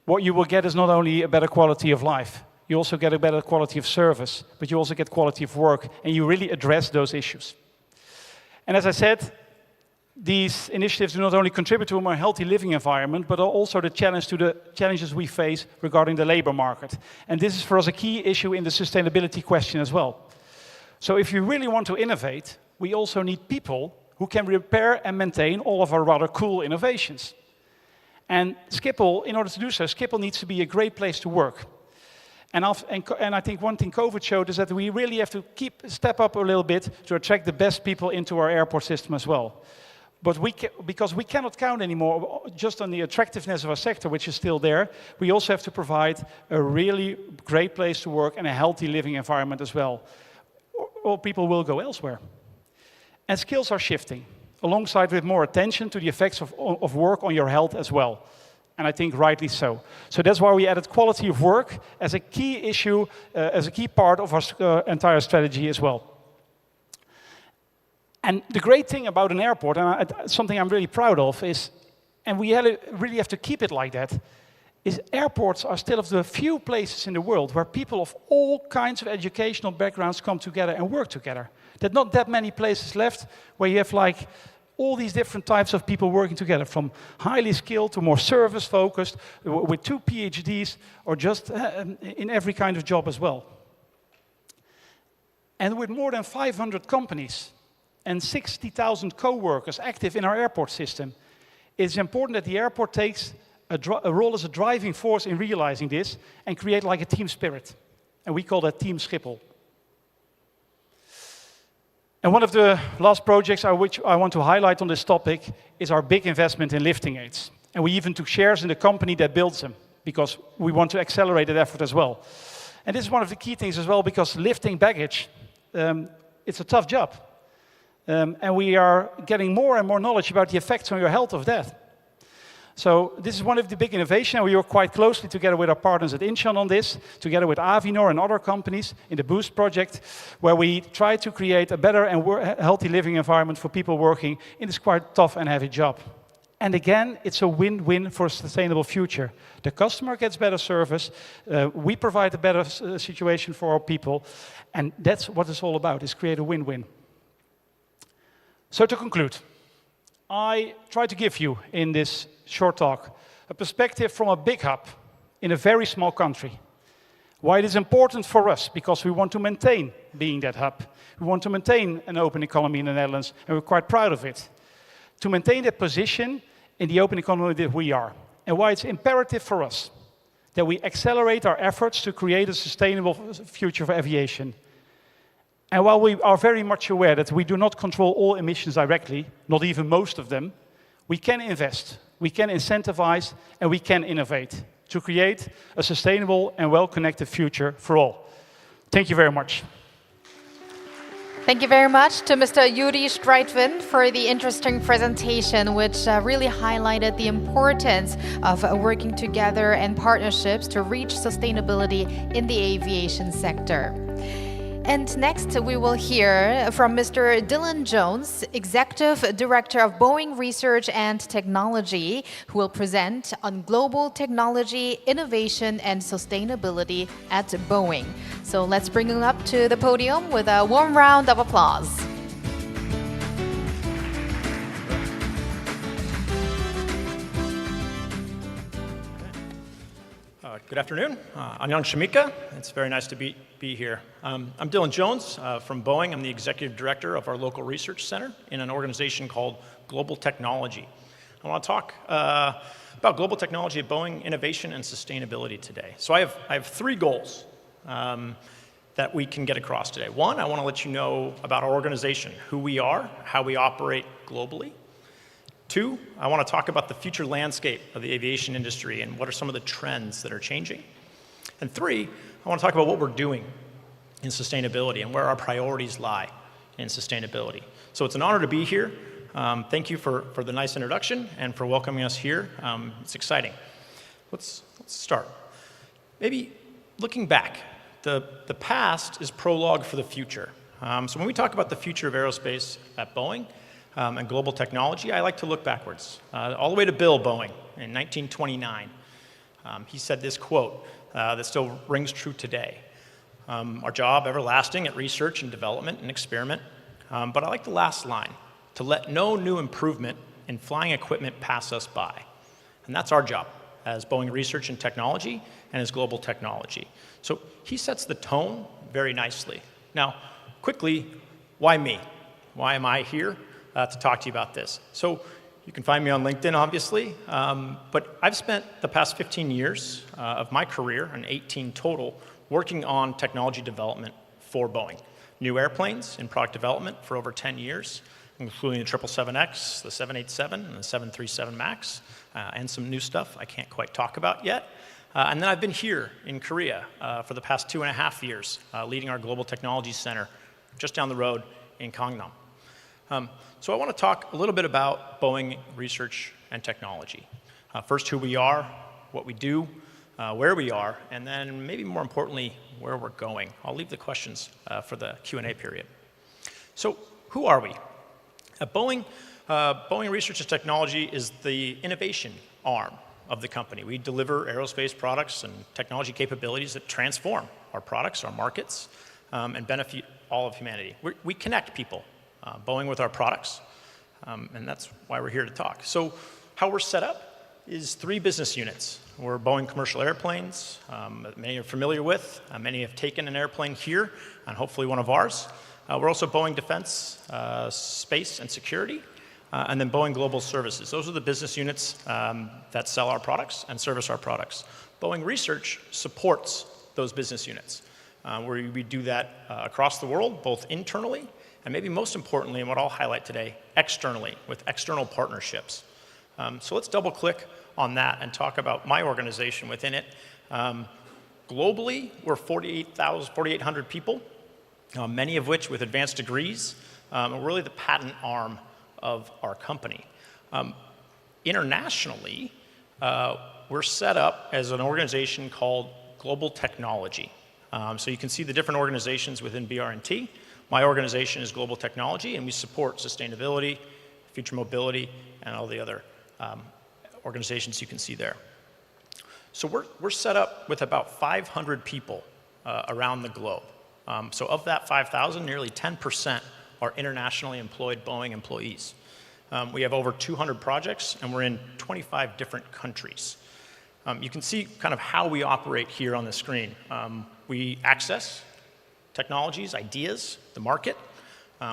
what you will get is not only a better quality of life, you also get a better quality of service, but you also get quality of work, and you really address those issues. And as I said, these initiatives do not only contribute to a more healthy living environment, but are also the challenges we face regarding the labor market. And this is for us a key issue in the sustainability question as well. So if you really want to innovate, we also need people who can repair and maintain all of our rather cool innovations. And Schiphol, in order to do so, Schiphol needs to be a great place to work. And I think one thing COVID showed is that we really have to step up a little bit to attract the best people into our airport system as well. But because we cannot count anymore just on the attractiveness of our sector, which is still there, we also have to provide a really great place to work and a healthy living environment as well. Or people will go elsewhere. And skills are shifting, alongside with more attention to the effects of work on your health as well. And I think rightly so. So that's why we added quality of work as a key issue, as a key part of our entire strategy as well. And the great thing about an airport, and something I'm really proud of, is, and we really have to keep it like that, is airports are still of the few places in the world where people of all kinds of educational backgrounds come together and work together. There's not that many places left where you have like all these different types of people working together, from highly skilled to more service-focused, with 2 PhDs, or just in every kind of job as well. And with more than 500 companies and 60,000 co-workers active in our airport system, it's important that the airport takes a role as a driving force in realizing this and create like a team spirit. And we call that Team Schiphol. And one of the last projects which I want to highlight on this topic is our big investment in lifting aids. And we even took shares in the company that builds them, because we want to accelerate that effort as well. And this is one of the key things as well, because lifting baggage, it's a tough job. And we are getting more and more knowledge about the effects on your health of that. So this is one of the big innovations, and we work quite closely together with our partners at Incheon on this, together with Avinor and other companies in the Boost project, where we try to create a better and healthy living environment for people working in this quite tough and heavy job. And again, it's a win-win for a sustainable future. The customer gets better service, we provide a better situation for our people, and that's what it's all about, is create a win-win. So to conclude, I try to give you, in this short talk, a perspective from a big hub in a very small country. Why it is important for us, because we want to maintain being that hub. We want to maintain an open economy in the Netherlands, and we're quite proud of it. To maintain that position in the open economy that we are. And why it's imperative for us that we accelerate our efforts to create a sustainable future for aviation. And while we are very much aware that we do not control all emissions directly, not even most of them, we can invest, we can incentivize, and we can innovate to create a sustainable and well-connected future for all. Thank you very much. Thank you very much to Mr. Yuri Streitvin for the interesting presentation, which really highlighted the importance of working together and partnerships to reach sustainability in the aviation sector. And next, we will hear from Mr. Dylan Jones, Executive Director of Boeing Research and Technology, who will present on global technology, innovation, and sustainability at Boeing. So let's bring him up to the podium with a warm round of applause. Good afternoon. Annyeong Shimika. It's very nice to be here. I'm Dylan Jones from Boeing. I'm the Executive Director of our local research center in an organization called Global Technology. I want to talk about global technology at Boeing, innovation, and sustainability today. So I have three goals that we can get across today. One, I want to let you know about our organization, who we are, how we operate globally. Two, I want to talk about the future landscape of the aviation industry and what are some of the trends that are changing. And three, I want to talk about what we're doing in sustainability and where our priorities lie in sustainability. So it's an honor to be here. Thank you for the nice introduction and for welcoming us here. It's exciting. Let's start. Maybe looking back, the past is prologue for the future. So when we talk about the future of aerospace at Boeing, and global technology, I like to look backwards, all the way to Bill Boeing in 1929. He said this quote that still rings true today. Our job everlasting at research and development and experiment, but I like the last line, to let no new improvement in flying equipment pass us by. And that's our job as Boeing Research and Technology and as global technology. So he sets the tone very nicely. Now, quickly, why me? Why am I here? To talk to you about this. So you can find me on LinkedIn, obviously, but I've spent the past 15 years of my career, and 18 total, working on technology development for Boeing. New airplanes in product development for over 10 years, including the 777X, the 787, and the 737 MAX, and some new stuff I can't quite talk about yet. And then I've been here in Korea for the past 2.5 years, leading our Global Technology Center just down the road in Gangnam. So I want to talk a little bit about Boeing Research and Technology. First, who we are, what we do, where we are, and then maybe more importantly, where we're going. I'll leave the questions for the Q&A period. So who are we? At Boeing, Boeing Research and Technology is the innovation arm of the company. We deliver aerospace products and technology capabilities that transform our products, our markets, and benefit all of humanity. We connect people. Boeing with our products, and that's why we're here to talk. So how we're set up is 3 business units. We're Boeing Commercial Airplanes, that many are familiar with. Many have taken an airplane here, and hopefully one of ours. We're also Boeing Defense, Space and Security, and then Boeing Global Services. Those are the business units that sell our products and service our products. Boeing Research supports those business units, where we do that across the world, both internally, and maybe most importantly, and what I'll highlight today, externally, with external partnerships. So let's double click on that and talk about my organization within it. Globally, we're 4,800 people, many of which with advanced degrees. We're really the patent arm of our company. Internationally, we're set up as an organization called Global Technology. So you can see the different organizations within BR&T. My organization is Global Technology, and we support sustainability, future mobility, and all the other organizations you can see there. So we're set up with about 500 people around the globe. So of that 5,000, nearly 10% are internationally employed Boeing employees. We have over 200 projects, and we're in 25 different countries. You can see kind of how we operate here on the screen. We access technologies, ideas, the market.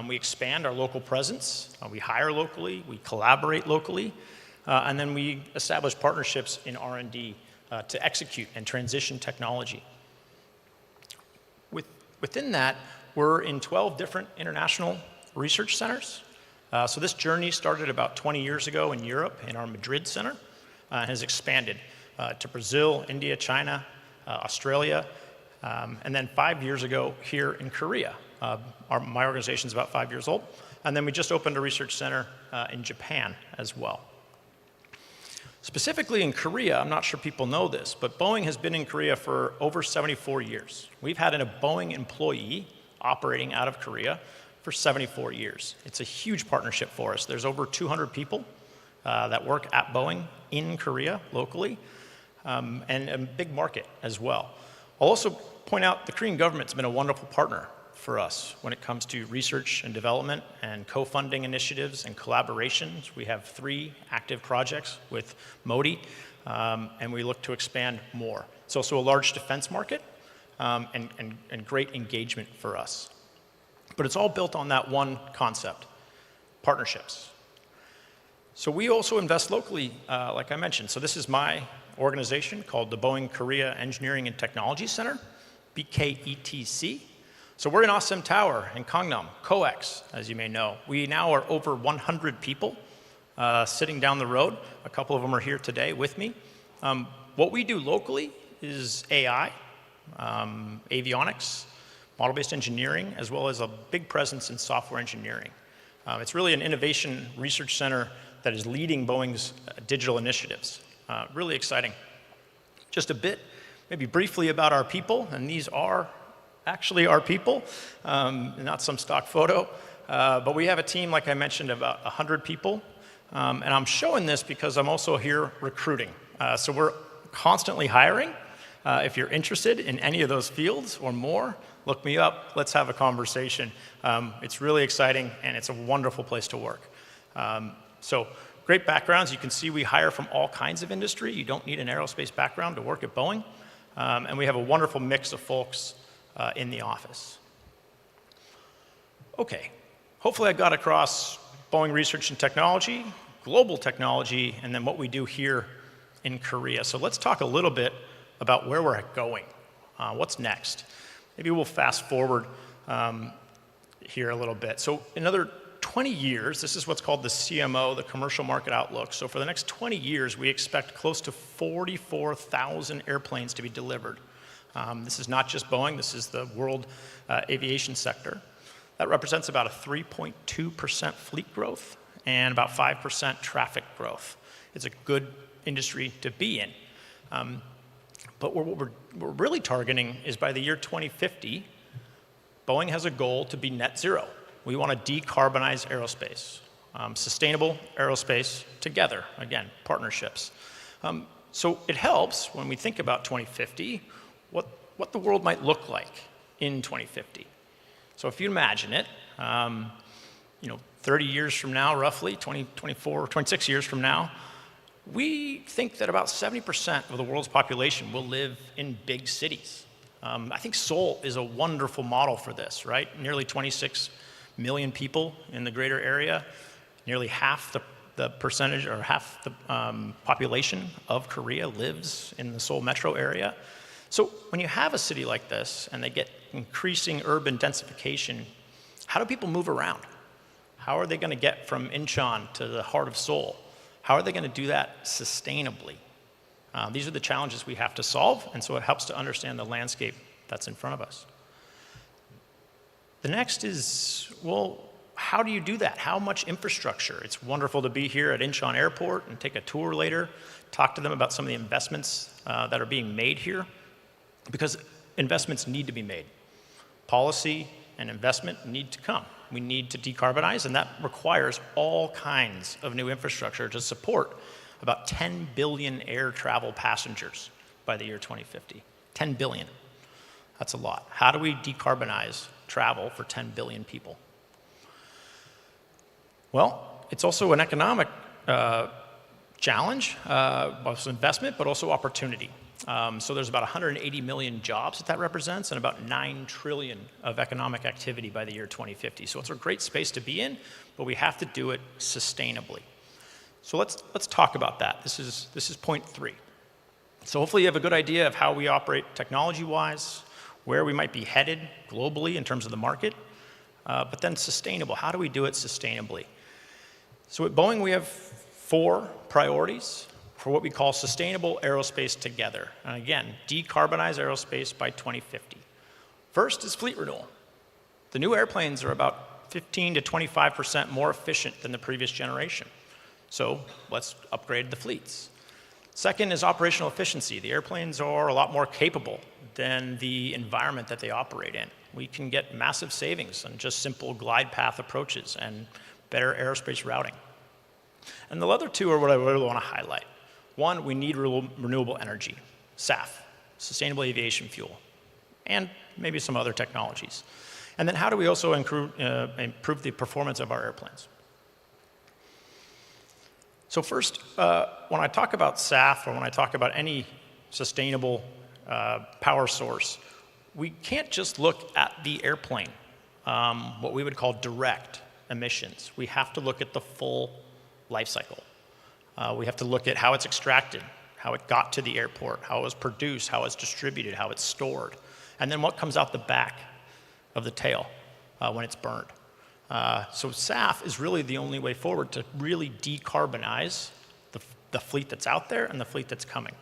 We expand our local presence. We hire locally. We collaborate locally. And then we establish partnerships in R&D to execute and transition technology. Within that, we're in 12 different international research centers. So this journey started about 20 years ago in Europe in our Madrid center, has expanded to Brazil, India, China, Australia, and then 5 years ago here in Korea. My organization is about 5 years old. And then we just opened a research center in Japan as well. Specifically in Korea, I'm not sure people know this, but Boeing has been in Korea for over 74 years. We've had a Boeing employee operating out of Korea for 74 years. It's a huge partnership for us. There's over 200 people that work at Boeing in Korea locally, and a big market as well. I'll also point out the Korean government's been a wonderful partner for us when it comes to research and development and co-funding initiatives and collaborations. We have 3 active projects with Modi, and we look to expand more. It's also a large defense market and great engagement for us. But it's all built on that one concept, partnerships. So we also invest locally, like I mentioned. So this is my organization called the Boeing Korea Engineering and Technology Center, BKETC. So we're in Asim Tower in Gangnam, COEX, as you may know. We now are over 100 people sitting down the road. A couple of them are here today with me. What we do locally is AI, avionics, model-based engineering, as well as a big presence in software engineering. It's really an innovation research center that is leading Boeing's digital initiatives. Really exciting. Just a bit, maybe briefly about our people, and these are actually our people, not some stock photo. But we have a team, like I mentioned, about 100 people. And I'm showing this because I'm also here recruiting. So we're constantly hiring. If you're interested in any of those fields or more, look me up. Let's have a conversation. It's really exciting, and it's a wonderful place to work. So great backgrounds. You can see we hire from all kinds of industry. You don't need an aerospace background to work at Boeing. And we have a wonderful mix of folks in the office. Okay, hopefully I got across Boeing Research and Technology, global technology, and then what we do here in Korea. So let's talk a little bit about where we're going. What's next? Maybe we'll fast forward here a little bit. So another 20 years, this is what's called the CMO, the Commercial Market Outlook. So for the next 20 years, we expect close to 44,000 airplanes to be delivered. This is not just Boeing, this is the world aviation sector. That represents about a 3.2% fleet growth and about 5% traffic growth. It's a good industry to be in. But what we're really targeting is by the year 2050, Boeing has a goal to be net zero. We want to decarbonize aerospace, sustainable aerospace together, again, partnerships. So it helps when we think about 2050, what the world might look like in 2050. So if you imagine it, 30 years from now, roughly, 24, 26 years from now, we think that about 70% of the world's population will live in big cities. I think Seoul is a wonderful model for this, right? Nearly 26 million people in the greater area, nearly half the percentage or half the population of Korea lives in the Seoul metro area. So when you have a city like this and they get increasing urban densification, how do people move around? How are they going to get from Incheon to the heart of Seoul? How are they going to do that sustainably? These are the challenges we have to solve, and so it helps to understand the landscape that's in front of us. The next is, well, how do you do that? How much infrastructure? It's wonderful to be here at Incheon Airport and take a tour later, talk to them about some of the investments that are being made here, because investments need to be made. Policy and investment need to come. We need to decarbonize, and that requires all kinds of new infrastructure to support about 10 billion air travel passengers by the year 2050. 10 billion. That's a lot. How do we decarbonize travel for 10 billion people? Well, it's also an economic challenge, both investment, but also opportunity. So there's about 180 million jobs that represents and about 9 trillion of economic activity by the year 2050. So it's a great space to be in, but we have to do it sustainably. So let's talk about that. This is point 3. So hopefully you have a good idea of how we operate technology-wise, where we might be headed globally in terms of the market, but then sustainable. How do we do it sustainably? So at Boeing, we have 4 priorities for what we call sustainable aerospace together. And again, decarbonize aerospace by 2050. First is fleet renewal. The new airplanes are about 15 to 25% more efficient than the previous generation. So let's upgrade the fleets. Second is operational efficiency. The airplanes are a lot more capable than the environment that they operate in. We can get massive savings on just simple glide path approaches and better aerospace routing. And the other two are what I really want to highlight. One, we need renewable energy, SAF, sustainable aviation fuel, and maybe some other technologies. And then how do we also improve the performance of our airplanes? So first, when I talk about SAF or when I talk about any sustainable power source, we can't just look at the airplane, what we would call direct emissions. We have to look at the full life cycle. We have to look at how it's extracted, how it got to the airport, how it was produced, how it's distributed, how it's stored, and then what comes out the back of the tail when it's burned. So SAF is really the only way forward to really decarbonize the fleet that's out there and the fleet that's coming.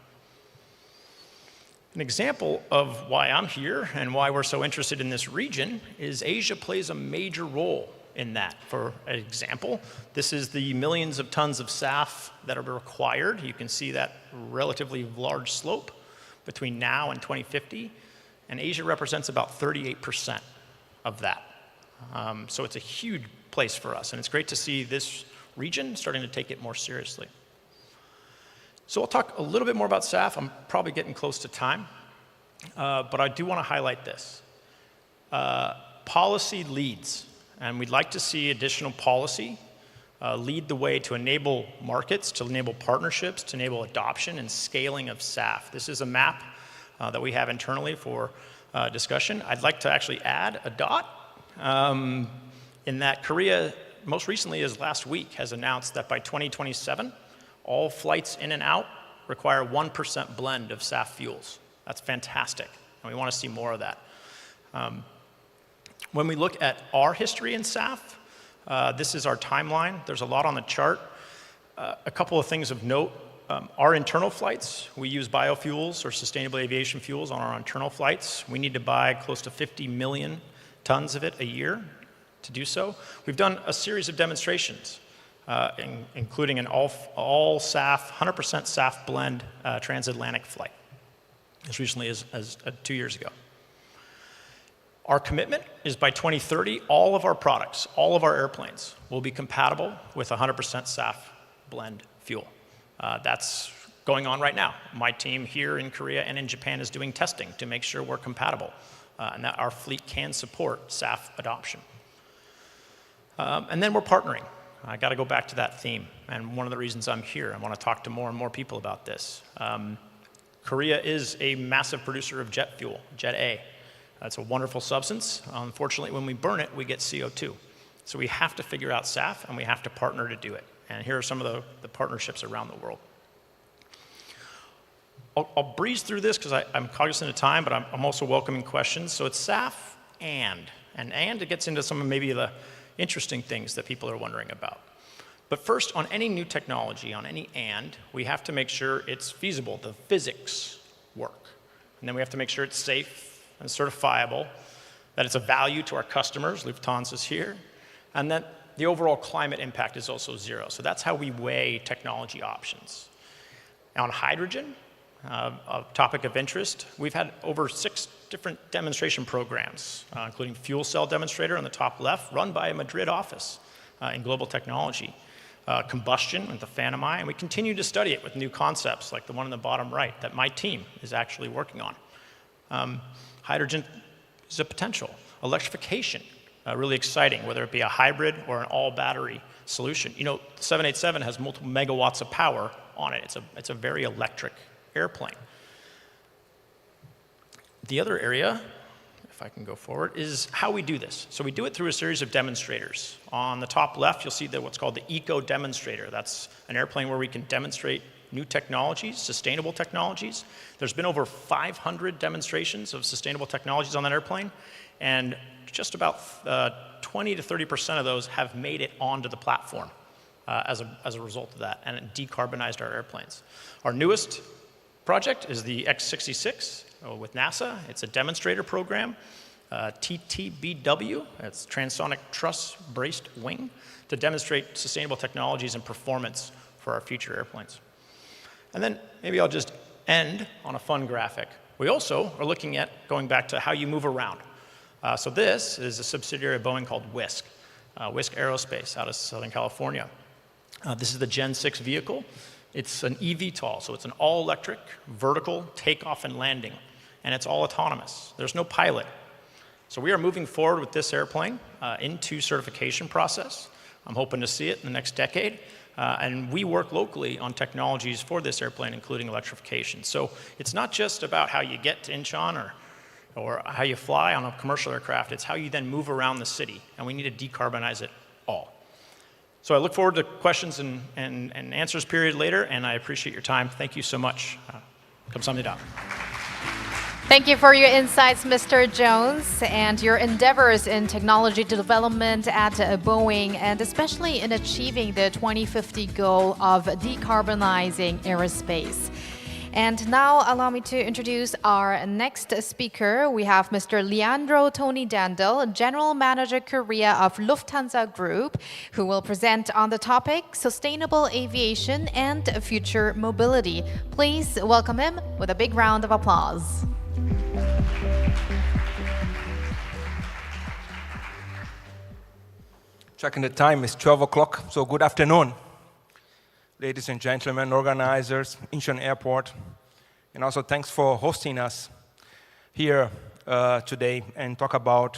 An example of why I'm here and why we're so interested in this region is Asia plays a major role in that. For example, this is the millions of tons of SAF that are required. You can see that relatively large slope between now and 2050, and Asia represents about 38% of that. So it's a huge place for us, and it's great to see this region starting to take it more seriously. So I'll talk a little bit more about SAF. I'm probably getting close to time, but I do want to highlight this. Policy leads, and we'd like to see additional policy lead the way to enable markets, to enable partnerships, to enable adoption and scaling of SAF. This is a map that we have internally for discussion. I'd like to actually add a dot in that Korea, most recently as last week, has announced that by 2027, all flights in and out require 1% blend of SAF fuels. That's fantastic, and we want to see more of that. When we look at our history in SAF, this is our timeline. There's a lot on the chart. A couple of things of note. Our internal flights, we use biofuels or sustainable aviation fuels on our internal flights. We need to buy close to 50 million tons of it a year to do so. We've done a series of demonstrations, including an all SAF, 100% SAF blend transatlantic flight, as recently as 2 years ago. Our commitment is by 2030, all of our products, all of our airplanes will be compatible with 100% SAF blend fuel. That's going on right now. My team here in Korea and in Japan is doing testing to make sure we're compatible and that our fleet can support SAF adoption. And then we're partnering. I got to go back to that theme. And one of the reasons I'm here, I want to talk to more and more people about this. Korea is a massive producer of jet fuel, Jet A. That's a wonderful substance. Unfortunately, when we burn it, we get CO2. So we have to figure out SAF, and we have to partner to do it. And here are some of the partnerships around the world. I'll breeze through this because I'm cognizant of time, but I'm also welcoming questions. So it's SAF and it gets into some of maybe the interesting things that people are wondering about. But first, on any new technology, on any we have to make sure it's feasible, the physics work. And then we have to make sure it's safe and certifiable, that it's a value to our customers, Lufthansa's here, and that the overall climate impact is also zero. So that's how we weigh technology options. Now on hydrogen, a topic of interest, we've had over 6 different demonstration programs, including fuel cell demonstrator on the top left, run by a Madrid office in global technology. Combustion with the Phantom Eye, and we continue to study it with new concepts like the one in the bottom right that my team is actually working on. Hydrogen is a potential. Electrification, really exciting, whether it be a hybrid or an all-battery solution. You know, the 787 has multiple megawatts of power on it. It's a very electric airplane. The other area, if I can go forward, is how we do this. So we do it through a series of demonstrators. On the top left, you'll see what's called the Eco Demonstrator. That's an airplane where we can demonstrate new technologies, sustainable technologies. There's been over 500 demonstrations of sustainable technologies on that airplane, and just about 20 to 30% of those have made it onto the platform as a result of that, and it decarbonized our airplanes. Our newest project is the X66 with NASA. It's a demonstrator program, TTBW, that's Transonic Truss Braced Wing, to demonstrate sustainable technologies and performance for our future airplanes. And then maybe I'll just end on a fun graphic. We also are looking at going back to how you move around. So this is a subsidiary of Boeing called Wisk Aerospace out of Southern California. This is the Gen 6 vehicle. It's an eVTOL, so it's an all-electric, vertical takeoff and landing, and it's all autonomous. There's no pilot. So we are moving forward with this airplane into certification process. I'm hoping to see it in the next decade. And we work locally on technologies for this airplane, including electrification. So it's not just about how you get to Incheon or how you fly on a commercial aircraft, it's how you then move around the city, and we need to decarbonize it all. So I look forward to questions and answers period later, and I appreciate your time. Thank you so much. 감사합니다. Thank you for your insights, Mr. Jones, and your endeavors in technology development at Boeing, and especially in achieving the 2050 goal of decarbonizing aerospace. And now allow me to introduce our next speaker. We have Mr. Leandro Tony Dandel, General Manager Korea of Lufthansa Group, who will present on the topic Sustainable Aviation and Future Mobility. Please welcome him with a big round of applause. Checking the time, it's 12 o'clock, so good afternoon. Ladies and gentlemen, organizers, Incheon Airport, and also thanks for hosting us here today and talk about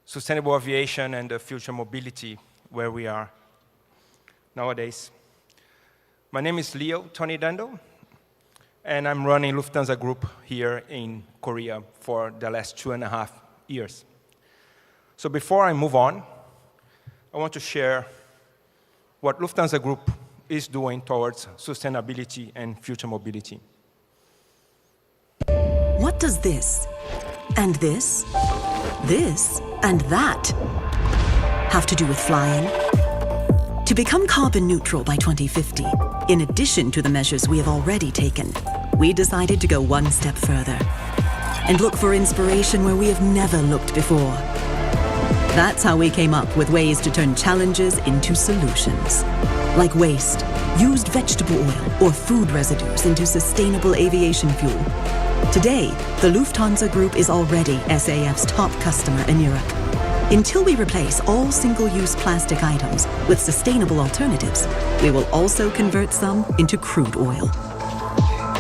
sustainable aviation and the future mobility where we are nowadays. My name is Leo Tony Dandel, and I'm running Lufthansa Group here in Korea for the last 2.5 years. So before I move on, I want to share what Lufthansa Group is doing towards sustainability and future mobility. What does this, and this, and that have to do with flying? To become carbon neutral by 2050, in addition to the measures we have already taken, we decided to go one step further and look for inspiration where we have never looked before. That's how we came up with ways to turn challenges into solutions. Like waste, used vegetable oil, or food residues into sustainable aviation fuel. Today, the Lufthansa Group is already SAF's top customer in Europe. Until we replace all single-use plastic items with sustainable alternatives, we will also convert some into crude oil.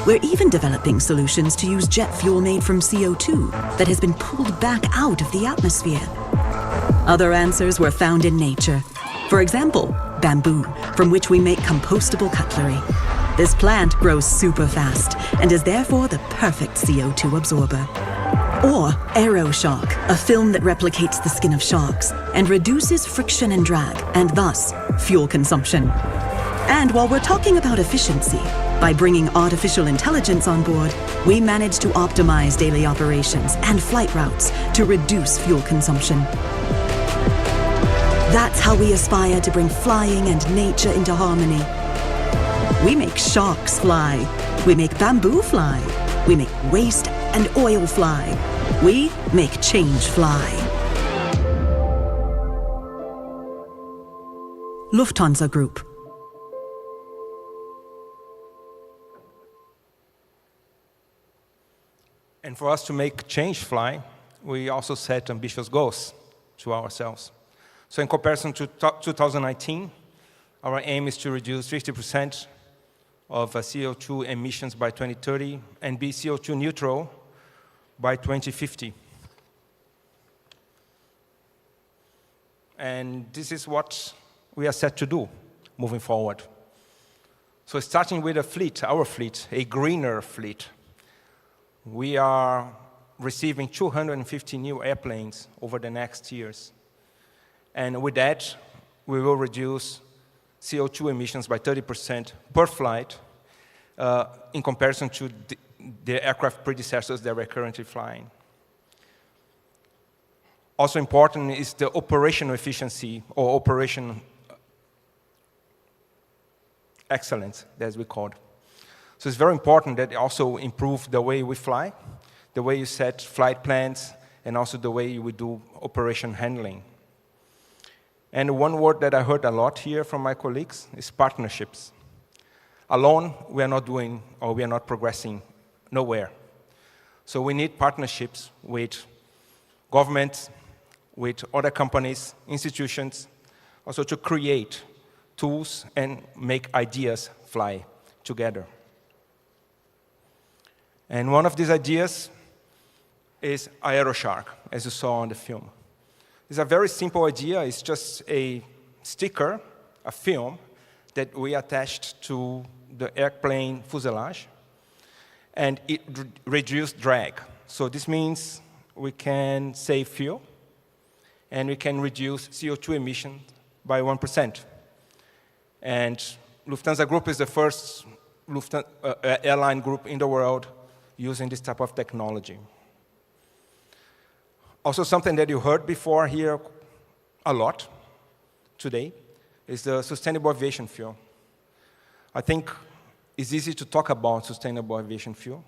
We're even developing solutions to use jet fuel made from CO2 that has been pulled back out of the atmosphere. Other answers were found in nature. For example, bamboo, from which we make compostable cutlery. This plant grows super fast and is therefore the perfect CO2 absorber. Or aeroshock, a film that replicates the skin of sharks and reduces friction and drag, and thus fuel consumption. And while we're talking about efficiency, by bringing artificial intelligence on board, we managed to optimize daily operations and flight routes to reduce fuel consumption. That's how we aspire to bring flying and nature into harmony. We make sharks fly. We make bamboo fly. We make waste and oil fly. We make change fly. Lufthansa Group. And for us to make change fly, we also set ambitious goals to ourselves. So in comparison to 2019, our aim is to reduce 50% of CO2 emissions by 2030 and be CO2 neutral by 2050. And this is what we are set to do moving forward. So starting with a fleet, our fleet, a greener fleet, we are receiving 250 new airplanes over the next years. And with that, we will reduce CO2 emissions by 30% per flight in comparison to the aircraft predecessors that we're currently flying. Also important is the operational efficiency or operation excellence, as we call it. So it's very important that it also improve the way we fly, the way you set flight plans, and also the way we do operation handling. And one word that I heard a lot here from my colleagues is partnerships. Alone, we are not doing, or we are not progressing nowhere. So we need partnerships with governments, with other companies, institutions, also to create tools and make ideas fly together. And one of these ideas is AeroShark, as you saw on the film. It's a very simple idea. It's just a sticker, a film, that we attached to the airplane fuselage, and it reduced drag. So this means we can save fuel, and we can reduce CO2 emissions by 1%. And Lufthansa Group is the first airline group in the world using this type of technology. Also, something that you heard before here a lot today is the sustainable aviation fuel. I think it's easy to talk about sustainable aviation fuel,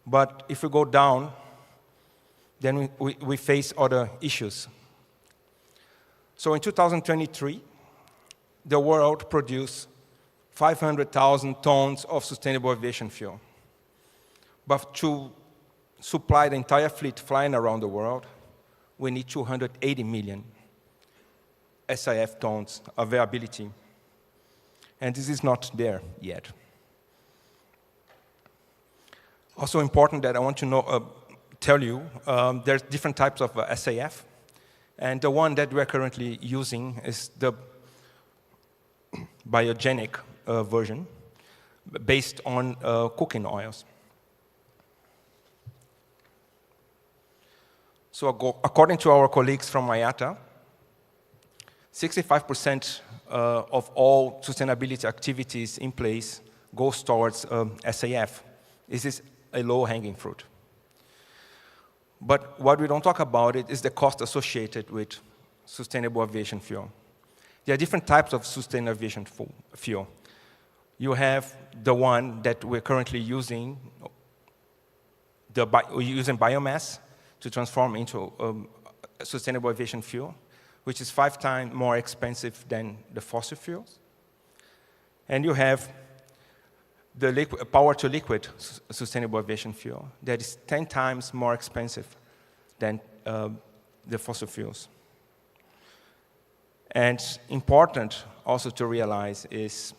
but if we go down, then we face other issues. So in 2023, the world produced 500,000 tons of sustainable aviation fuel. But to supply the entire fleet flying around the world, we need 280 million SAF tons availability. And this is not there yet. Also important that I want to tell you, there's different types of SAF. And the one that we're currently using is the biogenic version based on cooking oils. So according to our colleagues from IATA, 65% of all sustainability activities in place goes towards SAF. This is a low-hanging fruit. But what we don't talk about is the cost associated with sustainable aviation fuel. There are different types of sustainable aviation fuel. You have the one that we're currently using, we're using biomass to transform into sustainable aviation fuel, which is 5 times more expensive than the fossil fuels. And you have the power-to-liquid sustainable aviation fuel that is 10 times more expensive than the fossil fuels. And important also to realize is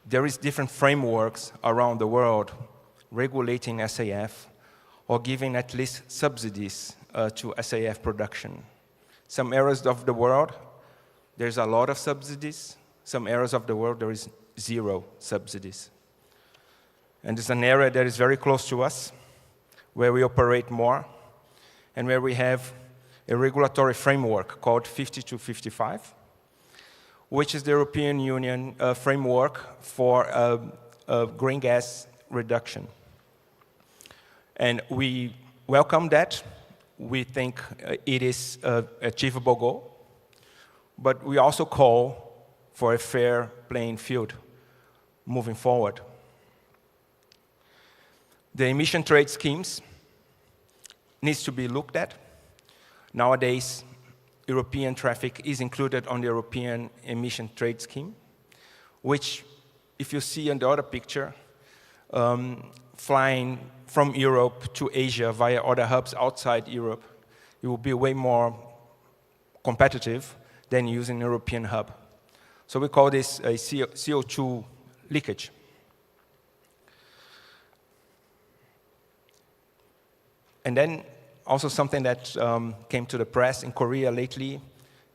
there is different frameworks around the world regulating SAF or giving at least subsidies to SAF production. Some areas of the world, there's a lot of subsidies. Some areas of the world, there is 0 subsidies. And it's an area that is very close to us, where we operate more, and where we have a regulatory framework called 5255, which is the European Union framework for green gas reduction. And we welcome that. We think it is an achievable goal, but we also call for a fair playing field moving forward. The emission trade schemes needs to be looked at. Nowadays, European traffic is included on the European emission trade scheme, which, if you see on the other picture, flying from Europe to Asia via other hubs outside Europe, it will be way more competitive than using a European hub. So we call this a CO2 leakage. And then also something that came to the press in Korea lately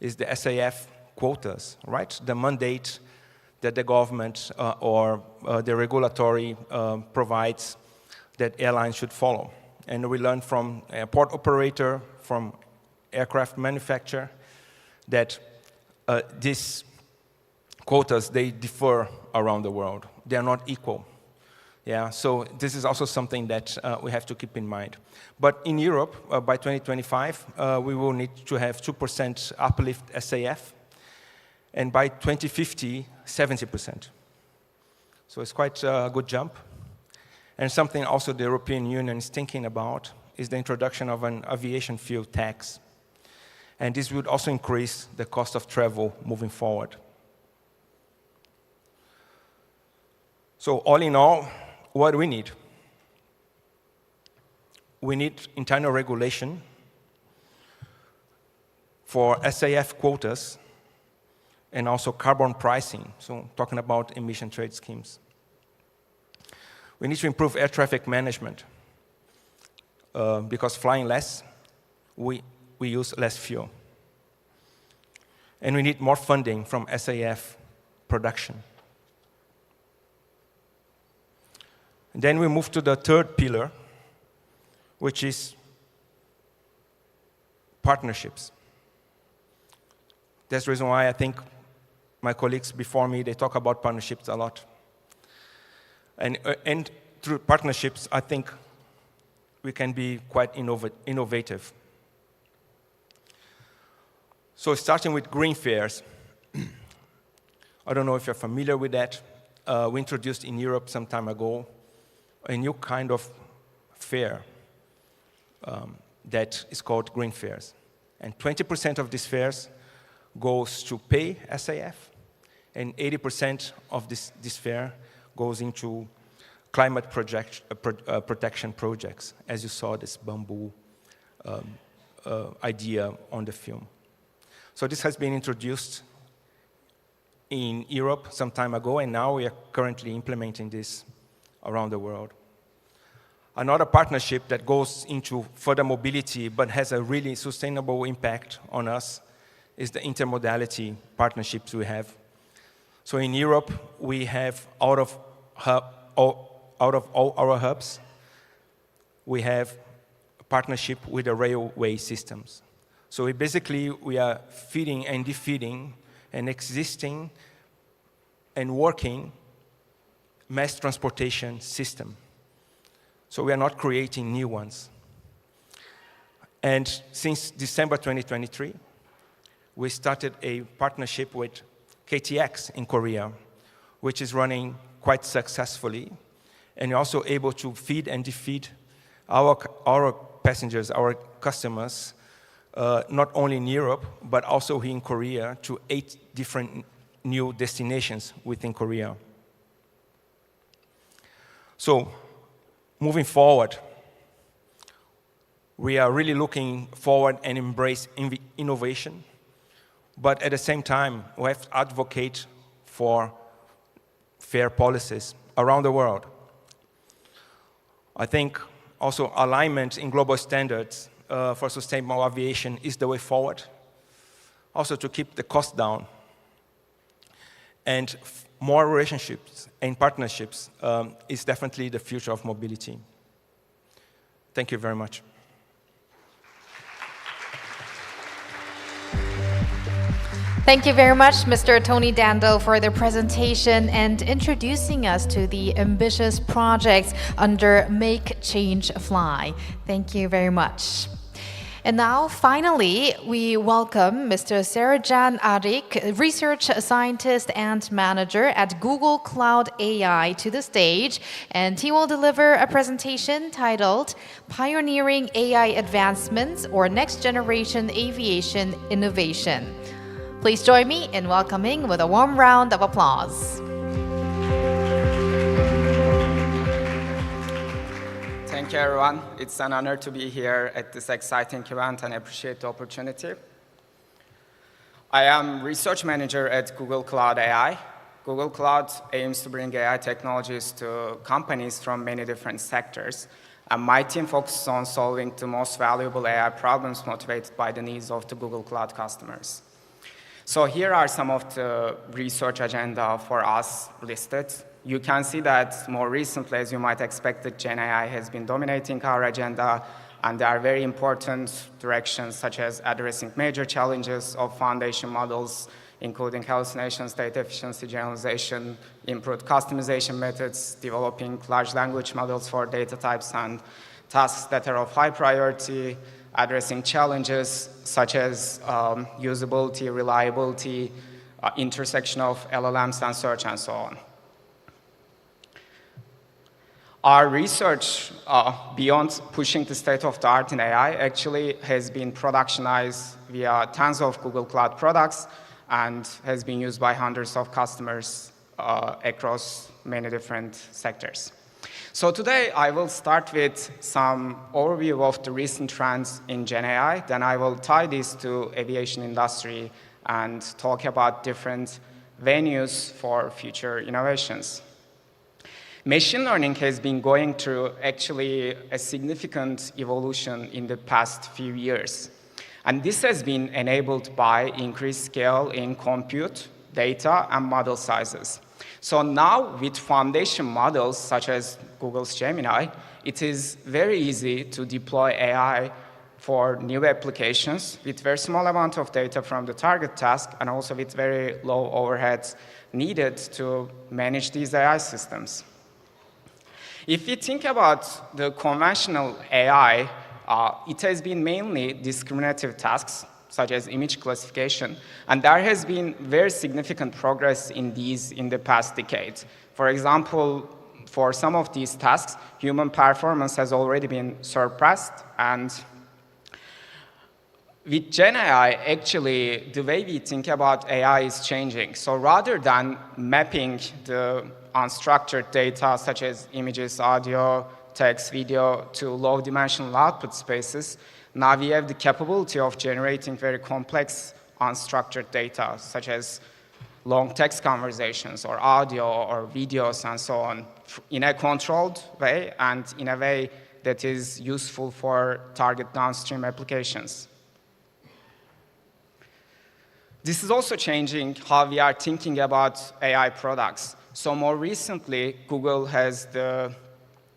is the SAF quotas, right? The mandate that the government or the regulatory provides that airlines should follow. And we learned from a port operator, from aircraft manufacturer, that these quotas, they differ around the world. They are not equal. Yeah, so this is also something that we have to keep in mind. But in Europe, by 2025, we will need to have 2% uplift SAF, and by 2050, 70%. So it's quite a good jump. And something also the European Union is thinking about is the introduction of an aviation fuel tax. And this would also increase the cost of travel moving forward. So all in all, what do we need? we need internal regulation for SAF quotas and also carbon pricing, so talking about emission trade schemes. We need to improve air traffic management because flying less, we use less fuel. And we need more funding from SAF production. And then we move to the third pillar, which is partnerships. That's the reason why I think my colleagues before me, they talk about partnerships a lot. And through partnerships, I think we can be quite innovative. So starting with green fares, I don't know if you're familiar with that. We introduced in Europe some time ago a new kind of fare that is called green fares. And 20% of these fares goes to pay SAF, and 80% of this fare goes into climate protection projects, as you saw this bamboo idea on the film. So this has been introduced in Europe some time ago, and now we are currently implementing this around the world. Another partnership that goes into further mobility but has a really sustainable impact on us is the intermodality partnerships we have. So in Europe, we have out of all our hubs, we have a partnership with the railway systems. So we are feeding and defeating an existing and working mass transportation system. So we are not creating new ones. And since December 2023, we started a partnership with KTX in Korea, which is running quite successfully, and also able to feed and defeat our passengers, our customers, not only in Europe, but also here in Korea, to 8 different new destinations within Korea. So, moving forward, we are really looking forward and embrace innovation, but at the same time, we have to advocate for fair policies around the world. I think also alignment in global standards for sustainable aviation is the way forward. Also to keep the cost down. And more relationships and partnerships is definitely the future of mobility. Thank you very much. Thank you very much, Mr. Tony Dando, for the presentation and introducing us to the ambitious projects under Make Change Fly. Thank you very much. And now, finally, we welcome Mr. Serjan Arik, research scientist and manager at Google Cloud AI, to the stage, and he will deliver a presentation titled Pioneering AI Advancements or Next Generation Aviation Innovation. Please join me in welcoming with a warm round of applause. Thank you, everyone. It's an honor to be here at this exciting event, and I appreciate the opportunity. I am research manager at Google Cloud AI. Google Cloud aims to bring AI technologies to companies from many different sectors. And my team focuses on solving the most valuable AI problems motivated by the needs of the Google Cloud customers. So here are some of the research agenda for us listed. You can see that more recently, as you might expect, that Gen AI has been dominating our agenda, and there are very important directions such as addressing major challenges of foundation models, including hallucination, state efficiency, generalization, improved customization methods, developing large language models for data types and tasks that are of high priority, addressing challenges such as usability, reliability, intersection of LLMs and search, and so on. Our research, beyond pushing the state of the art in AI, actually has been productionized via tons of Google Cloud products and has been used by hundreds of customers across many different sectors. So today I will start with some overview of the recent trends in Gen AI. Then I will tie this to aviation industry and talk about different venues for future innovations. Machine learning has been going through actually a significant evolution in the past few years. And this has been enabled by increased scale in compute, data, and model sizes. So now with foundation models such as Google's Gemini, it is very easy to deploy AI for new applications with very small amount of data from the target task and also with very low overheads needed to manage these AI systems. If you think about the conventional AI, it has been mainly discriminative tasks such as image classification, and there has been very significant progress in these in the past decade. For example, for some of these tasks, human performance has already been surpassed, and with Gen AI, actually, the way we think about AI is changing. So rather than mapping the unstructured data, such as images, audio, text, video, to low-dimensional output spaces, now we have the capability of generating very complex unstructured data, such as long text conversations or audio or videos and so on, in a controlled way and in a way that is useful for target downstream applications. This is also changing how we are thinking about AI products. So more recently, Google has the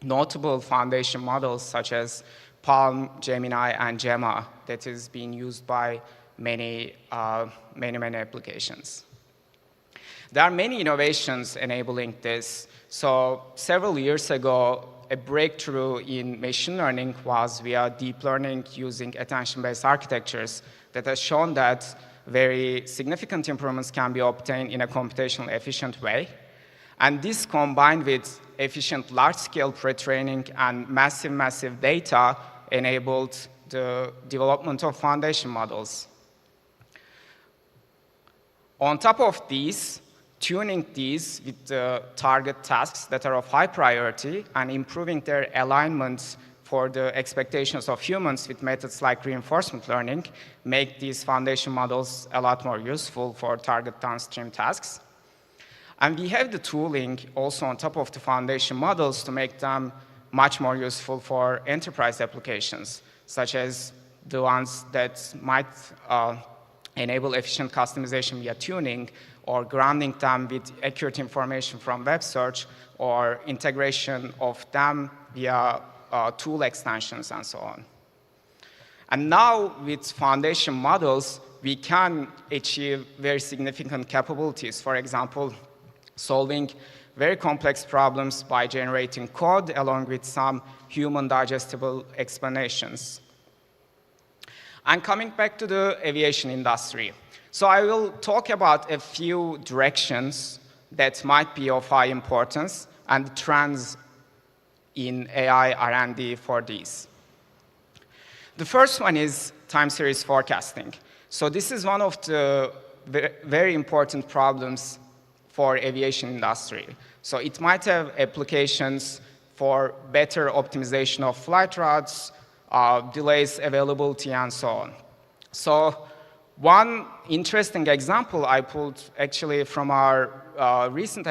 notable foundation models such as Palm, Gemini, and Gemma that is being used by many applications. There are many innovations enabling this. So several years ago, a breakthrough in machine learning was via deep learning using attention-based architectures that has shown that very significant improvements can be obtained in a computationally efficient way. And this combined with efficient large-scale pre-training and massive data enabled the development of foundation models. On top of these, tuning these with the target tasks that are of high priority and improving their alignment for the expectations of humans with methods like reinforcement learning make these foundation models a lot more useful for target downstream tasks. And we have the tooling also on top of the foundation models to make them much more useful for enterprise applications, such as the ones that might enable efficient customization via tuning or grounding them with accurate information from web search or integration of them via tool extensions and so on. And now with foundation models, we can achieve very significant capabilities. For example, solving very complex problems by generating code along with some human digestible explanations. And coming back to the aviation industry. So I will talk about a few directions that might be of high importance and trends in AI R&D for these. The first one is time series forecasting. So this is one of the very important problems for aviation industry. So it might have applications for better optimization of flight routes, delays, availability, and so on. So one interesting example I pulled actually from our recent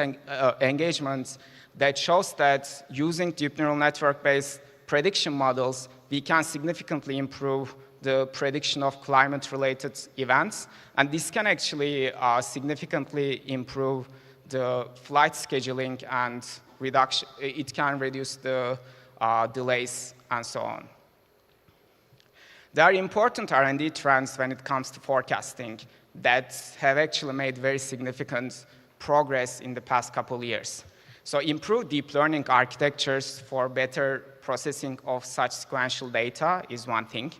engagements that shows that using deep neural network-based prediction models, we can significantly improve the prediction of climate-related events. And this can actually significantly improve the flight scheduling and reduction. It can reduce the delays and so on. There are important R&D trends when it comes to forecasting that have actually made very significant progress in the past couple of years. So improved deep learning architectures for better processing of such sequential data is one thing.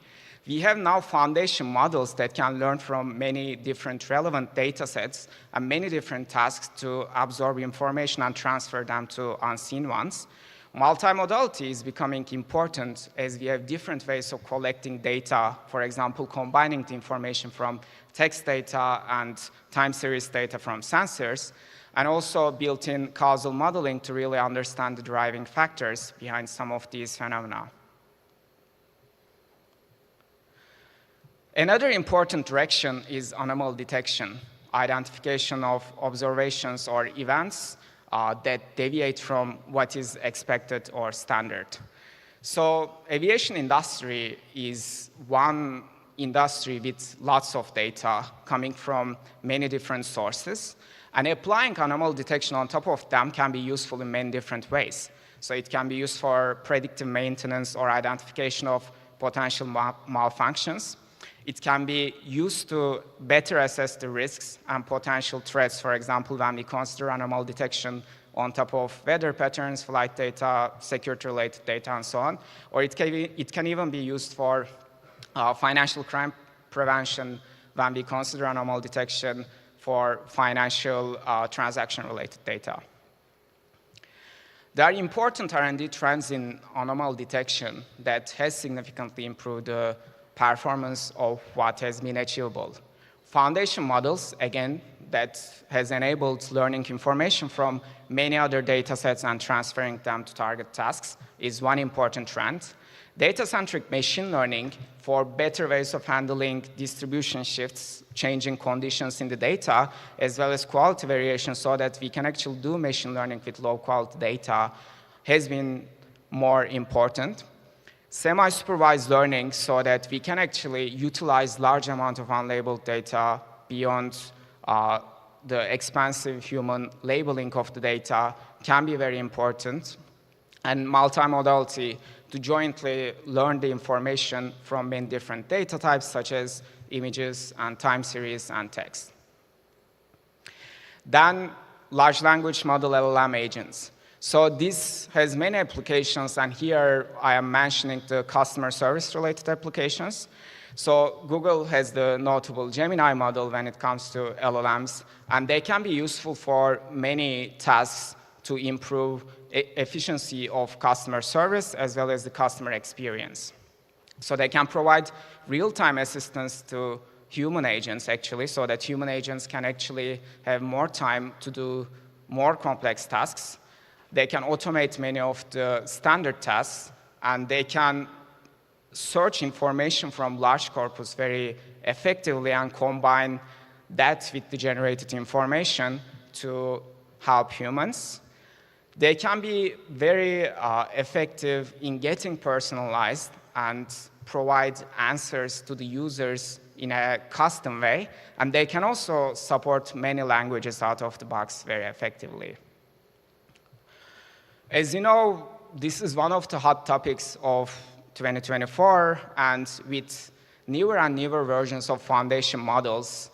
We have now foundation models that can learn from many different relevant data sets and many different tasks to absorb information and transfer them to unseen ones. Multimodality is becoming important as we have different ways of collecting data, for example, combining the information from text data and time series data from sensors. and also built-in causal modeling to really understand the driving factors behind some of these phenomena. Another important direction is anomaly detection, identification of observations or events that deviate from what is expected or standard. So aviation industry is one industry with lots of data coming from many different sources, and applying anomaly detection on top of them can be useful in many different ways. So it can be used for predictive maintenance or identification of potential malfunctions. It can be used to better assess the risks and potential threats, for example, when we consider anomaly detection on top of weather patterns, flight data, security-related data, and so on. Or it can even be used for financial crime prevention when we consider anomaly detection for financial transaction-related data. There are important R&D trends in anomaly detection that has significantly improved the performance of what has been achievable. Foundation models, again, that has enabled learning information from many other data sets and transferring them to target tasks is one important trend. Data-centric machine learning for better ways of handling distribution shifts, changing conditions in the data, as well as quality variation so that we can actually do machine learning with low-quality data has been more important. Semi-supervised learning so that we can actually utilize large amount of unlabeled data beyond the expensive human labeling of the data can be very important. And multimodality to jointly learn the information from many different data types such as images and time series and text. Then large language model LLM agents. So this has many applications, and here I am mentioning the customer service-related applications. So Google has the notable Gemini model when it comes to LLMs, and they can be useful for many tasks to improve efficiency of customer service as well as the customer experience. So they can provide real-time assistance to human agents, actually, so that human agents can actually have more time to do more complex tasks. They can automate many of the standard tasks, and they can search information from large corpus very effectively and combine that with the generated information to help humans. They can be very effective in getting personalized and provide answers to the users in a custom way, and they can also support many languages out of the box very effectively. As you know, this is one of the hot topics of 2024, and with newer and newer versions of foundation models,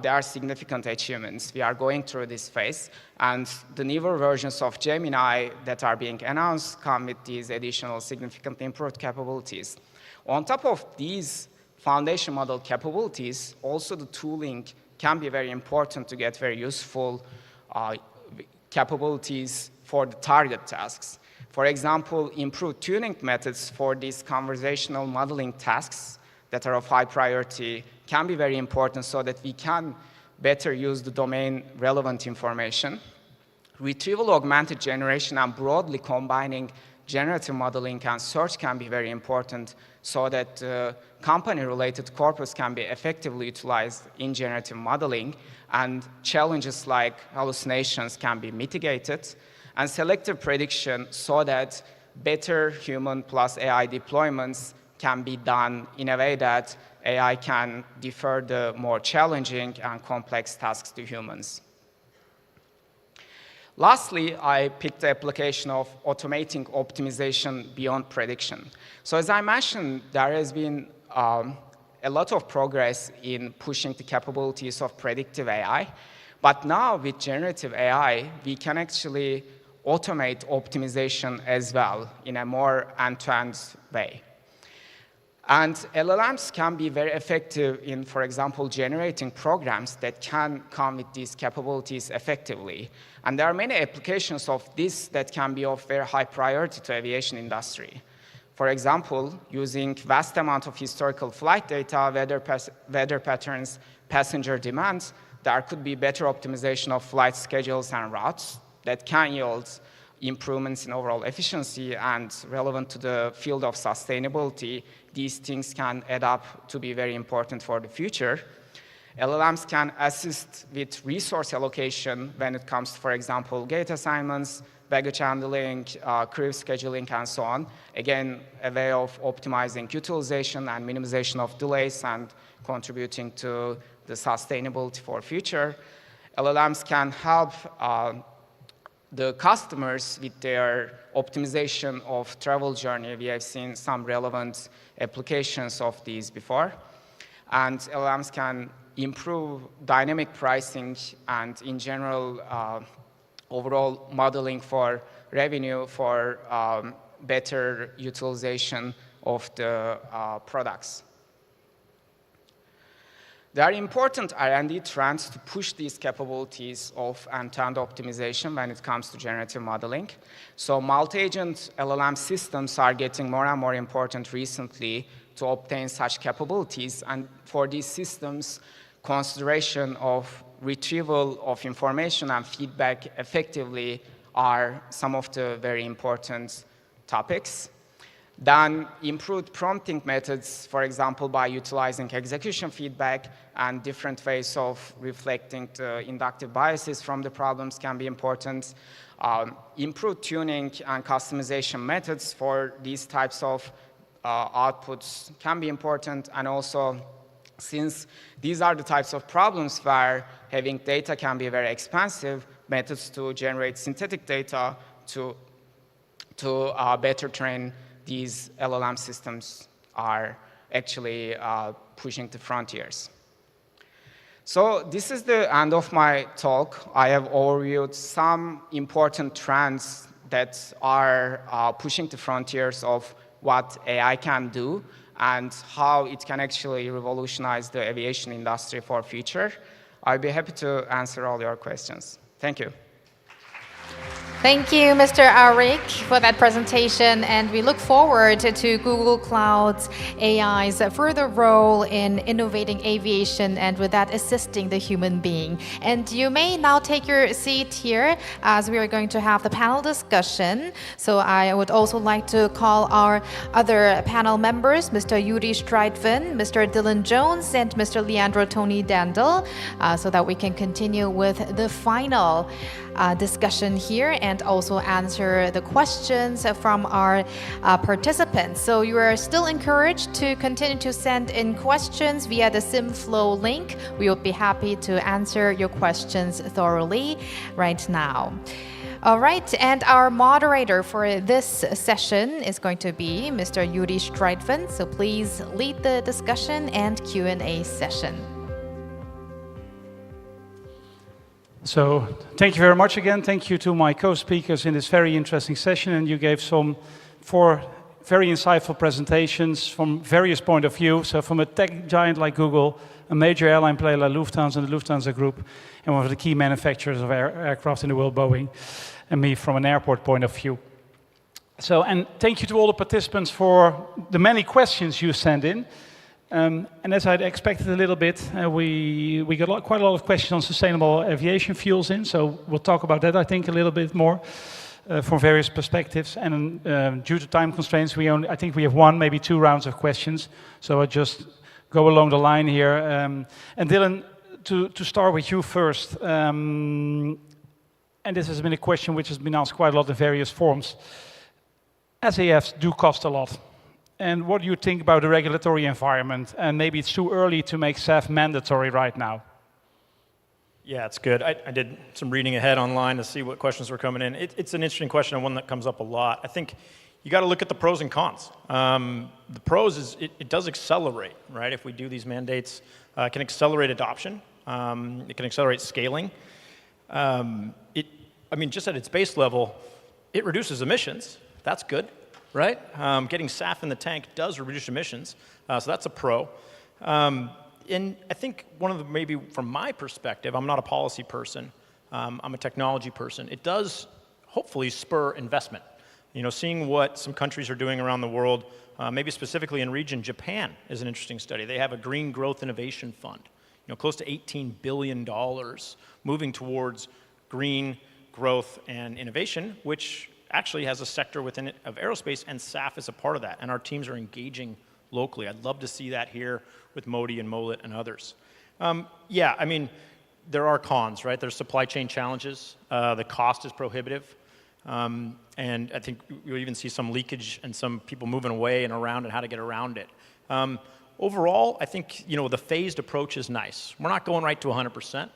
there are significant achievements. We are going through this phase, and the newer versions of Gemini that are being announced come with these additional significantly improved capabilities. On top of these foundation model capabilities, also the tooling can be very important to get very useful capabilities for the target tasks. For example, improved tuning methods for these conversational modeling tasks that are of high priority can be very important so that we can better use the domain-relevant information. Retrieval augmented generation and broadly combining generative modeling and search can be very important so that company-related corpus can be effectively utilized in generative modeling, and challenges like hallucinations can be mitigated, and selective prediction so that better human plus AI deployments can be done in a way that AI can defer the more challenging and complex tasks to humans. Lastly, I picked the application of automating optimization beyond prediction. So as I mentioned, there has been a lot of progress in pushing the capabilities of predictive AI. But now with generative AI, we can actually automate optimization as well in a more end-to-end way. And LLMs can be very effective in, for example, generating programs that can come with these capabilities effectively. And there are many applications of this that can be of very high priority to aviation industry. For example, using vast amount of historical flight data, weather patterns, passenger demands, there could be better optimization of flight schedules and routes that can yield improvements in overall efficiency. And relevant to the field of sustainability, these things can add up to be very important for the future. LLMs can assist with resource allocation when it comes to, for example, gate assignments, baggage handling, crew scheduling, and so on. Again, a way of optimizing utilization and minimization of delays and contributing to the sustainability for future. LLMs can help the customers with their optimization of travel journey. We have seen some relevant applications of these before. And LLMs can improve dynamic pricing and, in general, overall modeling for revenue for better utilization of the products. There are important R&D trends to push these capabilities of end-to-end optimization when it comes to generative modeling. So multi-agent LLM systems are getting more and more important recently to obtain such capabilities. And for these systems, consideration of retrieval of information and feedback effectively are some of the very important topics. Then improved prompting methods, for example, by utilizing execution feedback and different ways of reflecting the inductive biases from the problems can be important. Improved tuning and customization methods for these types of outputs can be important. And also, since these are the types of problems where having data can be very expensive, methods to generate synthetic data to better train these LLM systems are actually pushing the frontiers. So this is the end of my talk. I have overviewed some important trends that are pushing the frontiers of what AI can do and how it can actually revolutionize the aviation industry for future. I'll be happy to answer all your questions. Thank you. Thank you, Mr. Arik, for that presentation, and we look forward to Google Cloud's AI's further role in innovating aviation and with that assisting the human being. And you may now take your seat here as we are going to have the panel discussion. So I would also like to call our other panel members, Mr. Yuri Streitven, Mr. Dylan Jones, and Mr. Leandro Tony Dandel, so that we can continue with the final discussion here and also answer the questions from our participants. So you are still encouraged to continue to send in questions via the SimFlow link. We will be happy to answer your questions thoroughly right now. All right, and our moderator for this session is going to be Mr. Yuri Streitven. So please lead the discussion and Q&A session. So thank you very much again. Thank you to my co-speakers in this very interesting session. And you gave four very insightful presentations from various point of view. So from a tech giant like Google, a major airline player like Lufthansa and the Lufthansa Group, and one of the key manufacturers of aircraft in the world, Boeing, and me from an airport point of view. So, and thank you to all the participants for the many questions you sent in. And as I'd expected a little bit, we got quite a lot of questions on sustainable aviation fuels in, so we'll talk about that, I think, a little bit more from various perspectives. And due to time constraints, I think we have one, maybe two rounds of questions, so I'll just go along the line here. And Dylan, to start with you first, and this has been a question which has been asked quite a lot in various forms. SAFs do cost a lot. And what do you think about the regulatory environment? And maybe it's too early to make SAF mandatory right now. Yeah, it's good. I did some reading ahead online to see what questions were coming in. It's an interesting question and one that comes up a lot. I think you got to look at the pros and cons. The pros is it does accelerate, right? If we do these mandates, it can accelerate adoption. It can accelerate scaling. I mean, just at its base level, it reduces emissions. That's good. Right? Getting SAF in the tank does reduce emissions, so that's a pro. And I think one of the, maybe from my perspective, I'm not a policy person, I'm a technology person, it does hopefully spur investment. You know, seeing what some countries are doing around the world, maybe specifically in region, Japan is an interesting study. They have a green growth innovation fund. close to $18 billion moving towards green growth and innovation, which actually has a sector within it of aerospace, and SAF is a part of that. And our teams are engaging locally. I'd love to see that here with Modi and Molit and others. Yeah, I mean, there are cons, right? There's supply chain challenges. The cost is prohibitive. And I think you'll even see some leakage and some people moving away and around and how to get around it. Overall, I think the phased approach is nice. We're not going right to 100%.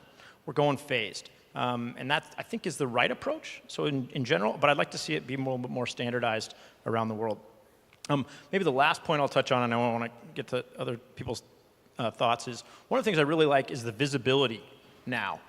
We're going phased. And that, I think, is the right approach. So in general, but I'd like to see it be more standardized around the world. Maybe the last point I'll touch on, and I want to get to other people's thoughts, is one of the things I really like is the visibility now.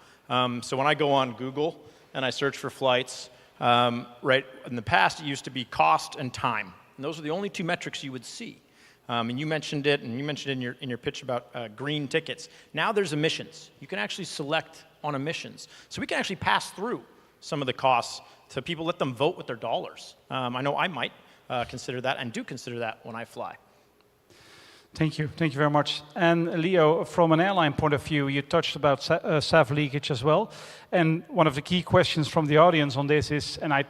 So when I go on Google and I search for flights, right, in the past it used to be cost and time. And those are the only two metrics you would see. And you mentioned it, and you mentioned it in your pitch about green tickets. Now there's emissions. You can actually select on emissions. So we can actually pass through some of the costs to people, let them vote with their dollars. I know I might consider that and do consider that when I fly. Thank you very much. And Leo, from an airline point of view, you touched about SAF leakage as well. And one of the key questions from the audience on this is, and I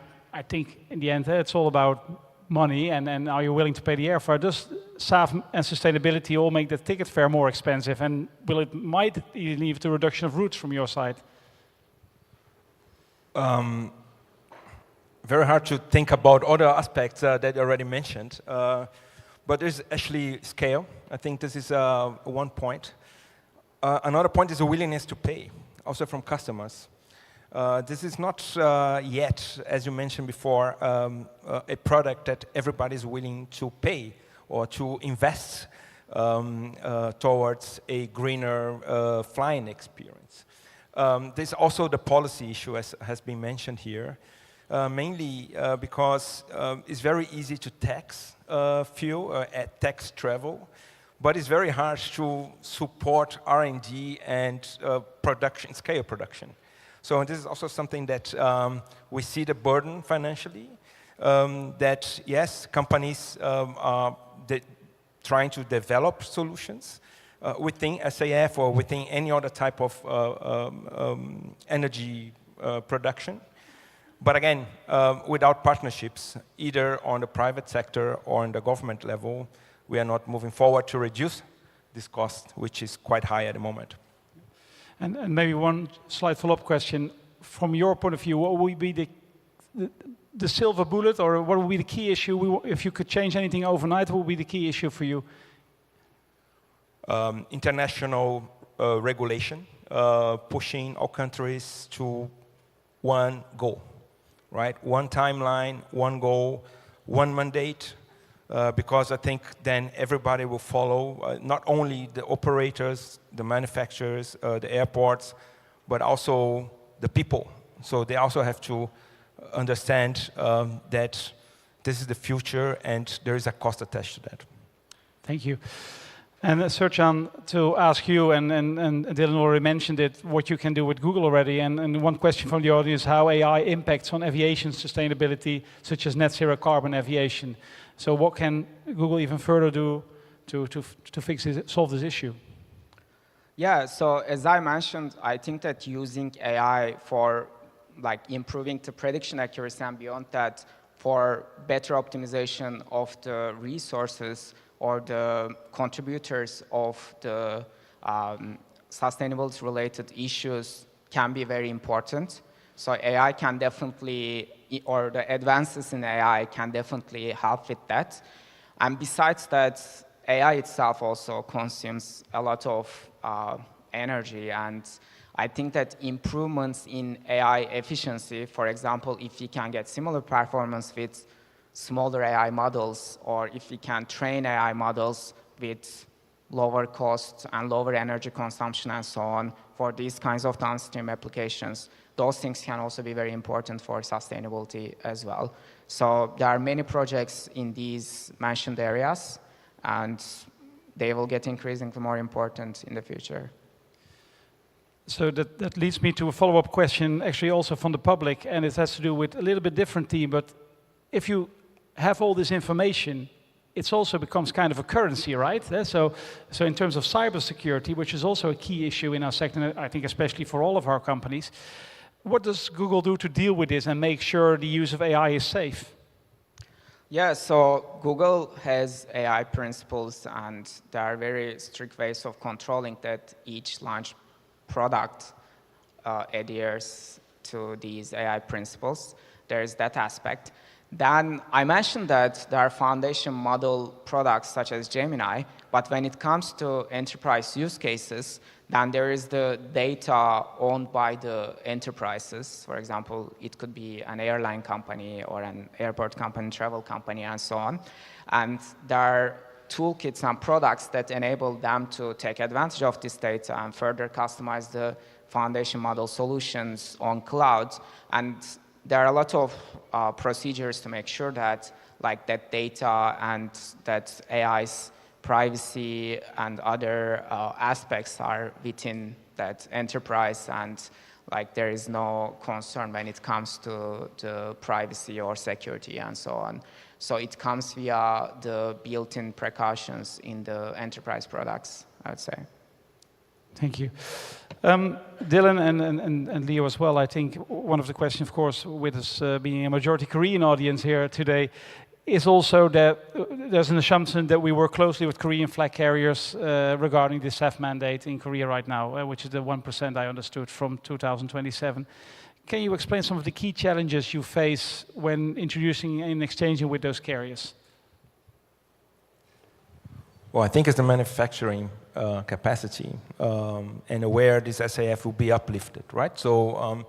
think in the end it's all about money and are you willing to pay the airfare? Does SAF and sustainability all make the ticket fare more expensive? And might it lead to reduction of routes from your side? Very hard to think about other aspects that you already mentioned. But there's actually scale. I think this is one point. Another point is a willingness to pay, also from customers. This is not yet, as you mentioned before, a product that everybody is willing to pay or to invest towards a greener flying experience. There's also the policy issue, as has been mentioned here, mainly because it's very easy to tax fuel, tax travel, but it's very hard to support R&D and production, scale production. So this is also something that we see the burden financially, that yes, companies are trying to develop solutions within SAF or within any other type of energy production. But again, without partnerships, either on the private sector or on the government level, we are not moving forward to reduce this cost, which is quite high at the moment. And maybe one slight follow-up question. From your point of view, what would be the silver bullet, or what would be the key issue? If you could change anything overnight, what would be the key issue for you? International regulation, pushing all countries to one goal, right? One timeline, one goal, one mandate, because I think then everybody will follow, not only the operators, the manufacturers, the airports, but also the people. So they also have to understand that this is the future and there is a cost attached to that. Thank you. And Sercan, to ask you, and Dylan already mentioned it, what you can do with Google already, and one question from the audience, how AI impacts on aviation sustainability, such as net zero carbon aviation. So what can Google even further do to fix this, solve this issue? Yeah, so as I mentioned, I think that using AI for improving the prediction accuracy and beyond that, for better optimization of the resources or the contributors of the sustainability-related issues can be very important. So AI can definitely, or the advances in AI can definitely help with that. And besides that, AI itself also consumes a lot of energy, and I think that improvements in AI efficiency, for example, if we can get similar performance with smaller AI models, or if we can train AI models with lower cost and lower energy consumption and so on for these kinds of downstream applications, those things can also be very important for sustainability as well. So there are many projects in these mentioned areas, and they will get increasingly more important in the future. So that leads me to a follow-up question, actually also from the public, and it has to do with a little bit different team, but if you have all this information it also becomes kind of a currency, right? So in terms of cybersecurity, which is also a key issue in our sector, and I think especially for all of our companies, what does Google do to deal with this and make sure the use of AI is safe? Yeah, so Google has AI principles, and there are very strict ways of controlling that each launch product adheres to these AI principles. There is that aspect. Then I mentioned that there are foundation model products such as Gemini, but when it comes to enterprise use cases, then there is the data owned by the enterprises. For example, it could be an airline company or an airport company, travel company, and so on. And there are toolkits and products that enable them to take advantage of this data and further customize the foundation model solutions on cloud. And there are a lot of procedures to make sure that that data and that AI's privacy and other aspects are within that enterprise, and there is no concern when it comes to the privacy or security and so on. So it comes via the built-in precautions in the enterprise products, I would say. Thank you. Dylan and Leo as well, I think one of the questions, of course, with us being a majority Korean audience here today, is also that there's an assumption that we work closely with Korean flag carriers regarding the SAF mandate in Korea right now, which is the 1% I understood from 2027. Can you explain some of the key challenges you face when introducing and exchanging with those carriers? Well, I think it's the manufacturing capacity and where this SAF will be uplifted, right? So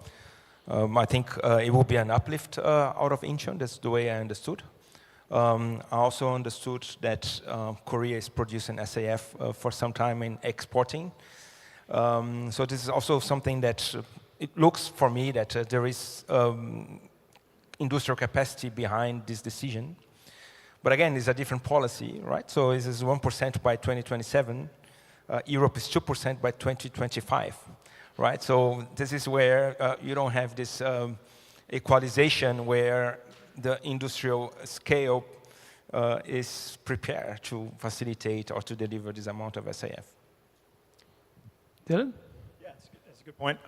I think it will be an uplift out of Incheon. That's the way I understood. I also understood that Korea is producing SAF for some time in exporting. So this is also something that it looks for me that there is industrial capacity behind this decision. But again, it's a different policy, right? So this is 1% by 2027. Europe is 2% by 2025, right? So this is where you don't have this equalization where the industrial scale is prepared to facilitate or to deliver this amount of SAF. Dylan? Yeah, that's a good point.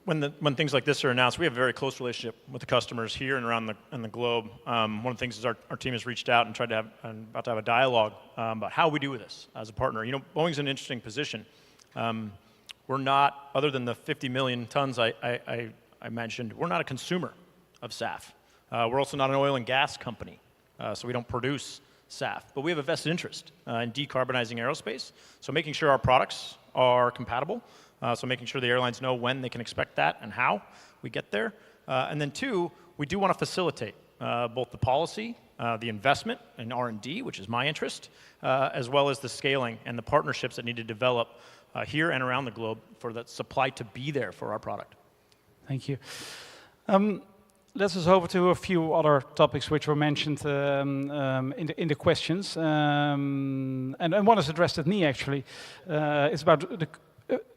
When things like this are announced, we have a very close relationship with the customers here and around the globe. One of the things is our team has reached out and tried to have, about to have a dialogue about how we do with this as a partner. You know, Boeing's in an interesting position. We're not, other than the 50 million tons I mentioned, we're not a consumer of SAF. We're also not an oil and gas company, so we don't produce SAF. But we have a vested interest in decarbonizing aerospace, so making sure our products are compatible. So making sure the airlines know when they can expect that and how we get there. And then two, we do want to facilitate both the policy, the investment in R&D, which is my interest, as well as the scaling and the partnerships that need to develop here and around the globe for that supply to be there for our product. Thank you. Let's just over to a few other topics which were mentioned in the questions. And one is addressed at me, actually. It's about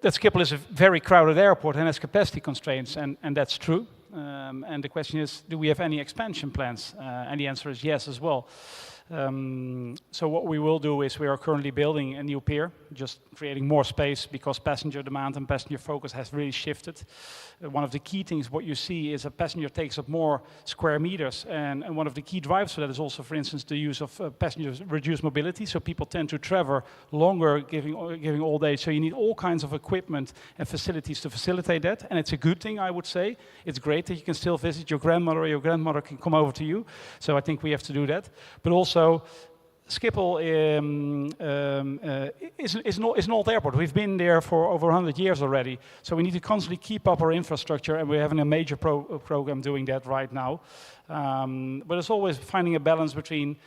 that Schiphol is a very crowded airport and has capacity constraints, and that's true. And the question is, do we have any expansion plans? And the answer is yes as well. So what we will do is we are currently building a new pier, just creating more space because passenger demand and passenger focus has really shifted. One of the key things, what you see is a passenger takes up more square meters, and one of the key drivers for that is also, for instance, the use of passengers reduced mobility. So people tend to travel longer, giving all day. So you need all kinds of equipment and facilities to facilitate that, and it's a good thing, I would say. It's great that you can still visit your grandmother, or your grandmother can come over to you. So I think we have to do that, but also Schiphol is an old airport. We've been there for over 100 years already. So we need to constantly keep up our infrastructure, and we're having a major program doing that right now. But it's always finding a balance between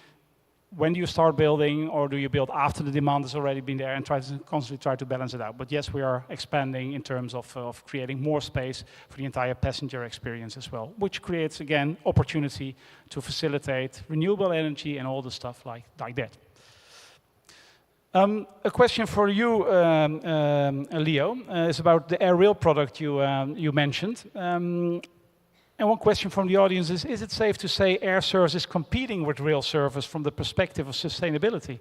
when do you start building, or do you build after the demand has already been there, and constantly try to balance it out. But yes, we are expanding in terms of creating more space for the entire passenger experience as well, which creates, again, opportunity to facilitate renewable energy and all the stuff like that. A question for you, Leo, is about the air rail product you mentioned. And one question from the audience is it safe to say air service is competing with rail service from the perspective of sustainability?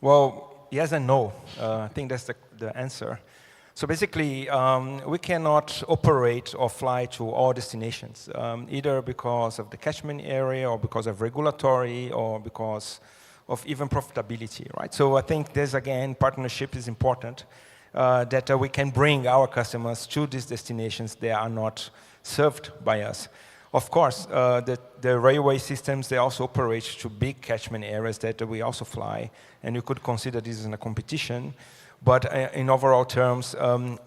Well, yes and no. I think that's the answer. So basically, we cannot operate or fly to all destinations, either because of the catchment area or because of regulatory or because of even profitability, right? So I think there's, again, partnership is important, that we can bring our customers to these destinations that are not served by us. Of course, the railway systems, they also operate to big catchment areas that we also fly, and you could consider this as a competition. But in overall terms,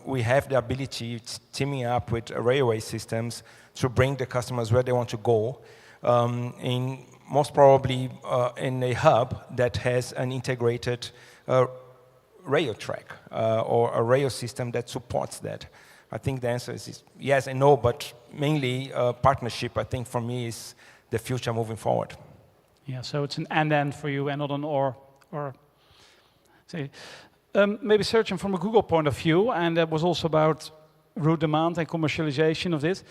we have the ability, teaming up with railway systems, to bring the customers where they want to go, in most probably in a hub that has an integrated rail track or a rail system that supports that. I think the answer is yes and no, but mainly partnership, I think, for me, is the future moving forward. Yeah, so it's an and for you and not an or. Say, maybe searching from a Google point of view, and that was also about route demand and commercialization of this.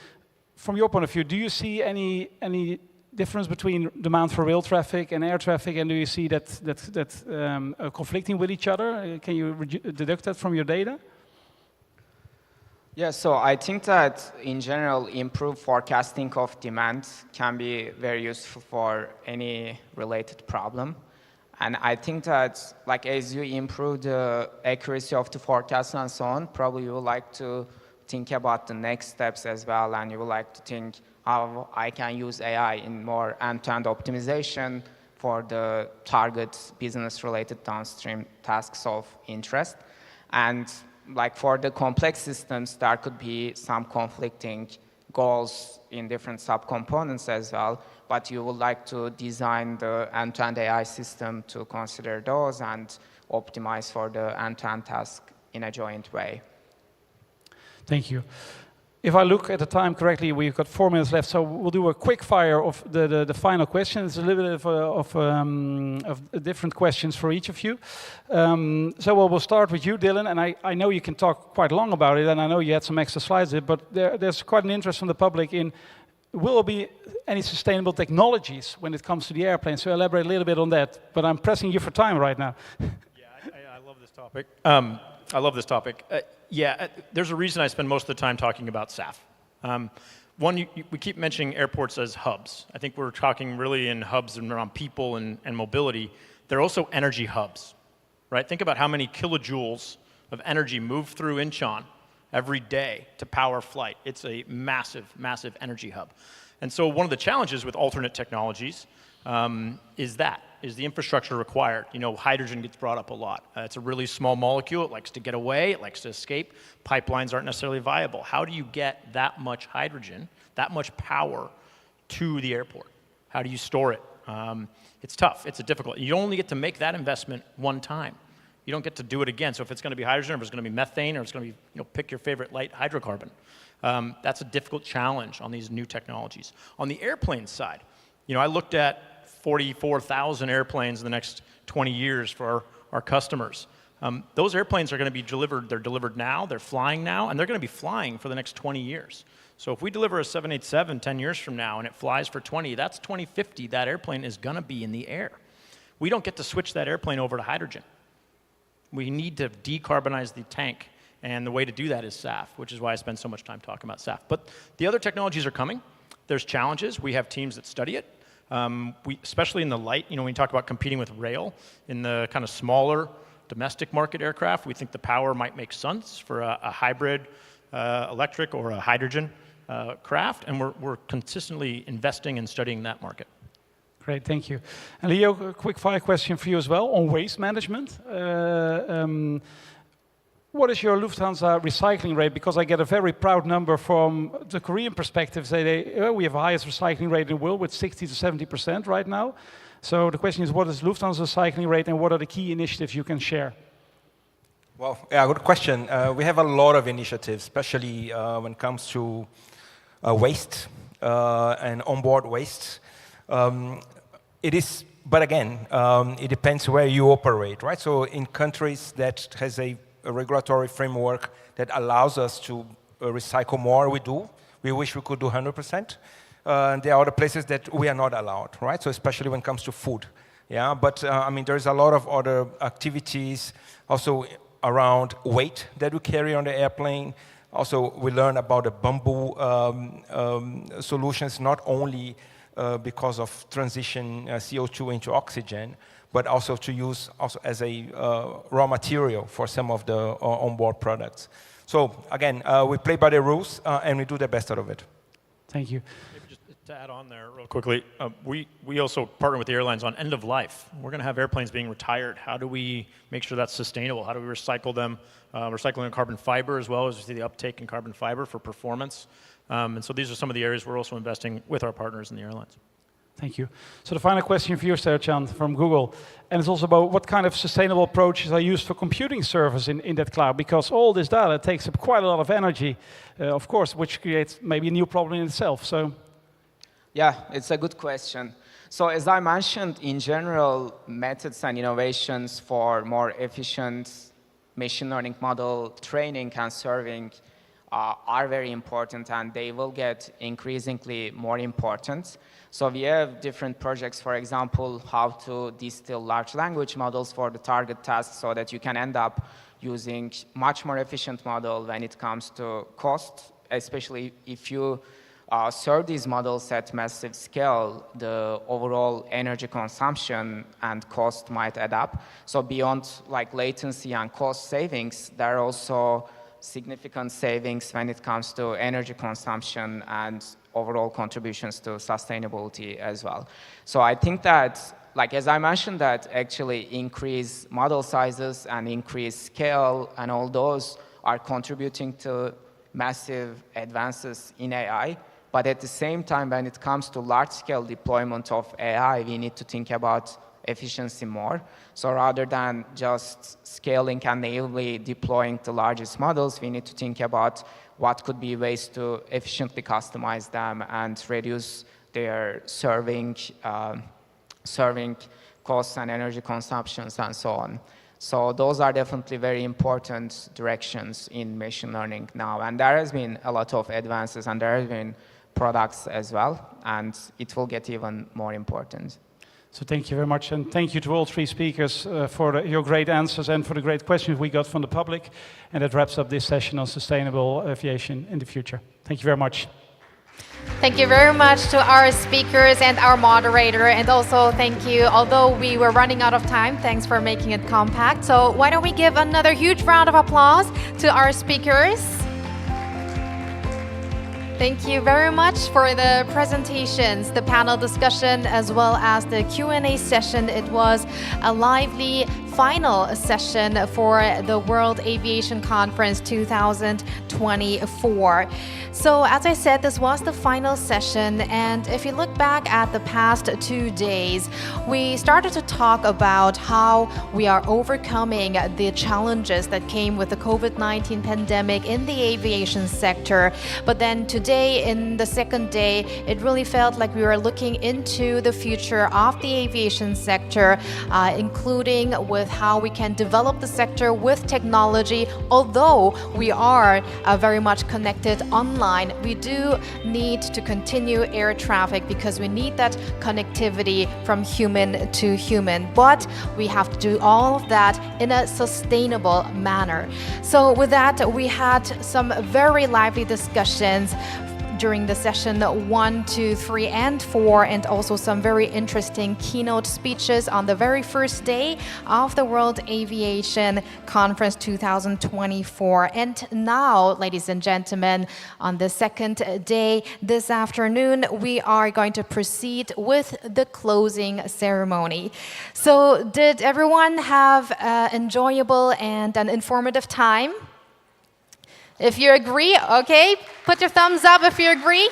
From your point of view, do you see any difference between demand for rail traffic and air traffic, and do you see that conflicting with each other? Can you deduct that from your data? Yeah, so I think that in general, improved forecasting of demand can be very useful for any related problem. And I think that, like, as you improve the accuracy of the forecast and so on, probably you would like to think about the next steps as well, and you would like to think how I can use AI in more end-to-end optimization for the target business-related downstream tasks of interest. And like for the complex systems, there could be some conflicting goals in different subcomponents as well, but you would like to design the end-to-end AI system to consider those and optimize for the end-to-end task in a joint way. Thank you. If I look at the time correctly, we've got 4 minutes left, so we'll do a quick fire of the final question. It's a little bit of different questions for each of you. So we'll start with you, Dylan, and I know you can talk quite long about it, and I know you had some extra slides there, but there's quite an interest from the public in, will there be any sustainable technologies when it comes to the airplane? So elaborate a little bit on that, but I'm pressing you for time right now. I love this topic. There's a reason I spend most of the time talking about SAF. We keep mentioning airports as hubs. I think we're talking really in hubs around people and mobility. They're also energy hubs, right? Think about how many kilojoules of energy move through Incheon every day to power flight. It's a massive, massive energy hub. And so one of the challenges with alternate technologies is the infrastructure required. You know, hydrogen gets brought up a lot. It's a really small molecule. It likes to get away. It likes to escape. Pipelines aren't necessarily viable. How do you get that much hydrogen, that much power to the airport? How do you store it? It's tough. It's difficult. You only get to make that investment one time. You don't get to do it again. So if it's going to be hydrogen, or if it's going to be methane, or it's going to be, pick your favorite light hydrocarbon. That's a difficult challenge on these new technologies. On the airplane side, I looked at 44,000 airplanes in the next 20 years for our customers. Those airplanes are going to be delivered. They're delivered now. They're flying now. And they're going to be flying for the next 20 years. So if we deliver a 787 10 years from now and it flies for 20, that's 2050. That airplane is going to be in the air. We don't get to switch that airplane over to hydrogen. We need to decarbonize the tank. And the way to do that is SAF, which is why I spend so much time talking about SAF. But the other technologies are coming. There's challenges. We have teams that study it. Especially in the light, when you talk about competing with rail, in the kind of smaller domestic market aircraft, we think the power might make sense for a hybrid electric or a hydrogen craft, and we're consistently investing and studying that market. Great, thank you. And Leo, a quick fire question for you as well on waste management. What is your Lufthansa recycling rate? Because I get a very proud number from the Korean perspective. We have the highest recycling rate in the world with 60 to 70% right now. So the question is, what is Lufthansa's recycling rate and what are the key initiatives you can share? Well, yeah, good question. We have a lot of initiatives, especially when it comes to waste and onboard waste. But again, it depends where you operate, right? So in countries that has a regulatory framework that allows us to recycle more, we do. We wish we could do 100%. There are other places that we are not allowed, right? So especially when it comes to food. Yeah, but I mean, there's a lot of other activities also around weight that we carry on the airplane. Also, we learn about the bamboo solutions, not only because of transition CO2 into oxygen, but also to use also as a raw material for some of the onboard products. So again, we play by the rules and we do the best out of it. Thank you. To add on there real quickly, we also partner with the airlines on end of life. We're going to have airplanes being retired. How do we make sure that's sustainable? How do we recycle them? Recycling carbon fiber as well, as we see the uptake in carbon fiber for performance. And so these are some of the areas we're also investing with our partners in the airlines. Thank you. So the final question for you, Serchan, from Google, and it's also about what kind of sustainable approaches are used for computing servers in that cloud, because all this data takes up quite a lot of energy, of course, which creates maybe a new problem in itself. So. Yeah, it's a good question. So as I mentioned, in general, methods and innovations for more efficient machine learning model training and serving are very important, and they will get increasingly more important. So we have different projects, for example, how to distill large language models for the target task so that you can end up using much more efficient model when it comes to cost, especially if you serve these models at massive scale, the overall energy consumption and cost might add up. So beyond like latency and cost savings, there are also significant savings when it comes to energy consumption and overall contributions to sustainability as well. So I think that, like as I mentioned, that actually increase model sizes and increase scale and all those are contributing to massive advances in AI. But at the same time, when it comes to large-scale deployment of AI, we need to think about efficiency more. So rather than just scaling and naively deploying the largest models, we need to think about what could be ways to efficiently customize them and reduce their serving costs and energy consumptions and so on. So those are definitely very important directions in machine learning now. And there has been a lot of advances, and there has been products as well, and it will get even more important. So thank you very much, and thank you to all three speakers for your great answers and for the great questions we got from the public. And that wraps up this session on sustainable aviation in the future. Thank you very much. Thank you very much to our speakers and our moderator, and also thank you, although we were running out of time, thanks for making it compact. So why don't we give another huge round of applause to our speakers. Thank you very much for the presentations, the panel discussion, as well as the Q&A session. It was a lively final session for the World Aviation Conference 2024. So as I said, this was the final session, and if you look back at the past 2 days, we started to talk about how we are overcoming the challenges that came with the COVID-19 pandemic in the aviation sector. But then today, in the second day, it really felt like we were looking into the future of the aviation sector, including with how we can develop the sector with technology. Although we are very much connected online, we do need to continue air traffic because we need that connectivity from human to human. But we have to do all of that in a sustainable manner. So with that, we had some very lively discussions during the session 1, 2, 3, and 4, and also some very interesting keynote speeches on the very first day of the World Aviation Conference 2024. And now, ladies and gentlemen, on the second day this afternoon, we are going to proceed with the closing ceremony. So did everyone have an enjoyable and an informative time? If you agree, okay, put your thumbs up if you agree.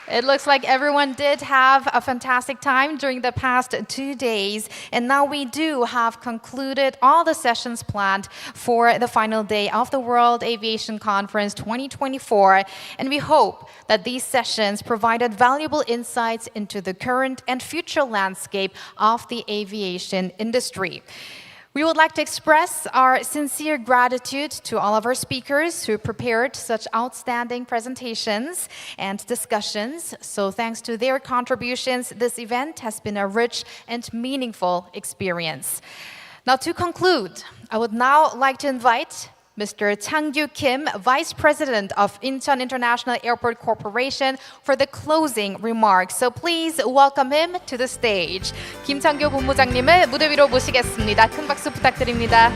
It looks like everyone did have a fantastic time during the past 2 days. And now we do have concluded all the sessions planned for the final day of the World Aviation Conference 2024. And we hope that these sessions provided valuable insights into the current and future landscape of the aviation industry. We would like to express our sincere gratitude to all of our speakers who prepared such outstanding presentations and discussions. So thanks to their contributions, this event has been a rich and meaningful experience. Now to conclude, I would now like to invite Mr. Chang-gyu Kim, Vice President of Incheon International Airport Corporation, for the closing remarks. So please welcome him to the stage. 김창규 본부장님을 무대 위로 모시겠습니다. 큰 박수 부탁드립니다.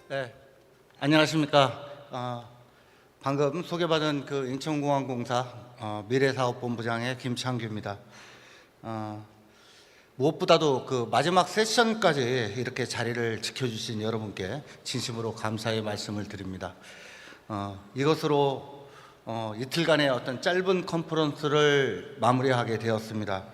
네, 안녕하십니까. 방금 소개받은 그 인천공항공사 미래사업본부장의 김창규입니다. 무엇보다도 그 마지막 세션까지 이렇게 자리를 지켜주신 여러분께 진심으로 감사의 말씀을 드립니다. 이것으로 이틀간의 어떤 짧은 컨퍼런스를 마무리하게 되었습니다.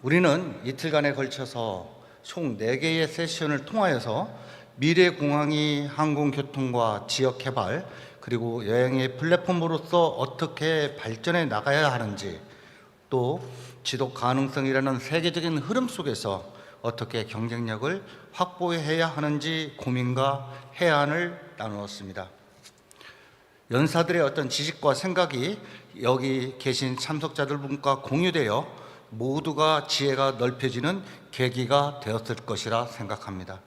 우리는 이틀간에 걸쳐서 총 4개의 세션을 통하여서 미래 공항이 항공교통과 지역개발 그리고 여행의 플랫폼으로서 어떻게 발전해 나가야 하는지, 또 지속 가능성이라는 세계적인 흐름 속에서 어떻게 경쟁력을 확보해야 하는지 고민과 해안을 나누었습니다. 연사들의 어떤 지식과 생각이 여기 계신 참석자들분과 공유되어 모두가 지혜가 넓혀지는 계기가 되었을 것이라 생각합니다.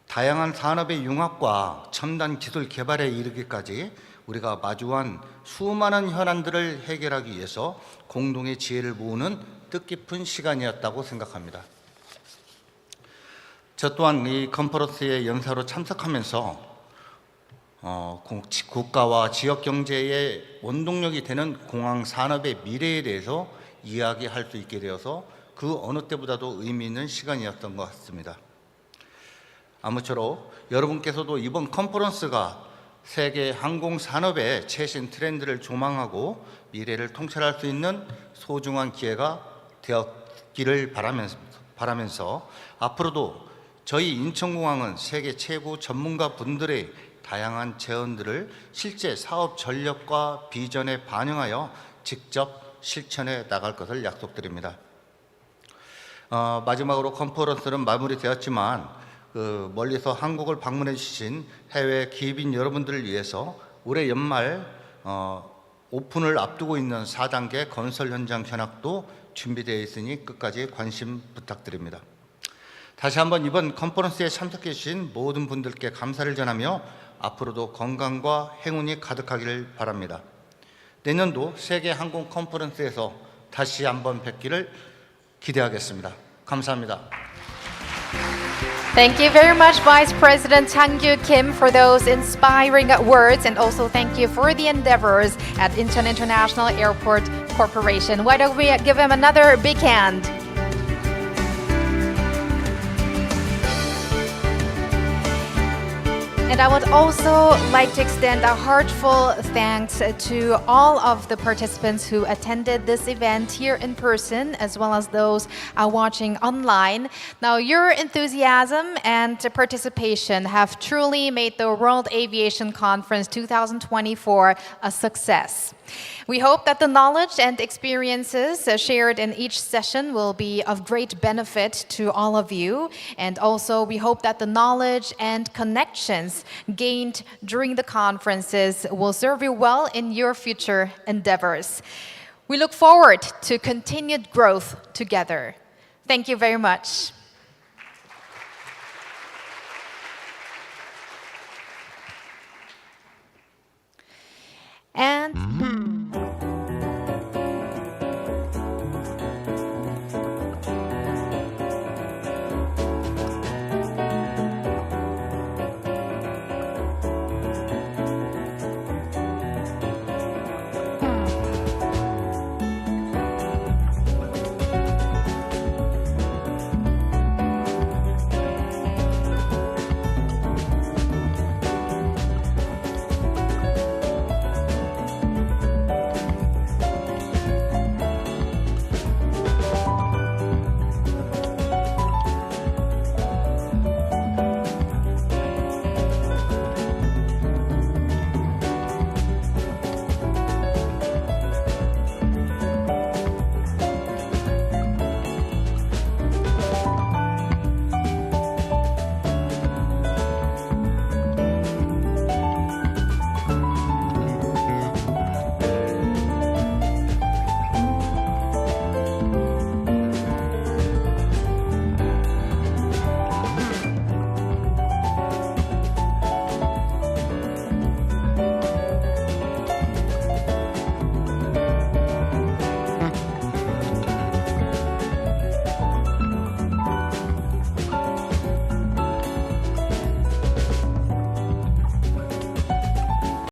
다양한 산업의 융합과 첨단 기술 개발에 이르기까지 우리가 마주한 수많은 현안들을 해결하기 위해서 공동의 지혜를 모으는 뜻깊은 시간이었다고 생각합니다. 저 또한 이 컨퍼런스의 연사로 참석하면서 국가와 지역 경제의 원동력이 되는 공항 산업의 미래에 대해서 이야기할 수 있게 되어서 그 어느 때보다도 의미 있는 시간이었던 것 같습니다. 아무쪼록 여러분께서도 이번 컨퍼런스가 세계 항공 산업의 최신 트렌드를 조망하고 미래를 통찰할 수 있는 소중한 기회가 되었기를 바라면서 앞으로도 저희 인천공항은 세계 최고 전문가 분들의 다양한 제언들을 실제 사업 전략과 비전에 반영하여 직접 실천해 나갈 것을 약속드립니다. 마지막으로 컨퍼런스는 마무리되었지만 멀리서 한국을 방문해 주신 해외 기업인 여러분들을 위해서 올해 연말 오픈을 앞두고 있는 4단계 건설 현장 견학도 준비되어 있으니 끝까지 관심 부탁드립니다. 다시 한번 이번 컨퍼런스에 참석해 주신 모든 분들께 감사를 전하며 앞으로도 건강과 행운이 가득하기를 바랍니다. 내년도 세계 항공 컨퍼런스에서 다시 한번 뵙기를 기대하겠습니다. 감사합니다. Thank you very much, Vice President Chang-gyu Kim, for those inspiring words, and also thank you for the endeavors at Incheon International Airport Corporation. Why don't we give him another big hand? And I would also like to extend a heartfelt thanks to all of the participants who attended this event here in person, as well as those watching online. Now, your enthusiasm and participation have truly made the World Aviation Conference 2024 a success. We hope that the knowledge and experiences shared in each session will be of great benefit to all of you. And also, we hope that the knowledge and connections gained during the conferences will serve you well in your future endeavors. We look forward to continued growth together. Thank you very much. And